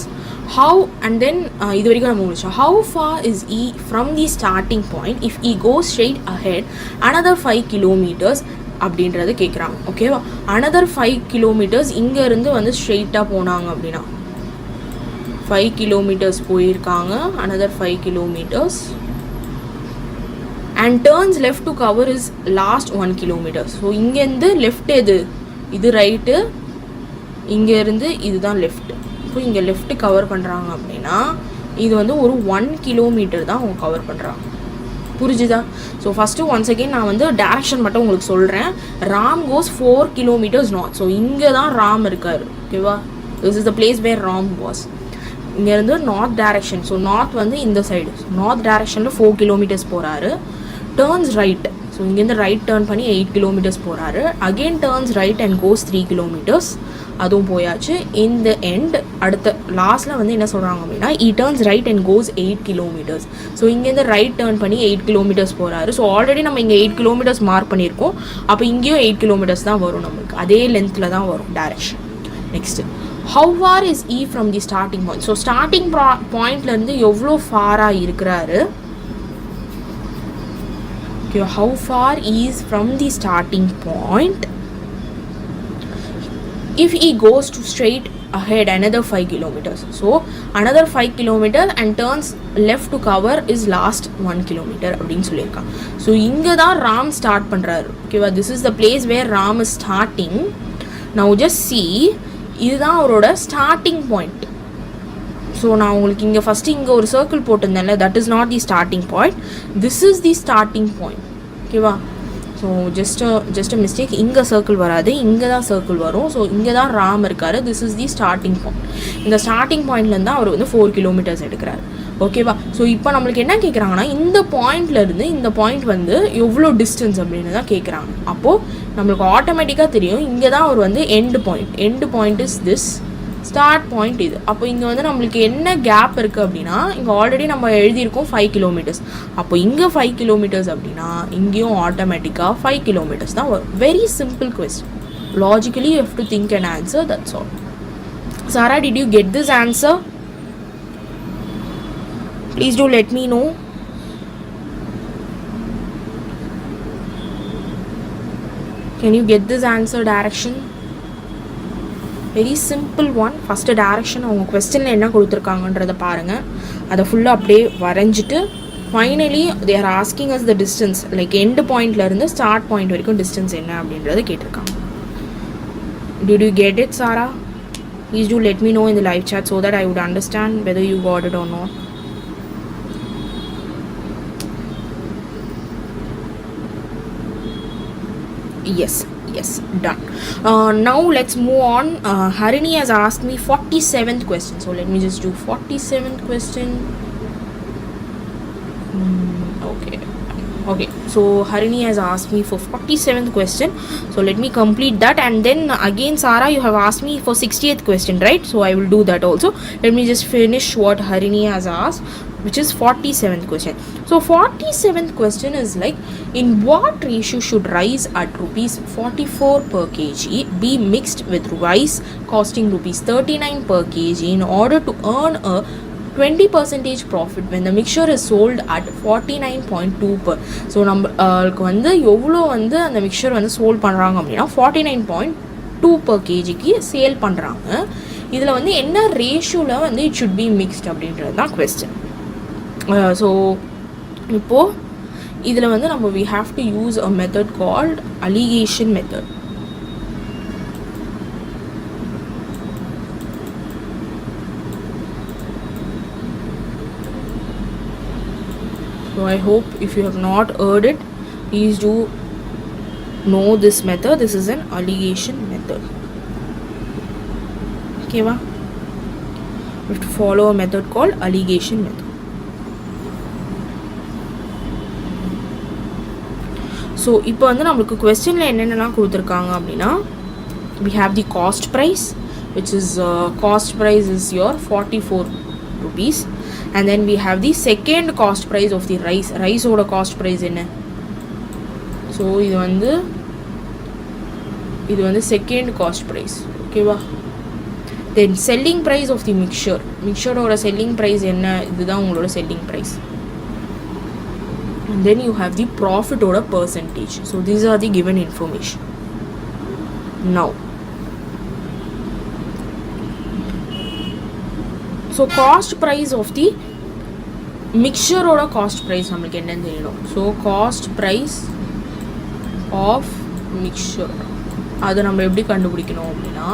how, and then இது வரைக்கும் நம்ம முடிச்சோம். How far is E from the starting point if E goes straight ahead another 5 kilometers அப்படின்றது கேட்குறாங்க. ஓகேவா? another 5 kilometers இங்கேருந்து வந்து ஸ்ட்ரெயிட்டாக போனாங்க அப்படின்னா 5 kilometers போயிருக்காங்க, another 5 kilometers, and turns left to cover is last 1 kilometer. So இங்கேருந்து லெஃப்ட் எது, இது ரைட்டு, இங்கேருந்து இதுதான் லெஃப்ட். இப்போ இங்கே லெஃப்ட்டு கவர் பண்ணுறாங்க அப்படின்னா இது வந்து ஒரு 1 கிலோமீட்டர் தான் அவங்க கவர் பண்ணுறாங்க. புரிஞ்சுதா? ஸோ ஃபஸ்ட்டு ஒன்ஸ் அகெயின் நான் வந்து டேரக்ஷன் மட்டும் உங்களுக்கு சொல்கிறேன். Ram goes 4 kilometers north. So இங்கே தான் ராம் இருக்கார். ஓகேவா? This is the place where Ram was. இங்கேருந்து நார்த் டேரக்ஷன். ஸோ நார்த் வந்து இந்த சைடு. நார்த் டேரக்ஷனில் 4 kilometers போகிறாரு. Turns right. ஸோ இங்கேருந்து ரைட் டேர்ன் பண்ணி 8 kilometers போகிறாரு. Again turns right and goes 3 kilometers. அதுவும் போயாச்சு. இந்த எண்ட் அடுத்த லாஸ்ட்டில் வந்து என்ன சொல்கிறாங்க அப்படின்னா E turns right and goes 8 kilometers. So இங்கேருந்து ரைட் டேர்ன் பண்ணி 8 kilometers போகிறாரு. ஸோ ஆல்ரெடி நம்ம இங்கே 8 kilometers மார்க் பண்ணியிருக்கோம். அப்போ இங்கேயும் 8 kilometers தான் வரும், நம்மளுக்கு அதே லென்த்தில் தான் வரும் direction. Next, how far is E from the starting point? So starting பாயிண்ட்லேருந்து எவ்வளோ ஃபாராக இருக்கிறாரு. Okay, how far is from the starting point if he goes to straight ahead another 5 kilometers. So another 5 kilometers and turns left to cover is last 1 kilometer அப்படின்னு சொல்லியிருக்காங்க. So இங்கே தான் Ram start பண்ணுறாரு. ஓகேவா? This is the place where Ram is starting. Now just see, இதுதான் அவரோட starting point. So நான் உங்களுக்கு இங்கே ஃபஸ்ட்டு இங்கே ஒரு சர்க்கிள் போட்டிருந்தேன்ல, that is not the starting point, this is the starting point. ஓகேவா? ஸோ ஜஸ்ட் மிஸ்டேக், இங்கே சர்க்கிள் வராது, இங்கே தான் சர்க்கிள் வரும். ஸோ இங்கே தான் ராம் இருக்கார். This is the starting point. இந்த ஸ்டார்டிங் பாயிண்ட்லேருந்து அவர் வந்து 4 kilometers எடுக்கிறாரு. ஓகேவா? ஸோ இப்போ நம்மளுக்கு என்ன கேட்குறாங்கன்னா இந்த பாயிண்ட்லேருந்து இந்த பாயிண்ட் வந்து எவ்வளோ டிஸ்டன்ஸ் அப்படின்னு தான் கேட்குறாங்க. அப்போது நம்மளுக்கு ஆட்டோமேட்டிக்காக தெரியும் இங்கே தான் அவர் வந்து end point is this, start point இது. அப்போ இங்கே வந்து நம்மளுக்கு என்ன கேப் இருக்குது அப்படின்னா இங்கே ஆல்ரெடி நம்ம எழுதியிருக்கோம் 5 kilometers. அப்போ இங்கே 5 kilometers அப்படின்னா இங்கேயும் ஆட்டோமேட்டிக்காக 5 kilometers தான் வரும். Very simple question. Logically you have to think and answer, that's all. Sara, did you get this answer? Please do let me know. Can you get this answer direction? Very simple one. First direction அவங்க கொஸ்டினில் என்ன கொடுத்துருக்காங்கன்றதை பாருங்கள். அதை ஃபுல்லாக அப்படியே வரைஞ்சிட்டு finally they are asking us the distance, like end பாயிண்ட்லேருந்து ஸ்டார்ட் பாயிண்ட் வரைக்கும் டிஸ்டன்ஸ் என்ன அப்படின்றத கேட்டிருக்காங்க. Did you get it, Sara? Please do let me know in the live chat so that I would understand whether you got it or not. Yes, done. Now let's move on. Harini has asked me 47th question. So let me just do 47th question. Okay. So Harini has asked me for 47th question. So let me complete that, and then again Sara, you have asked me for 60th question, right? So I will do that also. Let me just finish what Harini has asked, which is 47th question. So 47th question is like, in what ratio should rice at rupees 44 per kg be mixed with rice costing rupees 39 per kg in order to earn a 20% profit when the mixture is sold at 49.2 per. So நம்மளுக்கு வந்து எவ்வளோ வந்து அந்த mixer வந்து sold பண்ணுறாங்க அப்படின்னா 49.2 per kgக்கு sale பண்ணுறாங்க. இதில் வந்து என்ன ரேஷியோவில் வந்து இட் ஷுட் பி மிக்ஸ்ட் அப்படின்றது தான் கொஸ்டின். ஸோ இப்போது இதில் வந்து நம்ம we have to use a method called allegation method. So I hope if you have not heard it, please do know this method. This is an allegation method. Okay va? We have to follow a method called allegation method. So இப்போ வந்து நம்மளுக்கு கொஸ்டினில் என்னென்னலாம் கொடுத்துருக்காங்க அப்படின்னா we have the cost price, which is cost price is your 44 rupees, and then we have the second cost price of the rice ஓட cost price என்ன. So இது வந்து second cost price. ஓகேவா. தென் selling price of the mixture selling price என்ன, இதுதான் உங்களோட selling price. And then you have the profit order percentage. So these are the given information. Now, so cost price of the mixture order cost price namakku enna theriyum. So cost price of mixture adu நம்ம எப்படி கண்டுபிடிக்கணும் அப்படினா,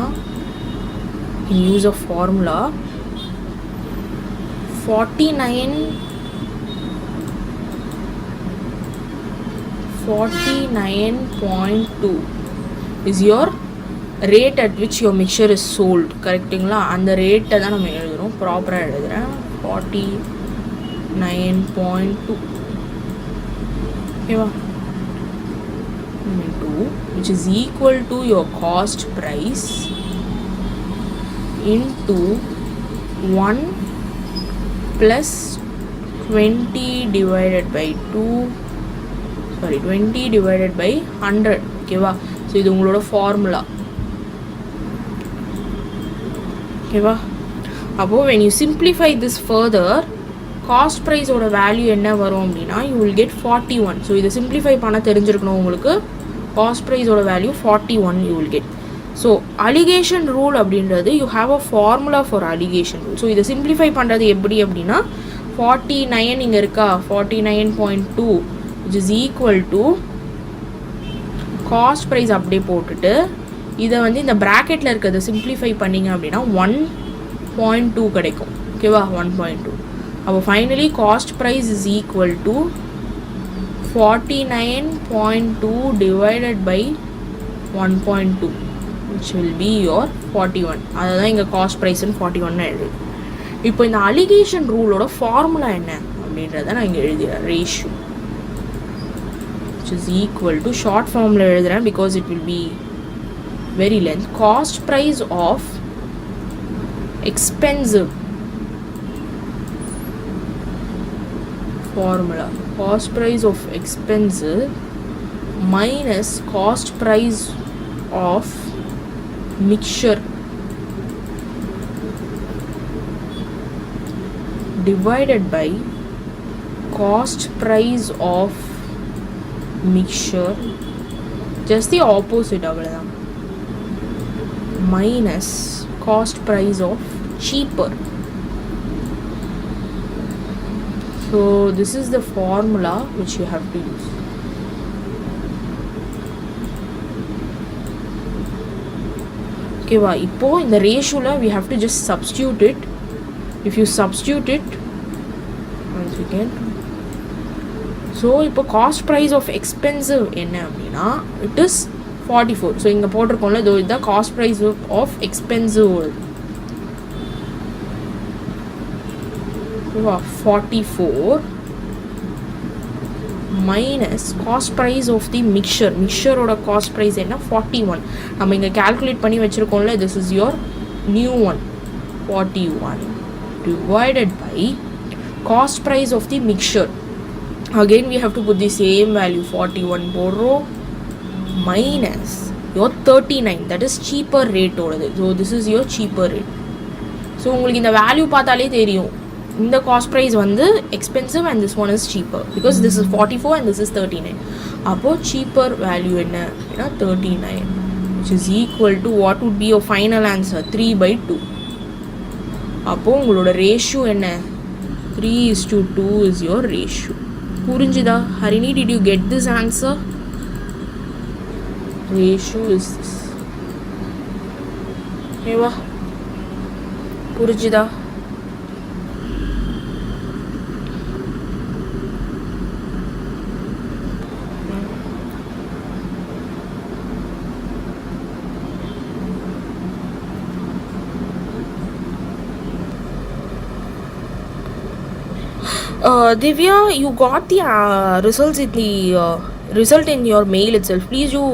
use a formula 49.2 is your rate at which your mixture is sold. கரெக்ட்டுங்களா. அந்த ரேட்டை தான் நம்ம எழுதுகிறோம். ப்ராப்பராக எழுதுகிறேன். 49.2 ஓகேவா. 2 which is equal to your cost price into 1 plus 20 divided by 20 divided by 100. ஓகேவா. ஸோ இது உங்களோட ஃபார்முலா. ஓகேவா. அப்போது when you simplify this further, cost ப்ரைஸோட வேல்யூ என்ன வரும் அப்படின்னா you will get 41. ஸோ இதை சிம்பிளிஃபை பண்ண தெரிஞ்சிருக்கணும் உங்களுக்கு. காஸ்ட் ப்ரைஸோட value 41 you will get. So allegation rule அப்படின்றது you have a formula for allegation rule. So இதை சிம்பிளிஃபை பண்ணுறது எப்படி அப்படின்னா 49 இங்கே இருக்கா, 49.2 which is equal to cost price அப்படியே போட்டுட்டு இதை வந்து இந்த ப்ராக்கெட்டில் இருக்கிறத சிம்பிளிஃபை பண்ணிங்க அப்படின்னா 1.2 கிடைக்கும். ஓகேவா. 1.2. அப்போ finally cost price is equal to 49.2 divided by 1.2 which will be your 41. அதுதான் இங்கே காஸ்ட் ப்ரைஸ்ன்னு 41 எழுது. இப்போ இந்த அலிகேஷன் ரூலோட ஃபார்முலா என்ன அப்படின்றத நான் இங்கே எழுதுகிறேன். Ratio which is equal to, short formula எழுதுறேன் because it will be very length, cost price of expensive formula, cost price of expensive minus cost price of mixture divided by cost price of mixture, just the opposite avladhaan, minus cost price of cheaper. So this is the formula which you have to use. Okay va. Ipo in the ratio la we have to just substitute it. If you substitute it once again, so இப்போ cost price of expensive என்ன அப்படின்னா it is 44. So இங்கே போட்டிருக்கோம்ல, இதோ இதுதான் cost price of expensive 44 minus cost price of the மிக்சரோட cost price என்ன 41. நம்ம இங்கே கேல்குலேட் பண்ணி வச்சுருக்கோம்ல, this is your new one 41 divided by cost price of the mixture. Again we have to put the same value 41 borrow minus your 39, that is cheaper rate ஓடுது. So this is your cheaper rate. So உங்களுக்கு இந்த value பார்த்தாலே தெரியும் இந்த cost price வந்து expensive and this one is cheaper because this is 44 and this is 39. அப்போ cheaper value என்ன அப்படின்னா 39, which is equal to what would be your final answer 3/2. அப்போ உங்களோட ரேஷியோ என்ன 3:2 is your ratio. புரிஞ்சுதா Harini? Did you get this answer? Ratio is this. ஏவா புரிஞ்சுதா? Divya, you got the results in the result in your mail itself. Please you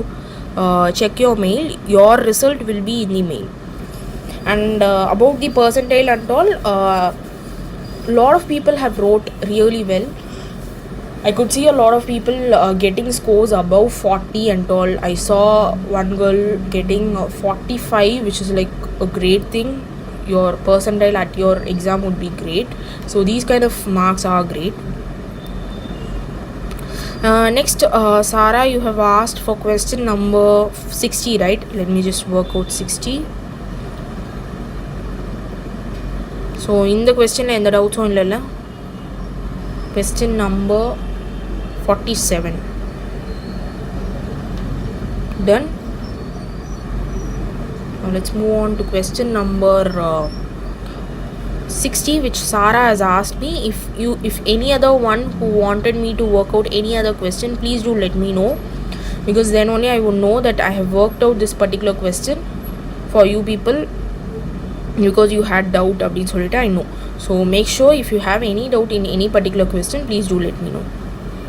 check your mail. Your result will be in the mail. And about the percentile and all, lot of people have wrote really well. I could see a lot of people getting scores above 40 and all. I saw one girl getting 45, which is like a great thing. Your percentile at your exam would be great. So these kind of marks are great. Next, Sarah, you have asked for question number 60, right? Let me just work out 60. So in the question la endha doubts illalla. Question number 47. Done. Now let's move on to question number 60, which Sarah has asked me. If any other one who wanted me to work out any other question, please do let me know, because then only I would know that I have worked out this particular question for you people, because you had doubt abdin solita I know. So make sure if you have any doubt in any particular question, please do let me know.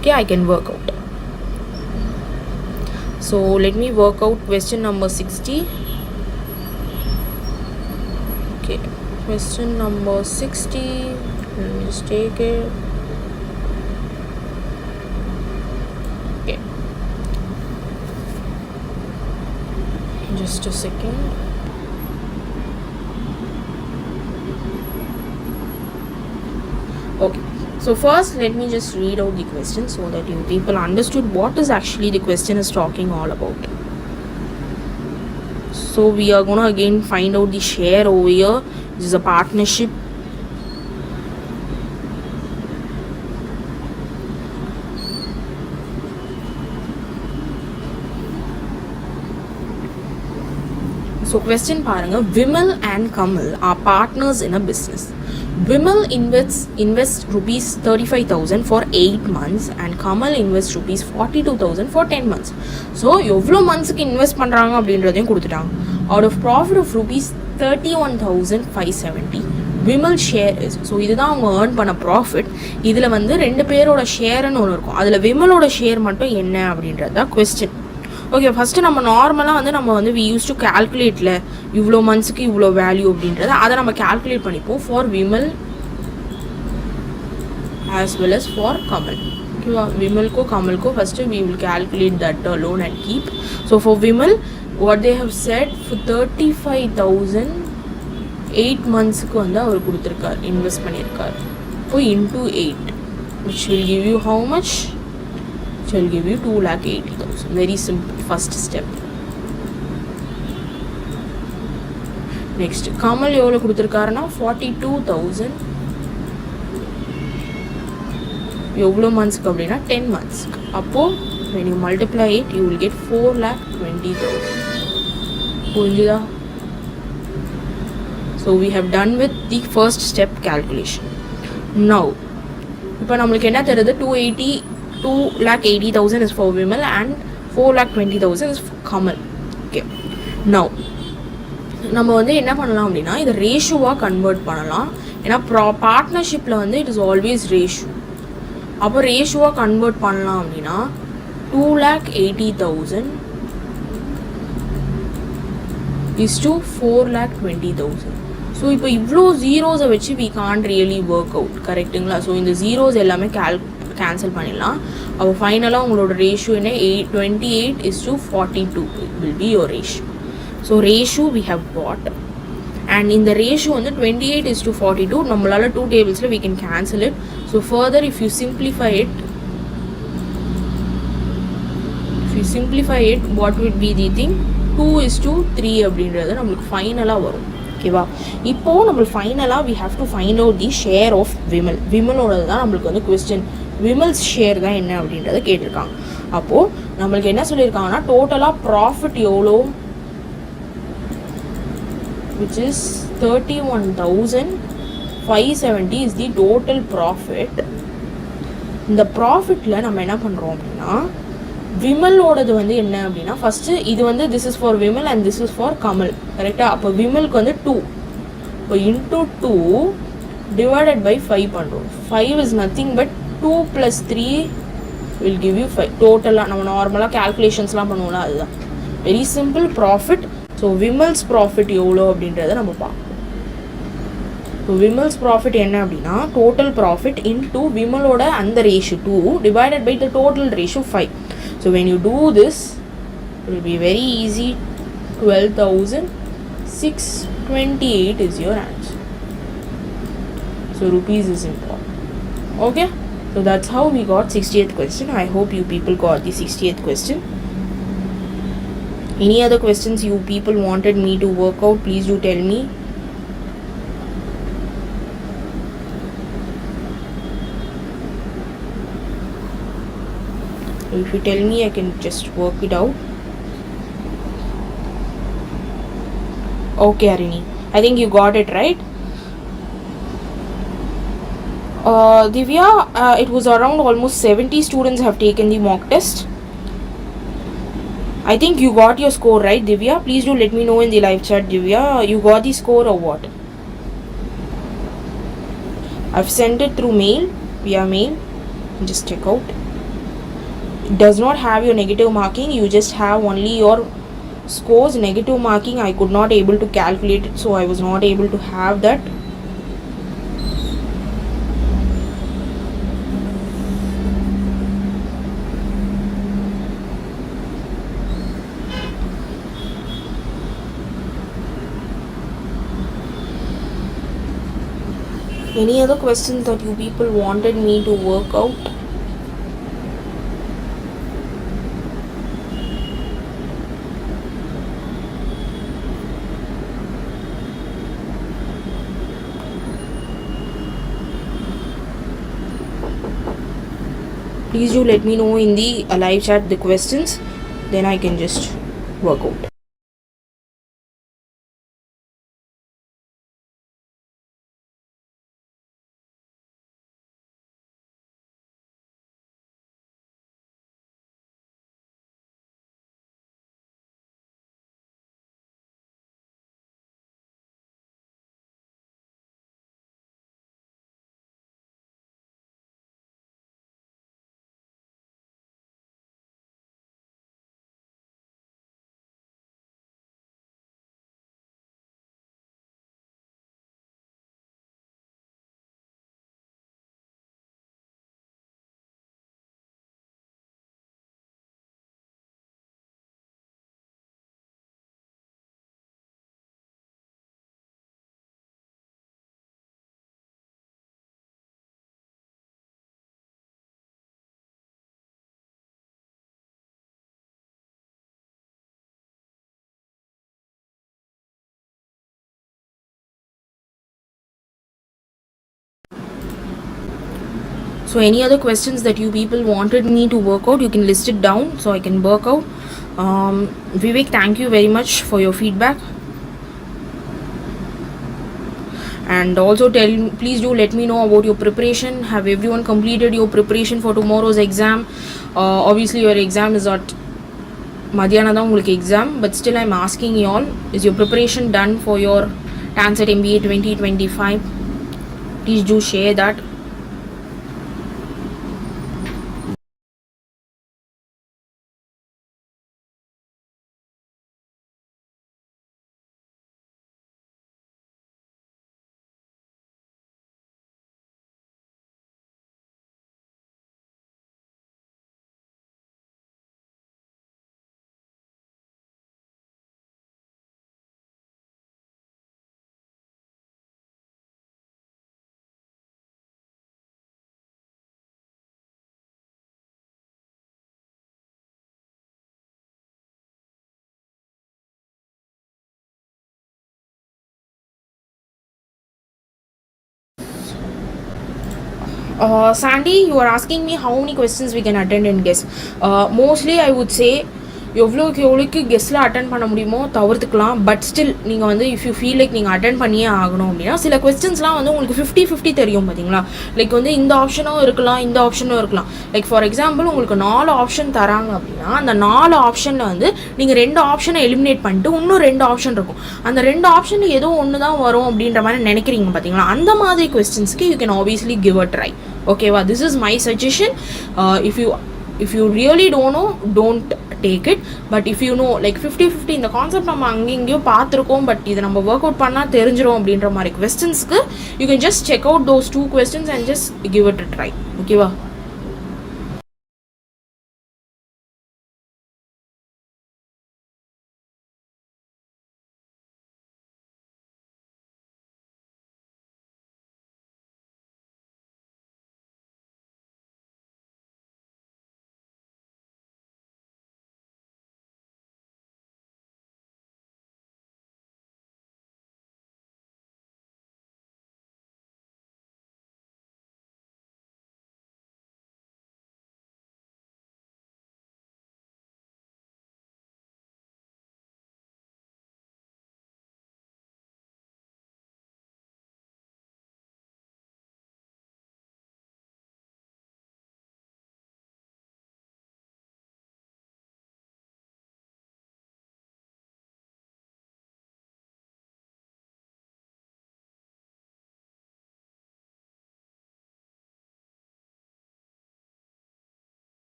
Okay, I can work out. So let me work out question number 60. Okay, question number 60. Let me just take it. Okay, just a second. Okay, so first let me just read out the question so that you people understood what is actually the question is talking all about. So we are going to again find out the share over here. This is a partnership. So question paranga, Vimal and Kamal are partners in a business. Vimal invests rupees 35,000 for 8 months and Kamal invests rupees 42,000 for 10 months. So எவ்வளோ மந்த்ஸ்க்கு invest பண்ணுறாங்க அப்படின்றதையும் கொடுத்துட்டாங்க. Out of profit of rupees 31,570, Vimal share is, so இதுதான் அவங்க earn பண்ண profit. இதில் வந்து 2 பேரோட ஷேர்னு ஒன்று இருக்கும். அதில் விமலோட ஷேர் மட்டும் என்ன அப்படின்றது தான் கொஸ்டின். ஓகே, ஃபஸ்ட்டு நம்ம நார்மலாக வந்து நம்ம வந்து வி யூஸ் டு கேல்குலேட்டில் இவ்வளோ மந்த்ஸுக்கு இவ்வளோ வேல்யூ அப்படின்றத அதை நம்ம கேல்குலேட் பண்ணிப்போம் for Vimal as well as for Kamal. ஓகேவா, விமல்கோ கமல்கோ first we will calculate that loan and keep. So for Vimal what they have set for 35,000 8 மந்த்ஸுக்கு வந்து அவர் கொடுத்துருக்கார், இன்வெஸ்ட் பண்ணியிருக்கார். இப்போ into 8 which will give you how much? Which will give you 2,80,000. Very simple first step. Next, Kamal எவ்வளோ கொடுத்துருக்காருன்னா 42,000. எவ்வளோ மந்த்ஸ்க்கு அப்படின்னா 10 மந்த்ஸ்க்கு. அப்போது when you multiply it, you will get 4,20,000. புரிஞ்சுதா? So we have done with the first step calculation. Now, இப்போ நம்மளுக்கு என்ன தெரியுது? 2,80,000 is for Vimal and 4,20,000 is for Kamal. Okay. Now, நம்ம வந்து என்ன பண்ணலாம் அப்படின்னா இதை ரேஷுவாக கன்வெர்ட் பண்ணலாம். ஏன்னா பார்ட்னர்ஷிப்பில் வந்து இட் இஸ் ஆல்வேஸ் ரேஷு. அப்போ ரேஷுவாக கன்வெர்ட் பண்ணலாம் அப்படின்னா 2,80,000 is to 4,20,000. ஸோ இப்போ இவ்வளோ ஜீரோஸை வச்சு we can't really work out, கரெக்டுங்களா? ஸோ இந்த ஜீரோஸ் எல்லாமே கேன்சல் பண்ணிடலாம். அப்போ ஃபைனலாக உங்களோட ரேஷியோ என்ன? 28 is to 42 will be your ratio. So ratio we have bought, and இந்த ரேஷியோ வந்து 28 is to 42 நம்மளால் 2 tablesல we can cancel it. So further if you simplify it, what would be the thing? 2 is to 3 அப்படின்றது நம்மளுக்கு ஃபைனலாக வரும். ஓகேவா? இப்போது நம்மளுக்கு ஃபைனலாக we have to find out the share of Vimal. விமலோடது தான் நம்மளுக்கு வந்து கொஸ்டின். விமல்ஸ் ஷேர் தான் என்ன அப்படின்றத கேட்டிருக்காங்க. அப்போது நம்மளுக்கு என்ன சொல்லியிருக்காங்கன்னா டோட்டலாக ப்ராஃபிட் எவ்வளோ, which is 31,570 is the total profit. இந்த ப்ராஃபிட்டில் நம்ம என்ன பண்ணுறோம் அப்படின்னா விமலோடது வந்து என்ன அப்படின்னா ஃபஸ்ட்டு இது வந்து this is for Vimal and this is for Kamal, கரெக்டாக? அப்போ விமலுக்கு வந்து 2, இப்போ இன்டூ 2 டிவைடட் பை 5 பண்ணுறோம். 5 is nothing but 2 + 3 will give you 5. டோட்டலாக நம்ம நார்மலாக கேல்குலேஷன்ஸ்லாம் பண்ணுவோம்ல, அதுதான் very simple profit. So Vimal's profit எவ்வளோ அப்படின்றத நம்ம பார்ப்போம். இப்போ விமல்ஸ் ப்ராஃபிட் என்ன அப்படின்னா டோட்டல் ப்ராஃபிட் இன்டூ விமலோட அந்த ratio 2 divided by the total ratio 5. So when you do this it will be very easy. 12,628 is your answer. So rupees is important. Okay, so that's how we got 60th question. I hope you people got the 60th question. Any other questions you people wanted me to work out, please do tell me. If you tell me, I can just work it out. Okay, Arini, I think you got it right. Divya, it was around almost 70 students have taken the mock test. I think you got your score right, Divya. Please do let me know in the live chat, Divya. You got the score or what? I've sent it through mail, via mail. Just check out. It does not have your negative marking. You just have only your scores. Negative marking I could not able to calculate it, so I was not able to have that. Any other questions that you people wanted me to work out? Please do let me know in the live chat the questions, then I can just work out. So any other questions that you people wanted me to work out, you can list it down so I can work out. Vivek, thank you very much for your feedback. And also please do let me know about your preparation. Have everyone completed your preparation for tomorrow's exam? Obviously your exam is at Madhyana da ungalku exam, but still I'm asking you all, is your preparation done for your TANCET MBA 2025? Please do share that. Sandy, you are asking me how many questions we can attend and guess. Mostly I would say எவ்வளோக்கு கெஸ்ட்டில் attend பண்ண முடியுமோ தவிர்த்துக்கலாம். But still நீங்கள் வந்து if you feel like நீங்கள் attend பண்ணியே ஆகணும் அப்படின்னா சில கொஸ்டின்ஸ்லாம் வந்து உங்களுக்கு 50-50 தெரியும் பார்த்தீங்களா. லைக் வந்து இந்த ஆப்ஷனும் இருக்கலாம், இந்த ஆப்ஷனும் இருக்கலாம். லைக் ஃபார் எக்ஸாம்பிள் உங்களுக்கு 4 ஆப்ஷன் தராங்க அப்படின்னா அந்த 4 ஆப்ஷனில் வந்து நீங்கள் 2 ஆப்ஷனை எலிமினேட் பண்ணிட்டு இன்னும் 2 ஆப்ஷன் இருக்கும். அந்த 2 ஆப்ஷனில் ஏதோ ஒன்று தான் வரும் அப்படின்ற மாதிரி நினைக்கிறீங்க பார்த்தீங்களா. அந்த மாதிரி கொஸ்டின்ஸ்க்கு you can obviously give a try. ஓகேவா? This is my suggestion. if you really don't know, don't take it. But if you know like 50-50 இந்த கான்செப்ட் நம்ம அங்கேயோ பார்த்துருக்கோம், பட் இதை நம்ம ஒர்க் அவுட் பண்ணால் தெரிஞ்சிடும் அப்படின்ற மாதிரி கொஸ்டின்ஸ்க்கு you can just check out those 2 questions and just give it a try. ஓகேவா?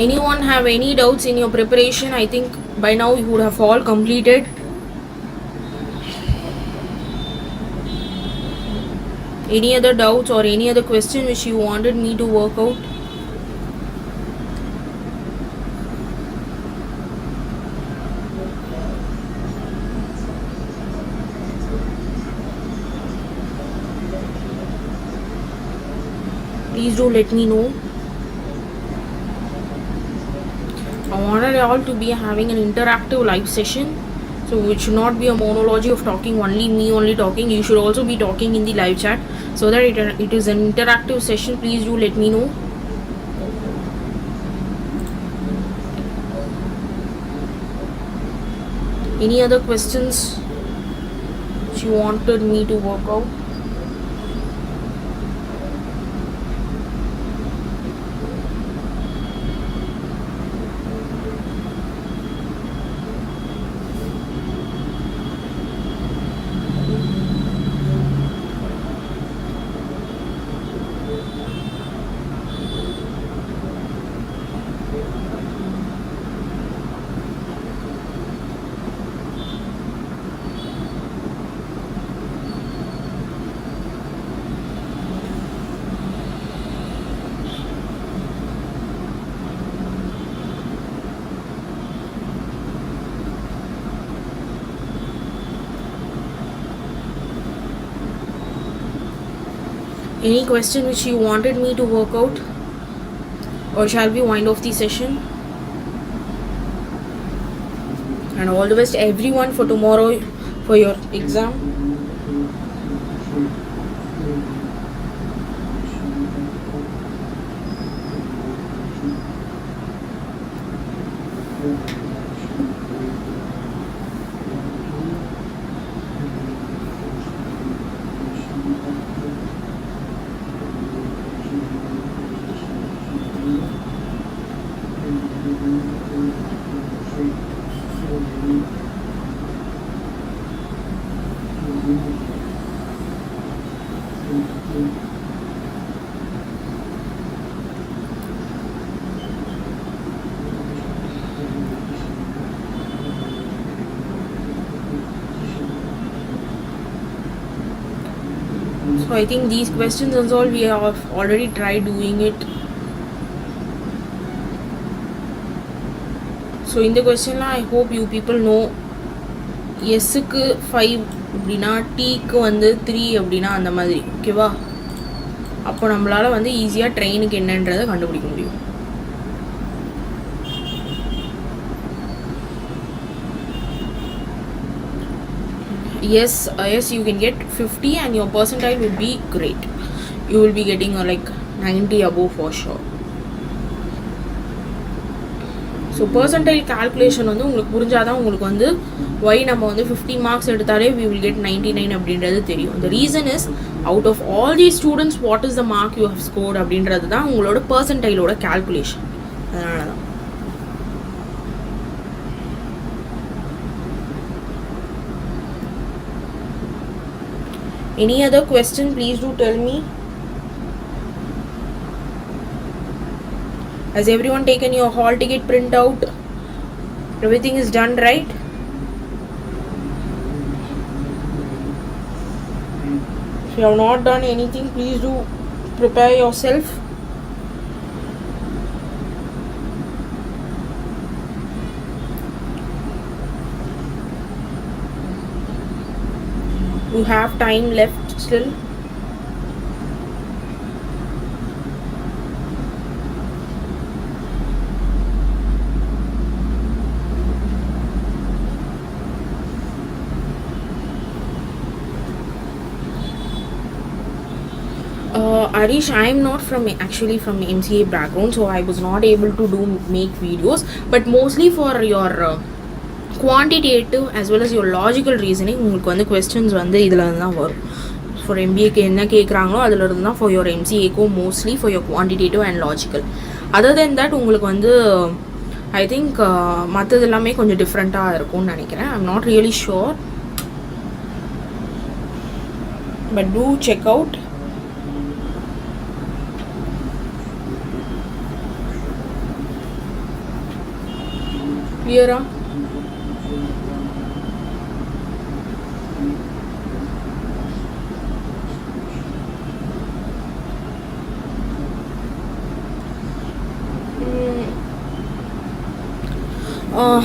Anyone have any doubts in your preparation? I think by now you would have all completed. Any other doubts or any other question which you wanted me to work out? Please do let me know. I wanted all to be having an interactive live session, so it should not be a monology of talking me only talking. You should also be talking in the live chat so that it is an interactive session. Please do let me know. Any other questions which you wanted me to work out? Any question which you wanted me to work out, or shall we wind off the session? And all the best everyone for tomorrow for your exam. So I think these questions and all we have already tried doing it. So in the question I hope you people know S க்கு 5 அப்படின்னா Tக்கு வந்து 3 அப்படின்னா அந்த மாதிரி ஓகேவா. அப்போ நம்மளால் வந்து ஈஸியாக ட்ரெயினுக்கு என்னன்றதை கண்டுபிடிக்க முடியும். Yes, you can get 50 and your percentile will be great. You will be getting like 90 above for sure. So percentile calculation வந்து உங்களுக்கு புரிஞ்சாதான் உங்களுக்கு வந்து why நம்ம வந்து 50 marks எடுத்தாலே we will get 99 அப்படின்றது தெரியும். The reason is out of all these students what is the mark you have scored அப்படின்றது தான் உங்களோட percentileோட calculation. அதனால தான். Any other question, please do tell me. Has everyone taken your hall ticket printout? Everything is done right? If you have not done anything, please do prepare yourself. You have time left still. Aish, I am not actually from MCA background, so I was not able to make videos, but mostly for your quantitative as well as your logical reasoning உங்களுக்கு வந்து questions வந்து இதில் தான் வரும். For MBAக்கு என்ன கேட்குறாங்களோ அதில் இருந்து தான் for your MCAக்கு mostly for your quantitative and logical. Other than that உங்களுக்கு வந்து I think மற்றது எல்லாமே கொஞ்சம் டிஃப்ரெண்ட்டாக இருக்கும்னு நினைக்கிறேன். I'm not really sure, but do check out. Clear?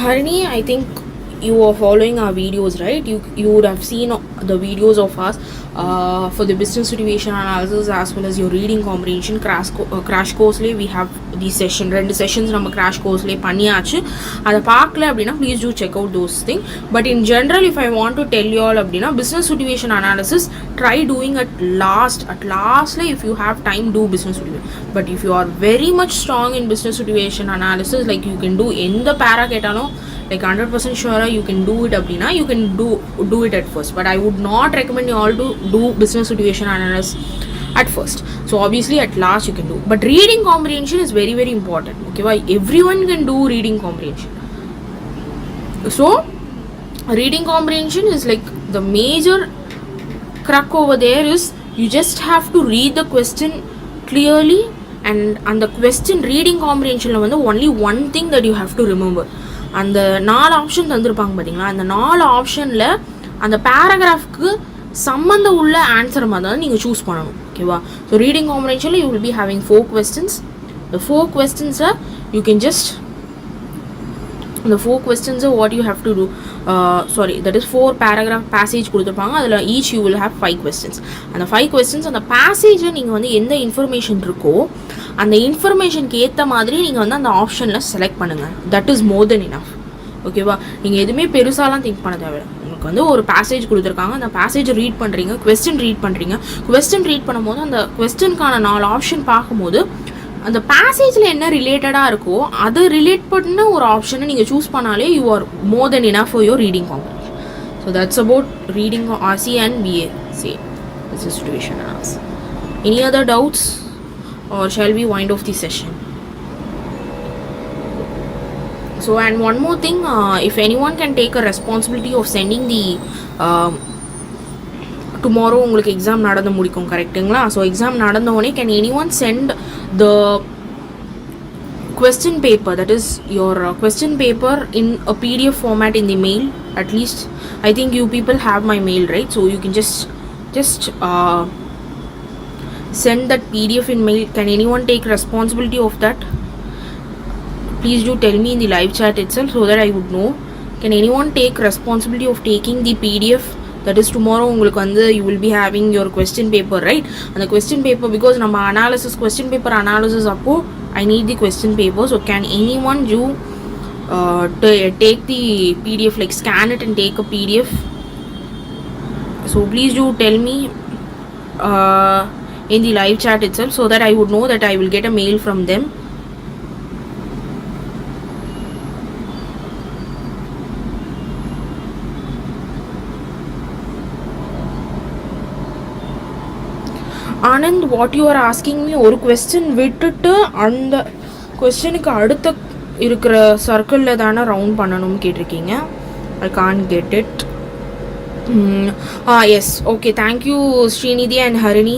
Harini, I think you are following our videos, right? You would have seen the videos of us for the business situation analysis as well as your reading comprehension crash course le we have the ரெண்டு sessions நம்ம crash course le பண்ணியாச்சு. அதை பார்க்கல அப்படின்னா please do check out those things. But in general if I want to tell you all அப்படின்னா business situation analysis try doing at last if you have time do business situation. But if you are very much strong in business situation analysis, like you can do எந்த para கேட்டாலும் like 100% sure you can do it அப்படின்னா you can do it at first. But I would not recommend you all to do business situation analysis at first. So obviously at last you can do, but reading comprehension is very very important. Okay, why everyone can do reading comprehension. So reading comprehension is like the major crack over there is you just have to read the question clearly, and the question reading comprehension la vandu only one thing that you have to remember. அந்த 4 option தந்திருப்பாங்க பார்த்தீங்களா, அந்த 4 ஆப்ஷனில் அந்த பேராகிராஃப்க்கு சம்மந்தம் உள்ள answer மாதிரி தான் நீங்கள் சூஸ் பண்ணணும். ஓகேவா? ஸோ ரீடிங் காம்ப்ரிஹென்ஷனில் you will be having 4 questions. The 4 questions you can just the 4 questions what you have to do, that is 4 paragraph passage கொடுத்துருப்பாங்க. அதில் each you will have 5 questions. அந்த 5 questions அந்த பேசேஜை நீங்கள் வந்து எந்த இன்ஃபர்மேஷன் இருக்கோ அந்த இன்ஃபர்மேஷனுக்கு ஏற்ற மாதிரி நீங்கள் வந்து அந்த ஆப்ஷனில் செலக்ட் பண்ணுங்கள். That is more then enough. ஓகேவா? நீங்கள் எதுவுமே பெருசாலாம் திங்க் பண்ண தேவையில்லை. உங்களுக்கு வந்து ஒரு பேசேஜ் கொடுத்துருக்காங்க, அந்த பேசேஜை ரீட் பண்ணுறீங்க, கொஸ்டின் ரீட் பண்ணுறீங்க. கொஸ்டின் ரீட் பண்ணும்போது அந்த கொஸ்டினுக்கான 4 ஆப்ஷன் பார்க்கும்போது அந்த பேசேஜில் என்ன ரிலேட்டடாக இருக்கோ அது ரிலேட் பண்ண ஒரு ஆப்ஷனை நீங்கள் சூஸ் பண்ணாலே you are more then enough for your reading comprehension. So that's about reading RC and BA. Same. This is situation as. Any other doubts or shall we wind off the session? So and one more thing, if anyone can take a responsibility of sending the tomorrow உங்களுக்கு exam நடந்து முடிக்கும் கரெக்டுங்களா? So exam நடந்தோடனே can anyone sent the question paper, that is your question paper in a PDF format in the mail? At least I think you people have my mail, right? So you can just send that PDF in mail. Can anyone take responsibility of that? Please do tell me in the live chat itself so that I would know. Can anyone take responsibility of taking the PDF? That is tomorrow உங்களுக்கு வந்து you will be having your question paper, right? And the question paper, because நம்ம analysis question paper analysis அப்போ I need the question paper. So can anyone do take the PDF, like scan it and take a PDF? So please do tell me in the live chat itself so that I would know that I will get a mail from them. Anand, what you are asking me, ஒரு question விட்டுட்டு அந்த கொஸ்டினுக்கு அடுத்த இருக்கிற சர்க்கிளில் தானே round பண்ணணும்னு கேட்டிருக்கீங்க. I can't get it. Yes, okay, thank you Srinidhi and Harini.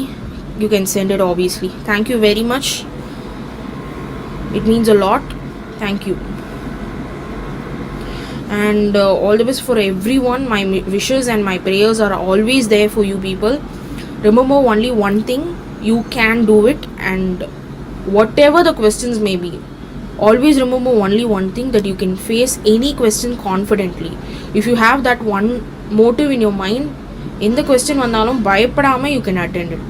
You can send it obviously. Thank you very much. It means a lot. Thank you. And all the best for everyone. My wishes and my prayers are always there for you people. Remember only one thing, you can do it, and whatever the questions may be, always remember only one thing, that you can face any question confidently. If you have that one motive in your mind, எந்த question வந்தாலும் பயப்படாமல் you can attend it.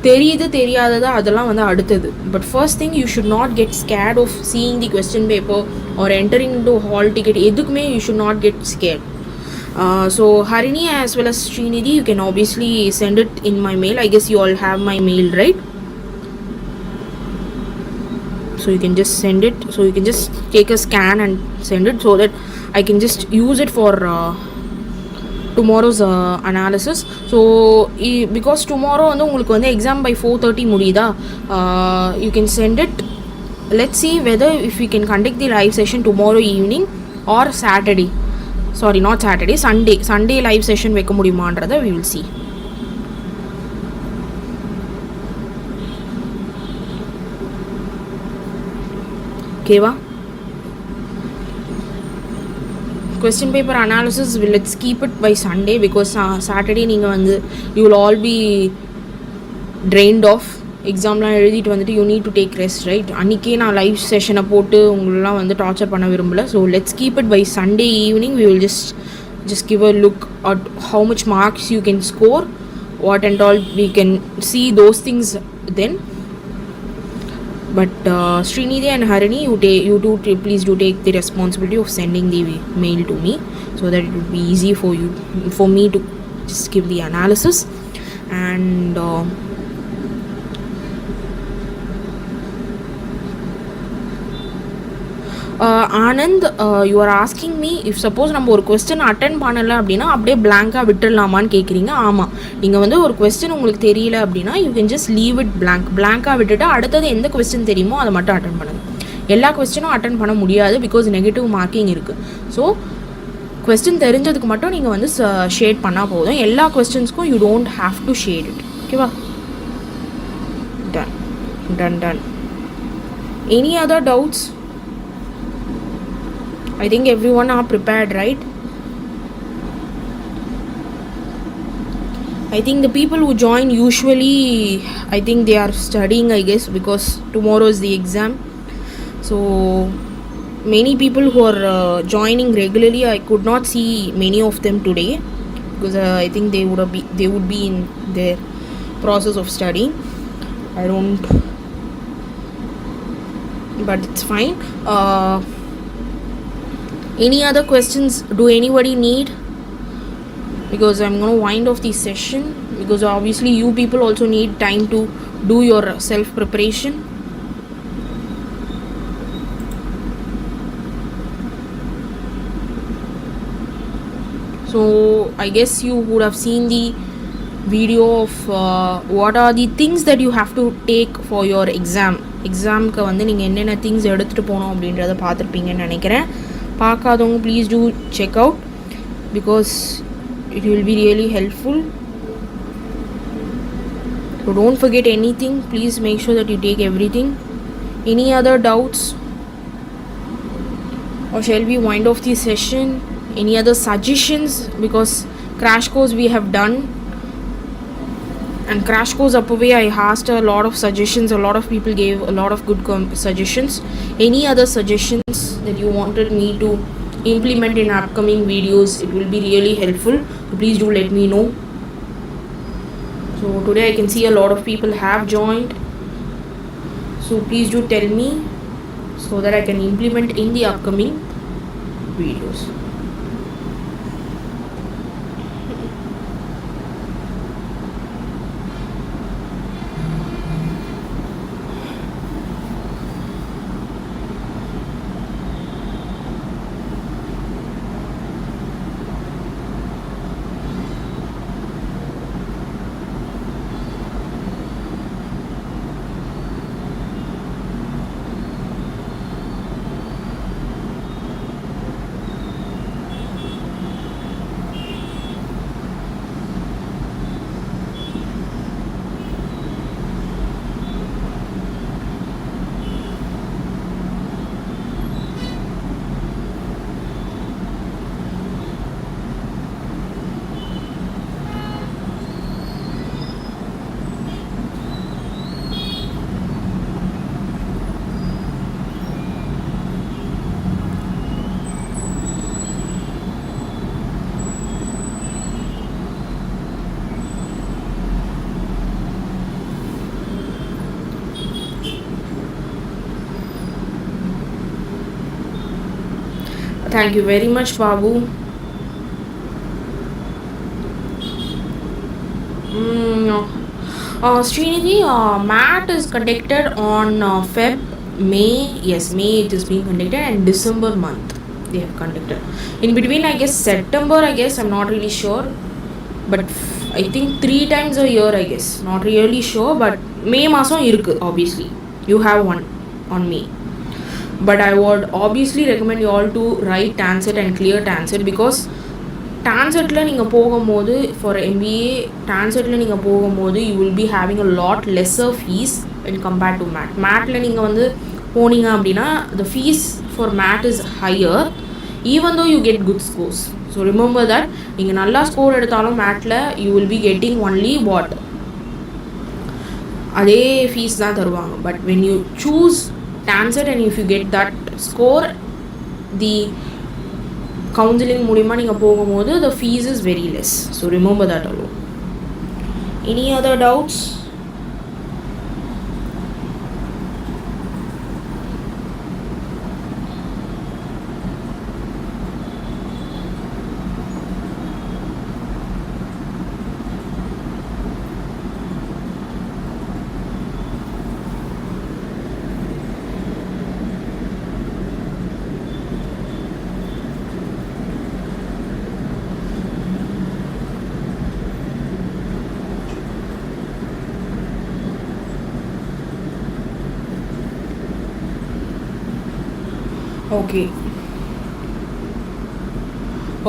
தெரியுது தெரியாதது அதெல்லாம் வந்து அடுத்தது. But first thing, you should not get scared of seeing the question paper or entering into hall ticket. எதுக்குமே you should not get scared. So Harini as well as Srinidhi, you can obviously send it in my mail. I guess you all have my mail, right? So you can just send it. So you can just take a scan and send it so that I can just use it for tomorrow's analysis. So because tomorrow வந்து உங்களுக்கு வந்து exam by 4:30 முடியுதா, you can send it. Let's see whether if we can conduct the live session tomorrow evening or Saturday. Sorry, not Saturday, Sunday live session வைக்க முடியுமான்றதை we will see. ஓகேவா? question paper analysis, let's keep it by Sunday, because Saturday நீங்கள் வந்து you will all be drained off. எக்ஸாம்லாம் எழுதிட்டு வந்துட்டு you need to take rest, right? அன்றைக்கே நான் live செஷனை போட்டு உங்களெலாம் வந்து டார்ச்சர் பண்ண விரும்பலை. So let's keep it by Sunday evening. We will just give a look at how much marks you can score, what and all, we can see those things then. But Srinidhi and Harini, you do please do take the responsibility of sending the mail to me so that it would be easy for me to just give the analysis. And Anand, you are asking me if suppose நம்ம ஒரு question attend பண்ணலை அப்படின்னா அப்படியே பிளாங்காக விட்டுடலாமான்னு கேட்குறீங்க. ஆமாம், நீங்கள் வந்து ஒரு கொஸ்டின் உங்களுக்கு தெரியல அப்படின்னா you can just leave it பிளாங்காக விட்டுட்டு அடுத்தது எந்த கொஸ்டின் தெரியுமோ அதை மட்டும் அட்டென்ட் பண்ணுங்கள். எல்லா கொஸ்டினும் அட்டென்ட் பண்ண முடியாது, பிகாஸ் நெகட்டிவ் மார்க்கிங் இருக்குது. ஸோ கொஸ்டின் தெரிஞ்சதுக்கு மட்டும் நீங்கள் வந்து ஷேட் பண்ணால் போதும். எல்லா கொஸ்டின்ஸ்க்கும் you don't have to shade it. ஓகேவா? Done. Any other doubts? I think everyone are prepared, right? I think the people who join usually, I think they are studying, I guess, because tomorrow is the exam. So many people who are joining regularly, I could not see many of them today, because I think they would be in their process of studying. I don't, but it's fine. Any other questions do anybody need? Because I'm going to wind off the session, because obviously you people also need time to do your self preparation. So I guess you would have seen the video of what are the things that you have to take for your எக்ஸாம்க்கு வந்து நீங்கள் என்னென்ன things எடுத்துகிட்டு போகணும் அப்படின்றத பார்த்துருப்பீங்கன்னு நினைக்கிறேன். பார்க்காதவங்க please do check out because it will be really helpful. So don't forget anything. Please make sure that you take everything. Any other doubts? Or shall we wind off the session? Any other suggestions? Because crash course we have done. And crash course up away I asked a lot of suggestions. A lot of people gave a lot of good suggestions. Any other suggestions that you wanted me to implement in upcoming videos? It will be really helpful. So please do let me know. So today I can see a lot of people have joined. So please do tell me so that I can implement in the upcoming videos. Thank you very much, Babu. Srinidhi, MAT is conducted on Feb, May. Yes, May it is being conducted, and December month they have conducted. In between, I guess September, I'm not really sure. But I think 3 times a year, I guess. Not really sure, but May masam irukku, obviously. You have one on May. But I would obviously recommend you all to write TANCET and clear TANCET because TANCETல நீங்கள் போகும்போது for MBA TANCETல நீங்கள் போகும்போது you will be having a lot lesser fees when compared to MAT. MATல நீங்கள் வந்து போனீங்க அப்படின்னா the fees for MAT is higher even though you get good scores. So remember that நீங்கள் நல்லா ஸ்கோர் எடுத்தாலும் MATல you will be getting only what அதே fees தான் தருவாங்க. But when you choose TANCET and if you get that score, the counseling மூலிமா நீங்கள் போகும்போது the fees is very less. So remember that alone. Any other doubts?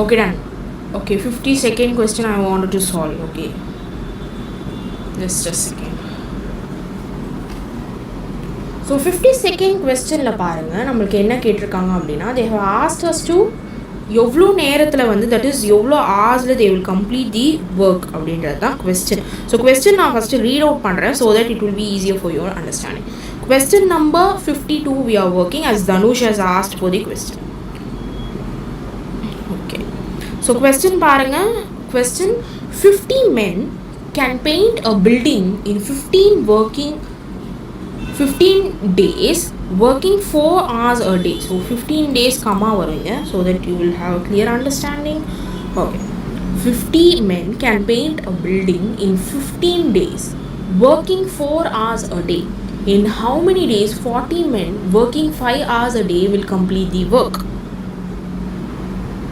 Okay, done. Okay, 50-second question I wanted to solve. Okay, just a second. So 50-second questionல பாருங்க நம்மளுக்கு என்ன கேட்டிருக்காங்க அப்படின்னா they have asked us to எவ்வளோ நேரத்தில் வந்து that is எவ்வளோ hours they will complete the work அப்படின்றது தான் question. So question நான் ஃபஸ்ட்டு read out பண்ணுறேன் so that it will be easier for your understanding. Question number 52 we are working as Dhanush has asked for the question. Okay, so question பாருங்க question 50 men can paint a building in 15 days working 4 hours a day. So 15 days comma varunga so that you will have a clear understanding. Okay, 50 men can paint a building in 15 days working 4 hours a day. In how many days 40 men working 5 hours a day will complete the work?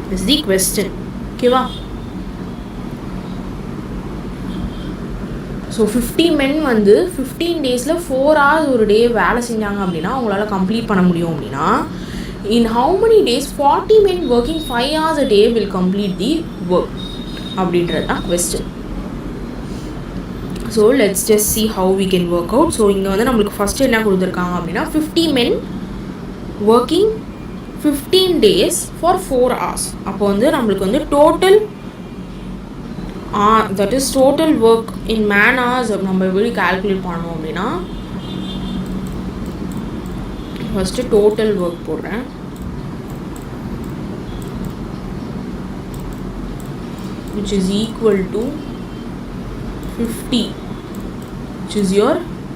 This is the question. Okay, wow. So 50 men வந்து 15 days 4 hours ஒரு டே வேலை செஞ்சாங்க அப்படின்னா அவங்களால complete பண்ண முடியும் அப்படின்னா in how many days 40 men working 5 hours a day will complete the work அப்படின்றது தான் question. So let's just see how we can work out. So இங்கே வந்து நம்மளுக்கு ஃபஸ்ட்டு என்ன கொடுத்துருக்காங்க அப்படின்னா 50 men working 15 days for 4 hours. அப்போ வந்து நம்மளுக்கு வந்து total that is total work in man hours நம்ம எப்படி கால்குலேட் பண்ணோம் அப்படின்னா ஃபஸ்ட்டு டோட்டல் ஒர்க் போடுறேன். which is equal to 50, which is your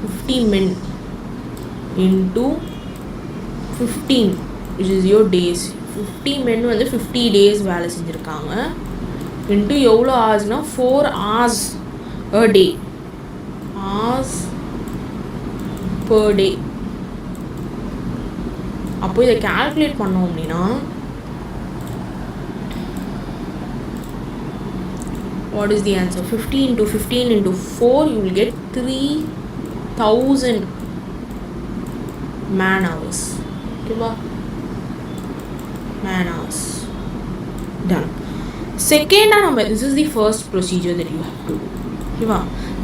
50 men into 15, which is your days. 50 men வந்து 50 days வேலை செஞ்சுருக்காங்க into எவ்வளோ ஹார்ஸ்னா 4 hours a day, hours per day. அப்போ இதை கால்குலேட் பண்ணோம் அப்படின்னா what is the answer? 50 into 15 into 4 you will get 3000 man hours. Okay, man hours. Done. Second number, this is the first procedure that you have to do. Okay,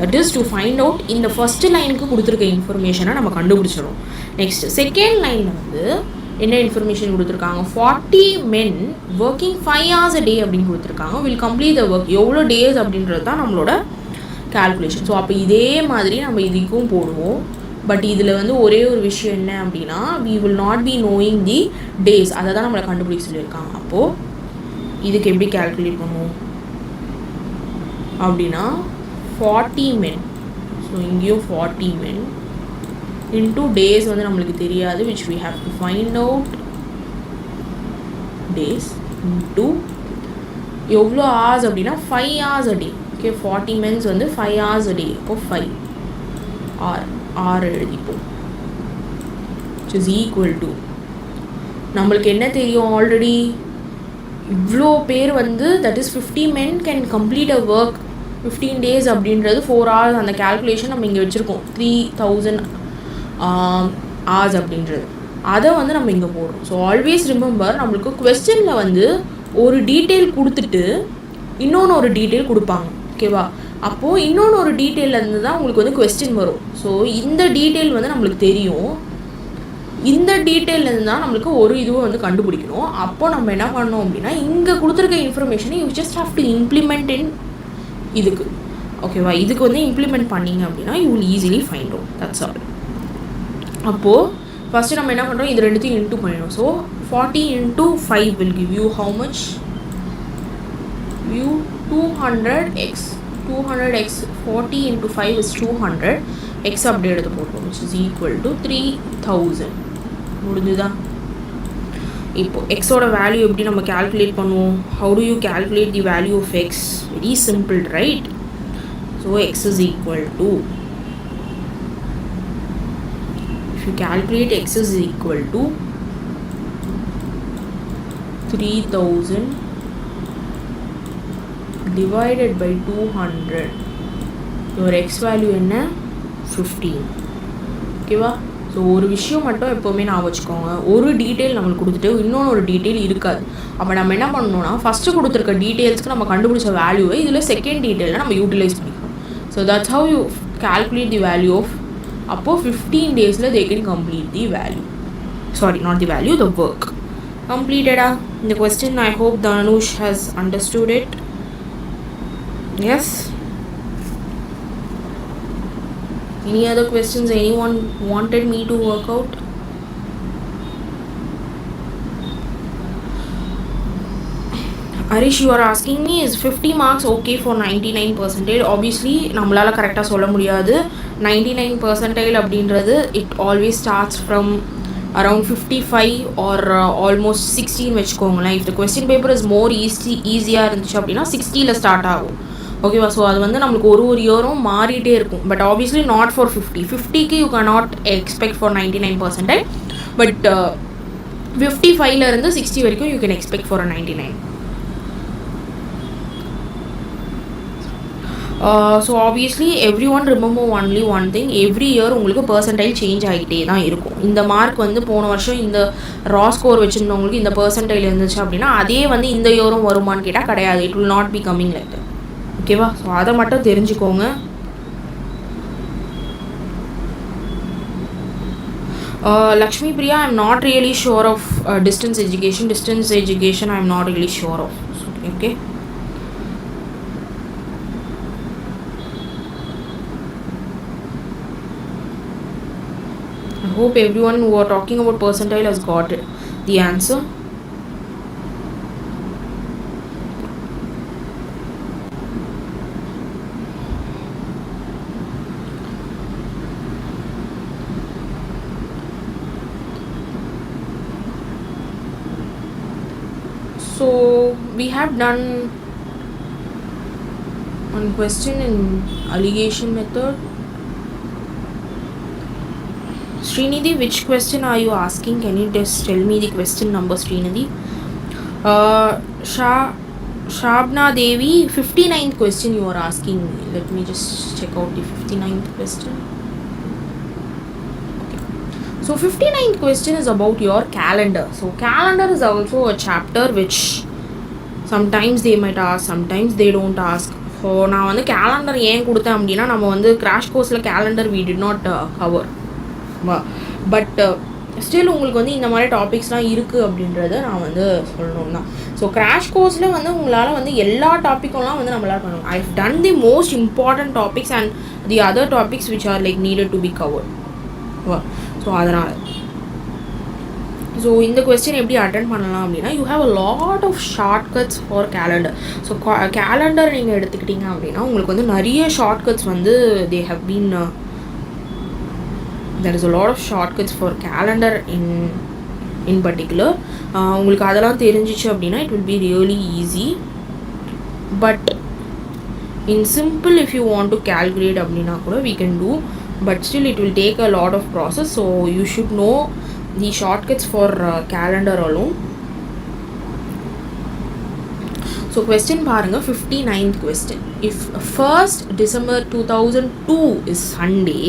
that is to find out in the first line ku kuduthirukka information நம்ம கண்டுபிடிச்சறோம். Next second line வந்து என்ன information கொடுத்துருக்காங்க 40 men working 5 hours a day அப்படின்னு கொடுத்துருக்காங்க will complete the work. எவ்வளோ days அப்படின்றது தான் நம்மளோட கால்குலேஷன். ஸோ அப்போ இதே மாதிரி நம்ம இதுக்கும் போடுவோம். பட் இதில் வந்து ஒரே ஒரு விஷயம் என்ன அப்படின்னா we will not be knowing the days. அதை தான் நம்மளை கண்டுபிடிக்க சொல்லியிருக்காங்க. அப்போது இதுக்கு எப்படி கால்குலேட் பண்ணுவோம் அப்படின்னா 40 men. ஸோ இங்கேயும் 40 men into days வந்து நம்மளுக்கு தெரியாது, which we have to find out. days into எவ்வளோ hours அப்படின்னா 5 hours a day. Okay 40 men வந்து 5 hours a day. அப்போ 5 6 எழுதிப்போம், which is equal to நம்மளுக்கு என்ன தெரியும் ஆல்ரெடி இவ்வளோ பேர் வந்து that is 50 men can complete a work 15 days அப்படின்றது 4 hours. அந்த கால்குலேஷன் நம்ம இங்கே வச்சுருக்கோம் 3000 hours அப்படின்றது. அதை வந்து நம்ம இங்கே போடுறோம். ஸோ ஆல்வேஸ் ரிமெம்பர் நம்மளுக்கு கொஸ்டினில் வந்து ஒரு டீட்டெயில் கொடுத்துட்டு இன்னொன்று ஒரு டீட்டெயில் கொடுப்பாங்க. ஓகேவா? அப்போது இன்னொன்று ஒரு டீட்டெயிலேருந்து தான் உங்களுக்கு வந்து கொஸ்டின் வரும். ஸோ இந்த டீட்டெயில் வந்து நம்மளுக்கு தெரியும், இந்த டீட்டெயிலேருந்து தான் நம்மளுக்கு ஒரு இதுவை வந்து கண்டுபிடிக்கணும். அப்போ நம்ம என்ன பண்ணோம் அப்படின்னா இங்கே கொடுத்துருக்க இன்ஃபர்மேஷனை you just have to implement இன் இதுக்கு. ஓகேவா? இதுக்கு வந்து இம்ப்ளிமெண்ட் பண்ணிங்க அப்படின்னா you will easily find out. That's all. அப்போது ஃபஸ்ட்டு நம்ம என்ன பண்ணுறோம், இது ரெண்டுத்தையும் இன்ட்டு பண்ணிடும். So 40 into 5 will give you how much? You 200x. 200x 40 into 5 is 200. x அப்படியே எடுத்து போட்டோம், which is equal to 3000. முடிஞ்சுதா? இப்போ எக்ஸோட வேல்யூ எப்படி நம்ம கால்குலேட் பண்ணுவோம்? how do you calculate the value of x? very simple, right? so x is equal to, if you calculate x is equal to 3000 divided by 200, your x value என்ன 15. ஓகேவா? So ஒரு விஷயம் மட்டும் எப்போவுமே நான் வச்சுக்கோங்க, ஒரு டீட்டெயில் நம்மளுக்கு கொடுத்துட்டு இன்னொன்று ஒரு டீட்டெயில் இருக்காது. அப்போ நம்ம என்ன பண்ணணும்னா ஃபஸ்ட்டு கொடுத்துருக்க டீட்டெயில்ஸ்க்கு நம்ம கண்டுபிடிச்ச வேல்யூவை இதில் செகண்ட் டீட்டெயிலில் நம்ம யூட்டிலைஸ் பண்ணிக்கணும். So that's how you calculate the value of. அப்போது 15 days they can complete the value. Sorry, not the value, the work. Completed the question. I hope Dhanush has understood it. Yes. Any other questions anyone wanted me to work out? Aish, you are asking me is 50 marks okay for 99%? Obviously நம்மளால கரெக்டாக சொல்ல முடியாது. 99% அப்படின்றது it always starts from around 55 or almost 60 வச்சுக்கோங்களேன். if the question paper is more ஈஸியாக இருந்துச்சு அப்படின்னா 60ல் start ஆகும். ஓகேவா? ஸோ அது வந்து நம்மளுக்கு ஒரு இயரும் மாறிட்டே இருக்கும். பட் ஆப்வியஸ்லி நாட் ஃபார் 50க்கு you can not expect for 99%. But 55லேருந்து 60 வரைக்கும் you can expect for 99. So obviously everyone remember only one thing, every year உங்களுக்கு பர்சன்டைல் சேஞ்ச் ஆகிட்டே தான் இருக்கும். இந்த மார்க் வந்து போன வருஷம் இந்த ரா ஸ்கோர் வச்சுருந்தவங்களுக்கு இந்த பர்சன்டைல் இருந்துச்சு அப்படின்னா அதே வந்து இந்த இயரும் வருமானு கேட்டால் கிடையாது. It will not be coming like that. ஓகேவா? ஸோ அதை மட்டும் தெரிஞ்சுக்கோங்க. Lakshmi Priya, I'm not really sure of distance education. Distance education, I'm not really sure of. Okay. I hope everyone who are talking about percentile has got it, the answer. So we have done one question in allegation method. Srinidhi, which question are you asking? Can you just tell me the question number, Srinidhi? Shabna Devi, 59th question you are asking. Let me just check out the 59th question. So 59th question is about your calendar. So calendar is also a chapter which sometimes they might ask, sometimes they don't ask. So நான் வந்து calendar ஏன் கொடுத்தேன் அப்படின்னா நம்ம வந்து crash courseல calendar we did not cover. But still உங்களுக்கு வந்து இந்த மாதிரி டாபிக்ஸ்லாம் இருக்குது அப்படின்றத நான் வந்து சொல்லணும் தான். ஸோ கிராஷ் கோர்ஸில் வந்து உங்களால் வந்து எல்லா டாப்பிக்கும்லாம் வந்து நம்மளால் பண்ணணும். I have done the most important topics and the other topics which are like needed to be covered. So அதனால் ஸோ இந்த கொஸ்டின் எப்படி அட்டென்ட் பண்ணலாம் அப்படின்னா you have a lot of shortcuts for calendar. So calendar நீங்கள் எடுத்துக்கிட்டிங்க அப்படின்னா உங்களுக்கு வந்து நிறைய ஷார்ட்கட்ஸ் வந்து they have been there is a lot of shortcuts for calendar in particular. உங்களுக்கு அதெல்லாம் தெரிஞ்சிச்சு அப்படின்னா it will be really easy. But in simple if you want to calculate அப்படின்னா கூட we can do, but still it will take a lot of process. So you should know the shortcuts for calendar alone. So question பாருங்க, 59th question. If 1st December 2002 is Sunday,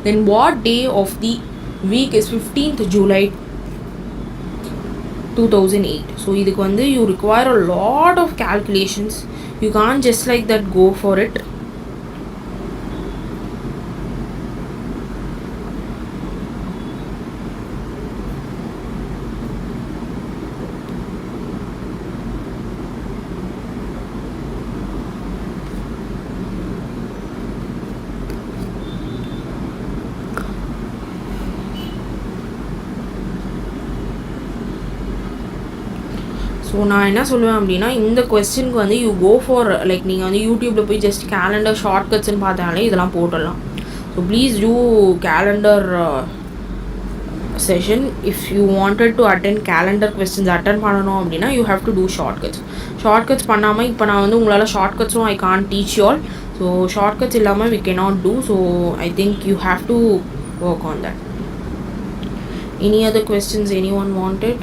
then what day of the week is 15th July 2008? So இதுக்கு வந்து you require a lot of calculations. You can't just like that go for it. So நான் என்ன சொல்லுவேன் அப்படின்னா இந்த கொஸ்டினுக்கு வந்து you go for like நீங்கள் வந்து யூடியூப்பில் போய் ஜஸ்ட் கேலண்டர் ஷார்ட்கட்ஸ்ன்னு பார்த்தாலே இதெல்லாம் போட்டுடலாம். So please do calendar session. If you wanted to attend calendar questions attend பண்ணணும் அப்படின்னா you have to do shortcuts பண்ணாமல் இப்போ நான் வந்து உங்களால் ஷார்ட்கட்ஸும் I can teach you all. So shortcuts இல்லாமல் we cannot do. So I think you have to work on that. Any other questions anyone wanted?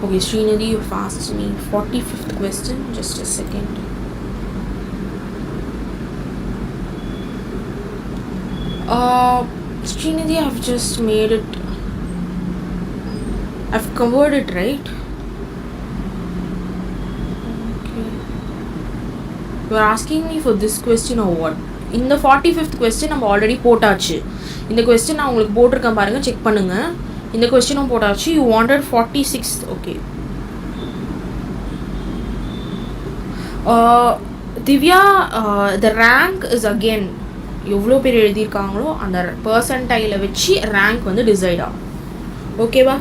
Okay, Srinidhi, you've asked me 45th question. Just a second. Srinidhi, I've just made it. I've covered it, right? Okay. You're asking me for this question or what? In the 45th question, I'm already போட்டாச்சு. இந்த question நான் உங்களுக்கு போட்டிருக்கேன் பாருங்க, check பண்ணுங்க. இந்த கொஸ்டினும் போட்டாச்சு. You wanted 46th. Okay Divya, the rank is again எவ்வளோ பேர் எழுதியிருக்காங்களோ அந்த பர்சன்டைலை வச்சு ரேங்க் வந்து டிசைட் ஆகும். ஓகேவா?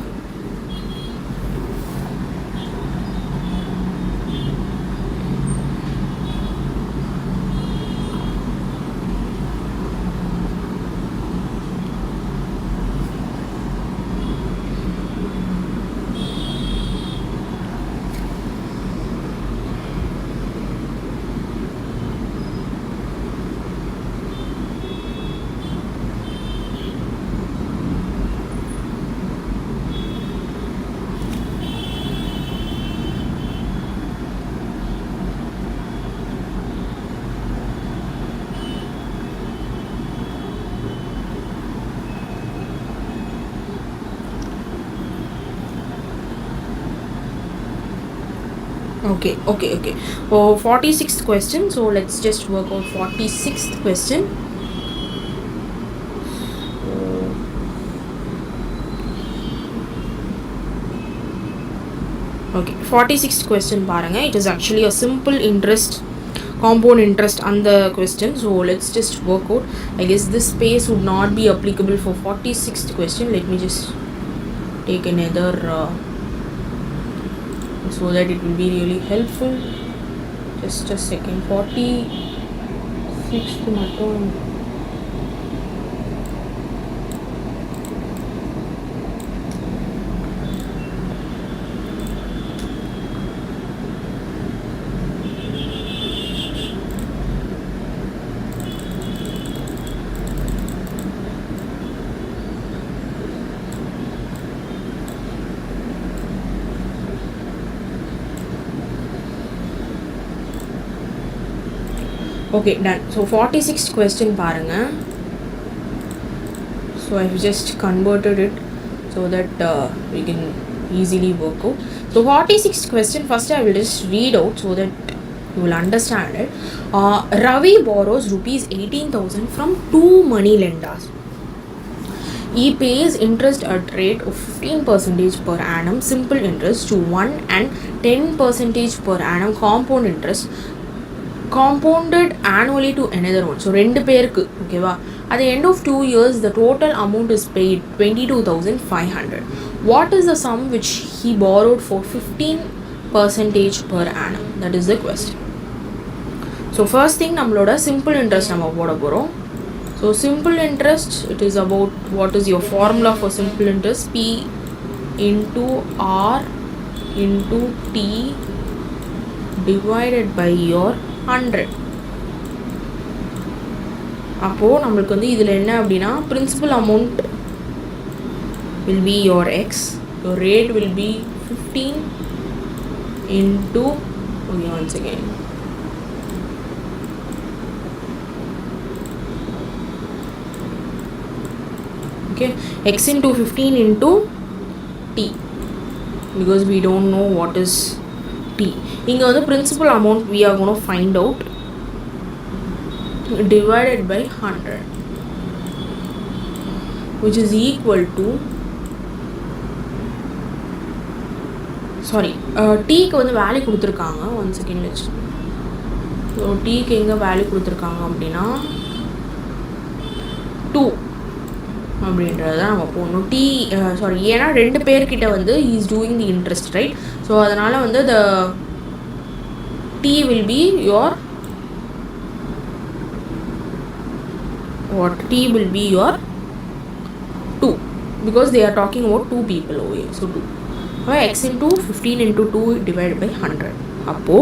Okay. Oh, 46th question. So let's just work out 46th question. Okay, 46th question paranga. It is actually a simple interest, compound interest on the question. So let's just work out. I guess this space would not be applicable for 46th question. Let me just take another so that it will be really helpful. Just a second. 46th mattum. Okay, done. So 46th question paranga. So I've just converted it so that we can easily work out. So 46th question, first I will just read out so that you will understand it. Ravi borrows rupees 18,000 from two money lenders. He pays interest at rate of 15% per annum simple interest to one and 10% per annum compound interest compounded annually to another one. So ரெண்டு பேருக்கு ஓகேவா. At the end of 2 years the total amount is paid 22,500. What is the sum which he borrowed for 15% per annum? That is the question. So first thing நம்மளோட simple interest நம்ம போட போகிறோம். So simple interest, it is about what is your formula for simple interest? P into R into T divided by your 100. அப்போ நம்மளுக்கு வந்து இதில் என்ன அப்படின்னா principal amount will be your X, your rate will be 15 into, okay, once again, okay, X into 15 into T, because we don't know what is T. இங்கே வந்து principal amount we are going to find out divided by 100, which is equal to, sorry, Tக்கு வந்து value கொடுத்துருக்காங்க. One second வச்சு. So Tக்கு எங்கே value கொடுத்துருக்காங்க அப்படின்னா 2 அப்படின்றது தான் நம்ம போடணும். சாரி, ஏன்னா ரெண்டு பேர்கிட்ட வந்து is doing the interest, right? So அதனால் வந்து த T will be your what? T will be your 2, because they are talking about 2 people over here. So 2. X into 15 into 2 divided by 100. அப்போ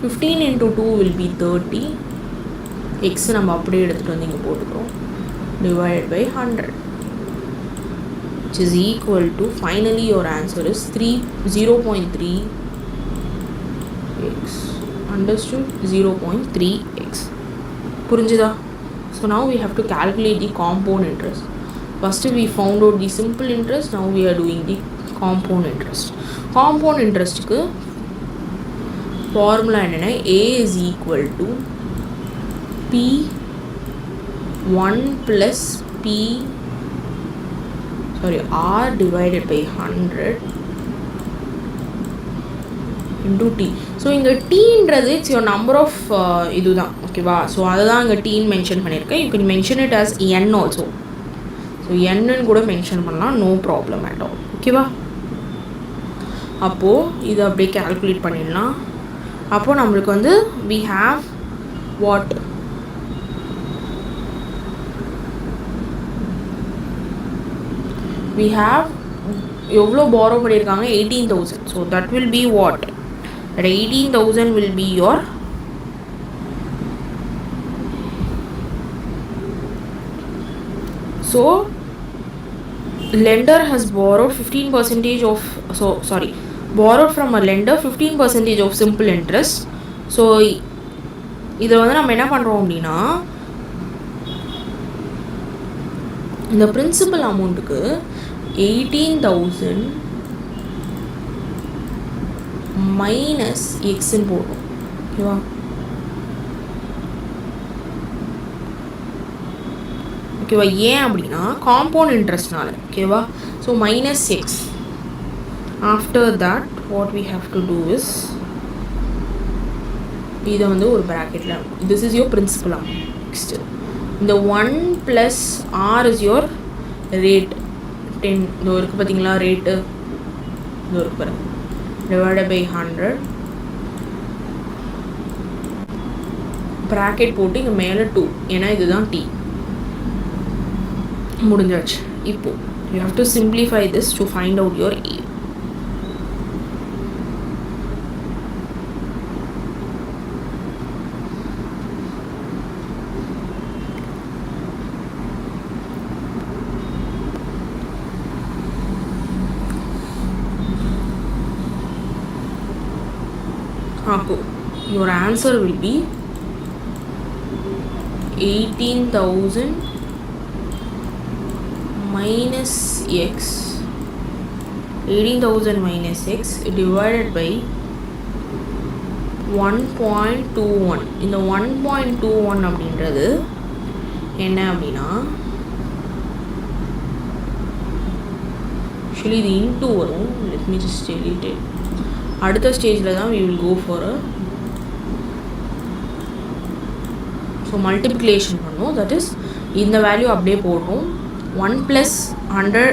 15 into 2 will be 30. X நம்ம அப்படியே எடுத்துகிட்டு வந்து இங்கே போட்டுக்கிறோம். Divided by 100, which is equal to, finally your answer is 0.3 x. Understood? 0.3 x. புரிஞ்சுதா? So now we have to calculate the compound interest. First we found out the simple interest, now we are doing the compound interest. Compound interest க்கு formula என்னன்னா, A is equal to P1 plus R divided by 100 into T. So இங்கே டீன்றது it's your number of இதுதான், ஓகேவா? So அதை தான் இங்கே டீன்னு mention பண்ணியிருக்கேன். You can mention it as N also. So என்னன்னு கூட மென்ஷன் பண்ணலாம், நோ ப்ராப்ளம் அட் ஆல், ஓகேவா? அப்போது இதை அப்படியே கேல்குலேட் பண்ணிடலாம். அப்போது நம்மளுக்கு வந்து we have what? We have எவ்வளோ borrow பண்ணியிருக்காங்க? 18,000. So that will be what? That 18,000 will be your so lender has borrowed 15% of, so sorry, borrowed from a lender 15% of simple interest. So இதை வந்து நம்ம என்ன பண்ணுறோம் அப்படின்னா, இந்த பிரின்சிபல் அமௌண்ட்டுக்கு 18,000 மைனஸ் எக்ஸ்ன்னு போடுறோம். ஓகேவா? ஓகேவா? ஏன் அப்படின்னா காம்பவுண்ட் இன்ட்ரெஸ்ட்னால. ஓகேவா? So minus x. After that what we have to do is இதை வந்து ஒரு ப்ராக்கெட்டில், this is your principal amount. Next இந்த 1 + r இஸ் யோர் ரேட் 10. இந்த இருக்குது பார்த்தீங்களா ரேட்டு, இது ஒரு பாருங்க, டிவைடட் பை 100 ப்ராக்கெட் போட்டு இங்கே மேலே 2, ஏன்னா இதுதான் t. முடிஞ்சாச்சு. இப்போது you have to simplify this to find out your a. Your answer will be 18,000 minus x, 18,000 minus x divided by 1.21. இந்த 1.21 அப்படின்றது என்ன அப்படின்னா ஆக்சுவலி இது இன்டூ வரும். Let me just delete it. அடுத்த ஸ்டேஜில் தான் we will go for a so multiplication பண்ணோம். தட் இஸ் இந்த வேல்யூ அப்படியே போடுறோம். 1 + 100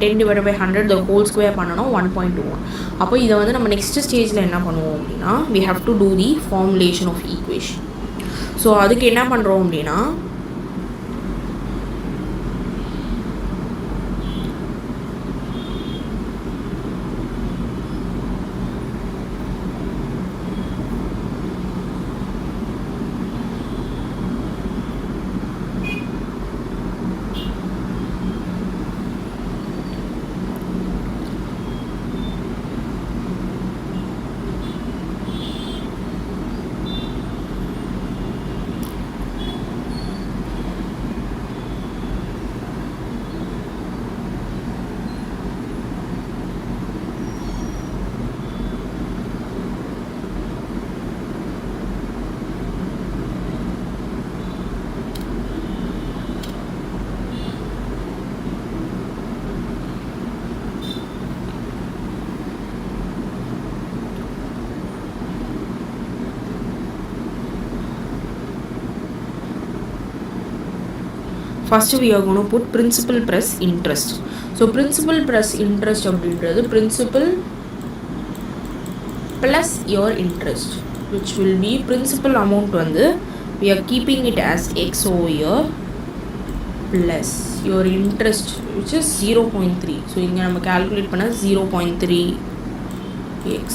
10 divided by 100 the whole square பண்ணணும் 1.21. அப்போ இதை வந்து நம்ம நெக்ஸ்ட் ஸ்டேஜில் என்ன பண்ணுவோம் அப்படின்னா we have to do the formulation of equation. So அதுக்கு என்ன பண்ணுறோம் அப்படின்னா first we are going to put principal plus interest. So principal plus interest அப்படின்றது principal plus your interest, which will be principal amount வந்து we are keeping it as x over here plus your interest which is 0.3. so இங்க நம்ம calculate பண்ண 0.3x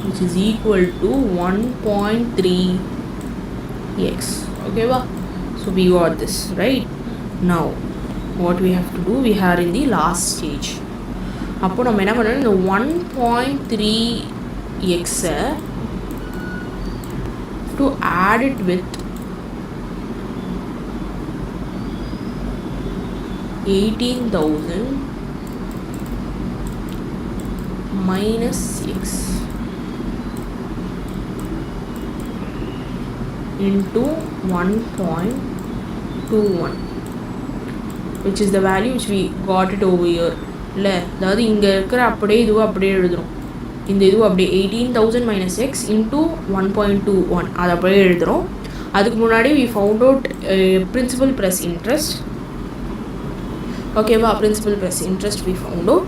which is equal to 1.3x. okay va? So we got this right. Now what we have to do, we are in the last stage. அப்போ நம்ம என்ன பண்ணணும், இந்த 1.3x to add it with 18,000 minus x into 1.21, which is the value which we got it over here. இல்லை அதாவது இங்கே இருக்கிற அப்படியே இதுவும் அப்படியே எழுதுகிறோம். இந்த இதுவும் அப்படியே 18,000 minus x into 1.21 அதை அப்படியே எழுதுகிறோம். அதுக்கு முன்னாடி we found out principal plus interest. ஓகேவா? principal plus interest we found out.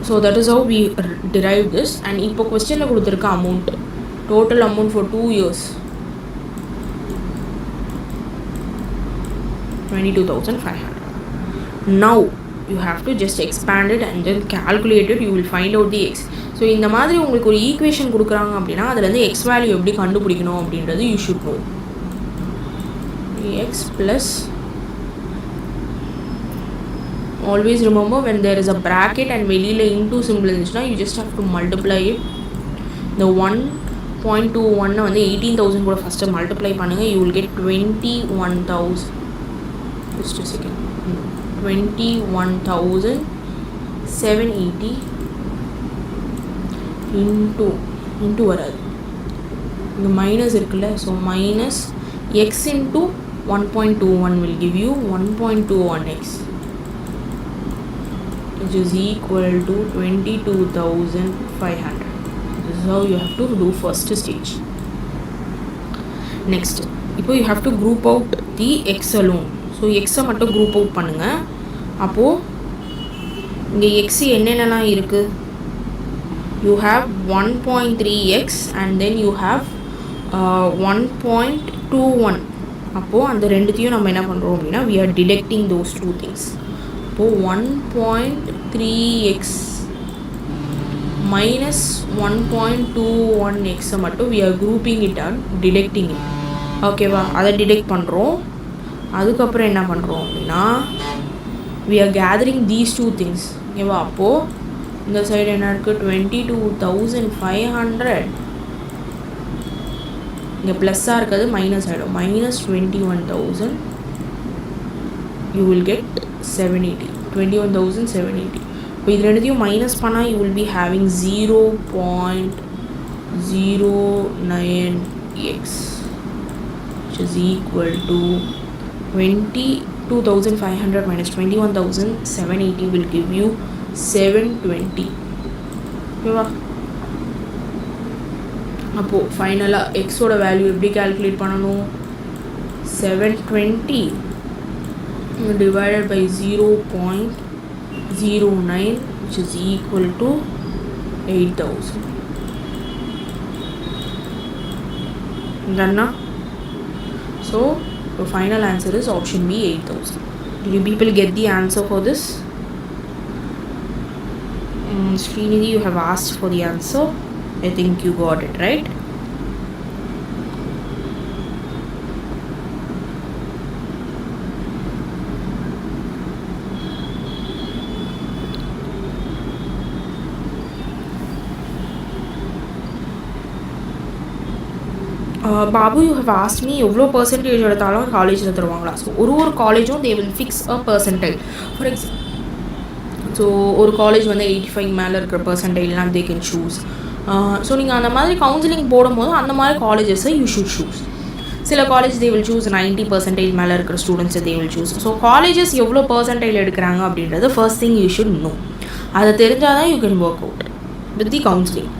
So that is how we derive this. And இப்போ கொஸ்டினில் கொடுத்துருக்க amount, total amount for 2 years 22,500. Now you have to just expand it and then calculate it. You will find out the x. So இந்த மாதிரி உங்களுக்கு ஒரு equation கொடுக்குறாங்க அப்படின்னா அதுலேருந்து எக்ஸ் வேல்யூ எப்படி கண்டுபிடிக்கணும் அப்படின்றது you should no. X plus always remember when there is a bracket and வெளியில் into symbol இருந்துச்சுன்னா you just have to multiply it. the 1.21 வந்து 18,000 கூட ஃபஸ்ட்டு மல்டிப்ளை பண்ணுங்கள். you will get 21,000. just a second. 21,780 into வராது, இங்கே minus இருக்குல்ல. So minus X into 1.21 will give you 1.21x, which is equal to 22,500. This is how you have to do first stage. Next, இப்போ you have to group out the x alone. So எக்ஸை மட்டும் group out பண்ணுங்கள். அப்போது இங்கே x என்னென்னலாம் இருக்குது? You have 1.3x and then you have 1.21. அப்போது அந்த ரெண்டுத்தையும் நம்ம என்ன பண்ணுறோம் அப்படின்னா we are deducting those two things. அப்போது 1.3x minus 1.21x மட்டும் we are grouping it and deducting it. ஓகேவா? அதை டிடெக்ட் பண்ணுறோம். அதுக்கப்புறம் என்ன பண்ணுறோம் அப்படின்னா we are gathering these two things. ஓகேவா? அப்போது இந்த சைடு என்ன இருக்குது? 22,500. இங்கே ப்ளஸ்ஸாக இருக்கிறது மைனஸ் ஆகிடும். minus 21,000 you will get 780. 21,780. இப்போ இது ரெண்டுத்தையும் மைனஸ் பண்ணால் you will be having 0.09x, which is equal to 22,500 minus 21,780 will give you 720. ஓகேவா? அப்போது ஃபைனலாக எக்ஸோட வேல்யூ எப்படி கால்குலேட் பண்ணணும்? 720 divided by 0.09, which is equal to 8,000. Done now? So the final answer is option B, 8,000. Did you people get the answer for this? Srinidhi, you have asked for the answer. I think you got it right. Babu, you have asked me எவ்வளோ percentage எடுத்தாலும் காலேஜில் தருவாங்களா? So ஒரு காலேஜும் they will fix a percentile. For example, so ஒரு college வந்து 85 மேலே இருக்கிற பர்சன்டைல்லாம் they can choose. ஸோ நீங்கள் அந்த மாதிரி கவுன்சிலிங் போடும்போது அந்த மாதிரி காலேஜஸை யூ ஷுட் சூஸ். சில காலேஜ் they will choose 90% மேலே இருக்கிற ஸ்டூடெண்ட்ஸை they will choose. So colleges எவ்வளோ பர்சன்டைல் எடுக்கிறாங்க அப்படின்றது first thing you should know. அதை தெரிஞ்சால் தான் you can work out with the counselling.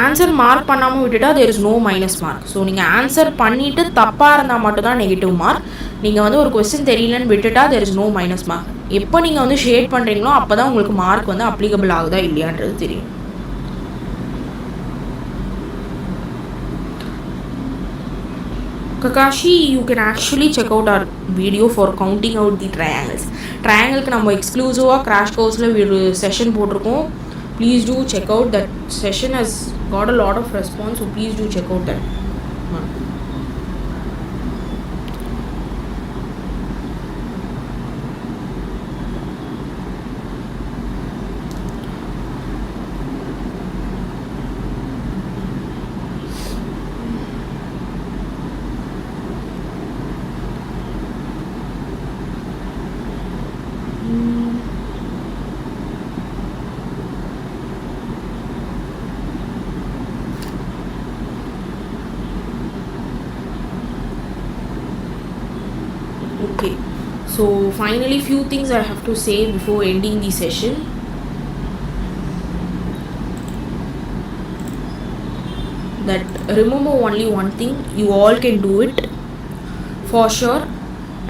Answer mark பண்ணாமல் விட்டுட்டா there is no minus mark. So நீங்கள் ஆன்சர் பண்ணிவிட்டு தப்பாக இருந்தால் மட்டும்தான் நெகட்டிவ் மார்க். நீங்கள் வந்து ஒரு கொஸ்டின் தெரியலன்னு விட்டுட்டா there is no minus mark. எப்போ நீங்கள் வந்து ஷேட் பண்ணுறீங்களோ அப்போ தான் உங்களுக்கு மார்க் வந்து அப்ளிகபிள் ஆகுதா இல்லையான்றது தெரியும். Kakashi, you can actually check out our video for counting out the triangles. ட்ரையாங்கிளுக்கு நம்ம எக்ஸ்க்ளூசிவாக கிராஷ் கோர்ஸில் ஒரு செஷன் போட்டிருக்கோம். Please do check out that session, has got a lot of response, so please do check out that. Okay, so finally few things I have to say before ending the session. That remember only one thing, you all can do it for sure,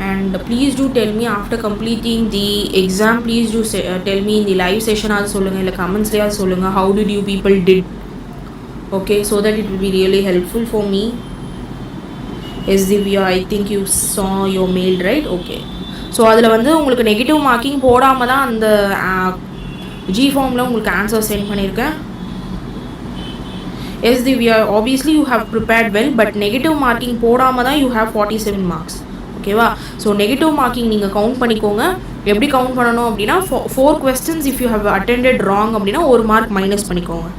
and please do tell me after completing the exam, please do tell me in the live session aad solunga illa comments la solunga how did you people did. Okay, so that it will be really helpful for me. Yes, Divya, I think you saw your mail, right? Okay. So அதில் வந்து உங்களுக்கு negative marking போடாமல் தான் அந்த G ஃபார்மில் உங்களுக்கு answer sent பண்ணியிருக்கேன். Yes Divya, obviously you have prepared well, but negative marking போடாமல் தான் யூ ஹேவ் 47 மார்க்ஸ். ஓகேவா? ஸோ நெகட்டிவ் மார்க்கிங் நீங்கள் கவுண்ட் பண்ணிக்கோங்க. எப்படி கவுண்ட் பண்ணணும் அப்படின்னா 4 questions if you have attended wrong அப்படின்னா 1 மார்க் மைனஸ் பண்ணிக்கோங்க.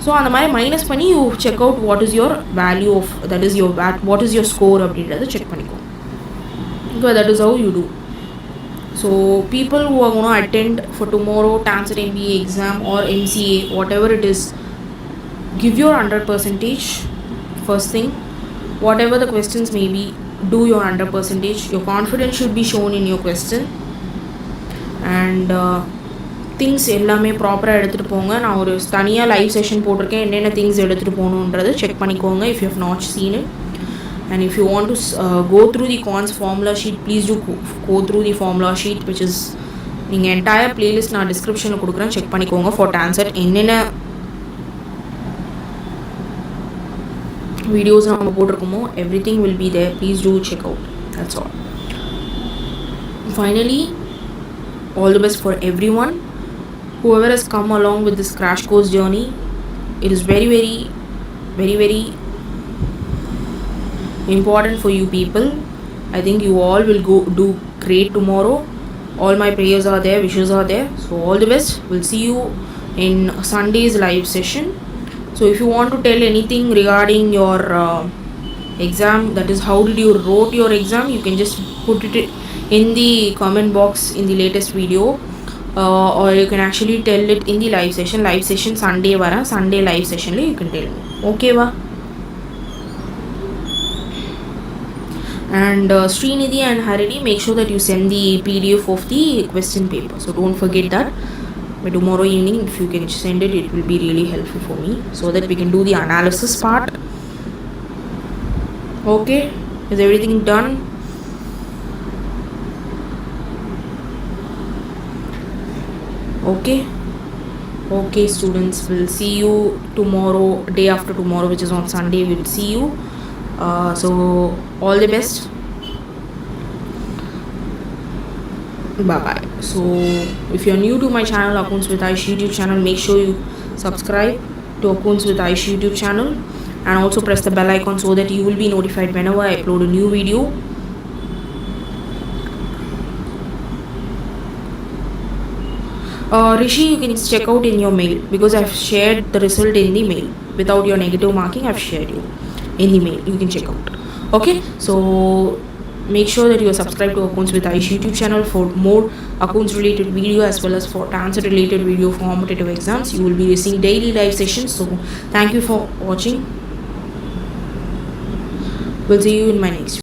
ஸோ அந்த மாதிரி மைனஸ் பண்ணி you check out what is your value of that is your what is your score அப்படின்றத செக் பண்ணிக்கோங்க. Okay, that is how you do. So people who are going to attend for tomorrow TANCET MBA exam or MCA, whatever it is, give your 100%. First thing, whatever the questions may be, do your 100%. Your confidence should be shown in your question. And things எல்லாமே ப்ராப்பராக எடுத்துகிட்டு போங்க. நான் ஒரு தனியாக live session போட்டிருக்கேன், என்னென்ன things எடுத்துகிட்டு போகணுன்றது செக் பண்ணிக்கோங்க if you have not seen it. And if you want to go through the cons formula sheet, please do go through the formula sheet, which is நீங்கள் என்டையர் பிளேலிஸ்ட் நான் டிஸ்கிரிப்ஷனில் கொடுக்குறேன், check பண்ணிக்கோங்க. For TANCET என்னென்ன videos நம்ம போட்டிருக்கோமோ everything will be there. Please do check out. That's all. Finally, all the best for everyone. Whoever has come along with this crash course journey, it is very, very, very, very important for you people. I think you all will go do great tomorrow. All my prayers are there, wishes are there. So all the best. We'll see you in Sunday's live session. So if you want to tell anything regarding your exam, that is how did you wrote your exam, you can just put it in the comment box in the latest video. Or you can actually tell it in the live session. Live session Sunday vara, Sunday live session you can tell me. Okay va? And Srinidhi and Harini, make sure that you send the PDF of the question paper. So don't forget that. By tomorrow evening, if you can send it, it will be really helpful for me, so that we can do the analysis part. Okay? Is everything done? Okay students, we'll see you tomorrow, day after tomorrow, which is on Sunday. We'll see you. So all the best. Bye bye. So if you're new to my channel, Accounts with Aish YouTube channel, make sure you subscribe to Accounts with Aish YouTube channel, and also press the bell icon so that you will be notified whenever I upload a new video. Rishi, you can check out in your mail, because I've shared the result in the mail. Without your negative marking, I've shared you in the mail. You can check out. Okay, so make sure that you are subscribed to Accounts with Aish YouTube channel for more accounts related video, as well as for TANCET related video for competitive exams. You will be receiving daily live sessions. So thank you for watching. We'll see you in my next video.